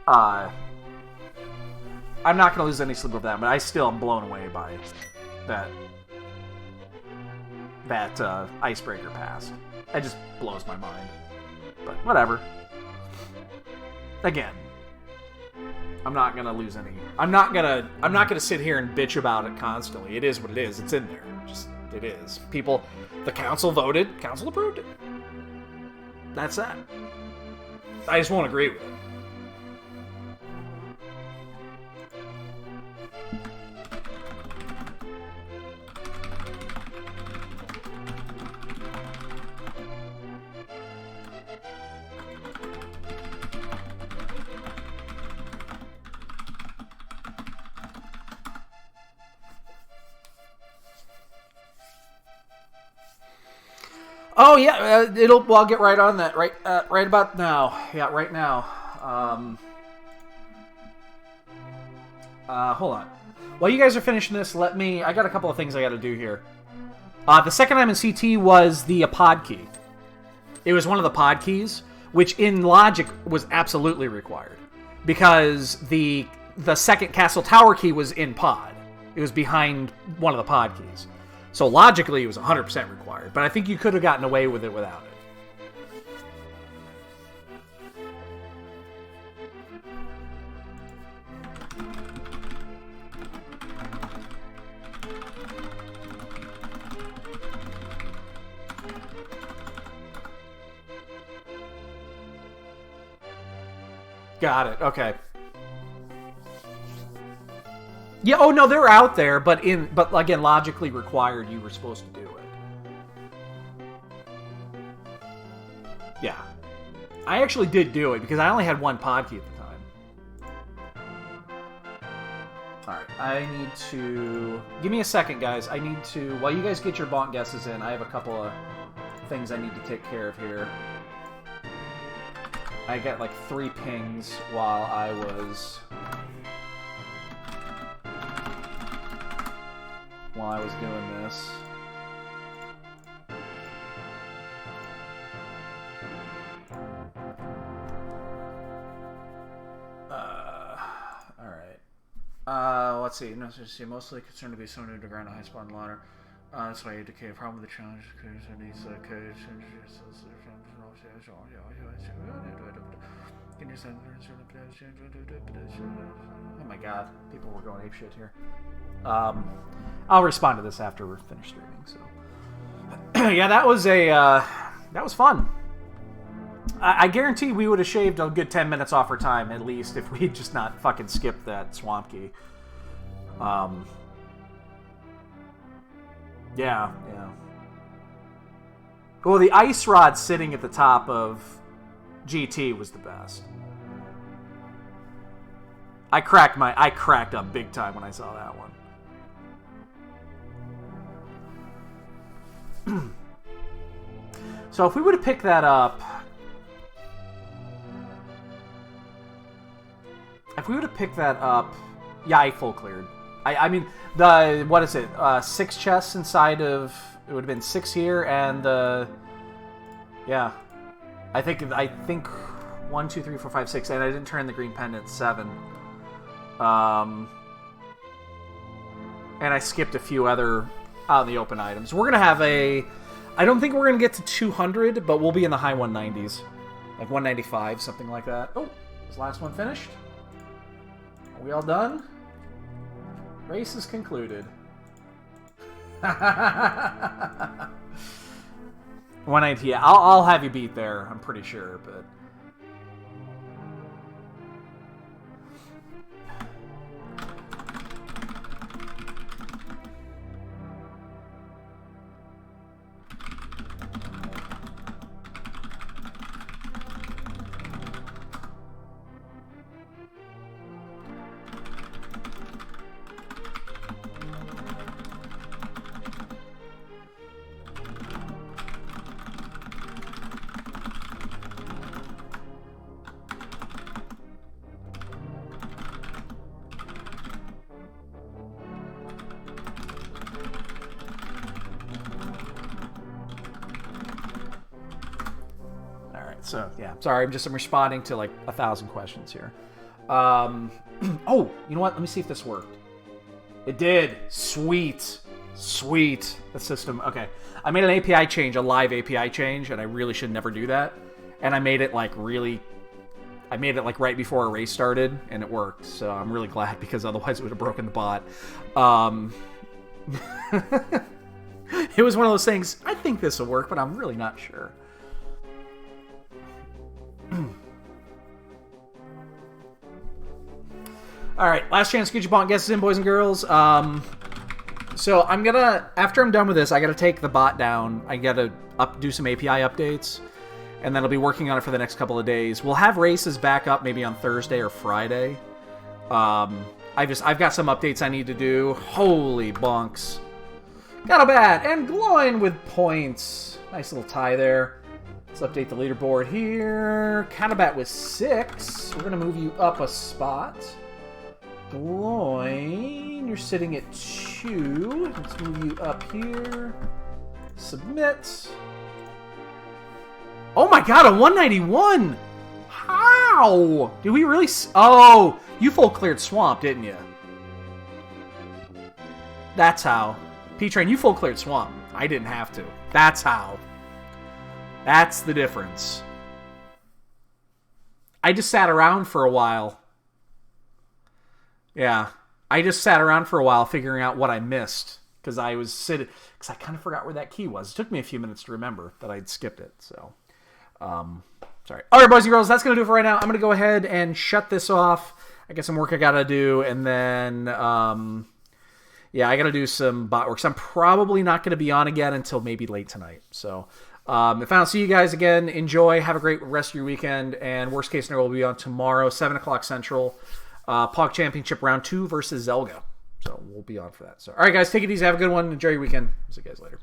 I'm not gonna lose any sleep over that, but I still am blown away by that Icebreaker pass. It just blows my mind. But, whatever. Again, I'm not gonna lose any. I'm not gonna sit here and bitch about it constantly. It is what it is. It's in there. Just it is. People, the council voted. Council approved it. That's that. I just won't agree with it. Oh yeah, Well, I'll get right on that. Right about now. Yeah, right now. Hold on. While you guys are finishing this, I got a couple of things I got to do here. The second time in CT was the pod key. It was one of the pod keys, which in Logic was absolutely required because the second Castle Tower key was in pod. It was behind one of the pod keys. So logically, it was 100% required. But I think you could have gotten away with it without it. Got it. Okay. Yeah. Oh no, they're out there, but again, logically required. You were supposed to do it. Yeah. I actually did do it because I only had one pod key at the time. All right. I need to give me a second, guys. I need to while you guys get your bonk guesses in. I have a couple of things I need to take care of here. I got like 3 pings while I was doing this. All right. Let's see. No, mostly concerned to be someone who to ground a high spawn ladder. That's why I indicate a problem with the challenge. Oh my god, people were going apeshit here. I'll respond to this after we're finished streaming. So, yeah, that was fun. I guarantee we would have shaved a good 10 minutes off our time at least if we had just not fucking skipped that swamp key. Yeah. Well, the ice rod sitting at the top of GT was the best. I cracked up big time when I saw that one. So if we would have picked that up, yeah, I full cleared. I mean, what is it? 6 chests inside of it would have been 6 here, and yeah, I think 1, 2, 3, 4, 5, 6, and I didn't turn the green pendant 7. And I skipped a few other out in the open items. We're gonna have I don't think we're gonna get to 200, but we'll be in the high 190s, like 195, something like that. Oh, is the last one finished? Are we all done? Race is concluded. 190. Yeah, I'll have you beat there. I'm pretty sure, but. So, yeah. Sorry, I'm responding to like 1,000 questions here. Oh, you know what? Let me see if this worked. It did. Sweet. The system. Okay. I made an API change, a live API change, and I really should never do that. And I made it like right before a race started, and it worked. So I'm really glad because otherwise it would have broken the bot. It was one of those things, I think this will work, but I'm really not sure. Alright, last chance to get your bonk guesses in, boys and girls. So I'm gonna, after I'm done with this, I gotta take the bot down. I gotta do some API updates, and then I'll be working on it for the next couple of days. We'll have races back up maybe on Thursday or Friday. I've got some updates I need to do. Holy bonks. Got a bat and Gloin with points. Nice little tie there. Let's update the leaderboard here. Catabat with 6. We're going to move you up a spot. Gloin, you're sitting at 2. Let's move you up here. Submit. Oh my god, a 191! How? Did we really... Oh, you full cleared Swamp, didn't you? That's how. P-Train, you full cleared Swamp. I didn't have to. That's how. That's the difference. I just sat around for a while. Yeah. I just sat around for a while figuring out what I missed. Because I was sitting... Because I kind of forgot where that key was. It took me a few minutes to remember that I'd skipped it. So, sorry. All right, boys and girls, that's going to do it for right now. I'm going to go ahead and shut this off. I got some work I got to do. And then... yeah, I got to do some bot work. So I'm probably not going to be on again until maybe late tonight. So if I don't see you guys again, enjoy. Have a great rest of your weekend. And worst case scenario will be on tomorrow, 7 o'clock Central. POG Championship Round 2 versus Zelga. So we'll be on for that. So, all right, guys, take it easy. Have a good one. Enjoy your weekend. See you guys later.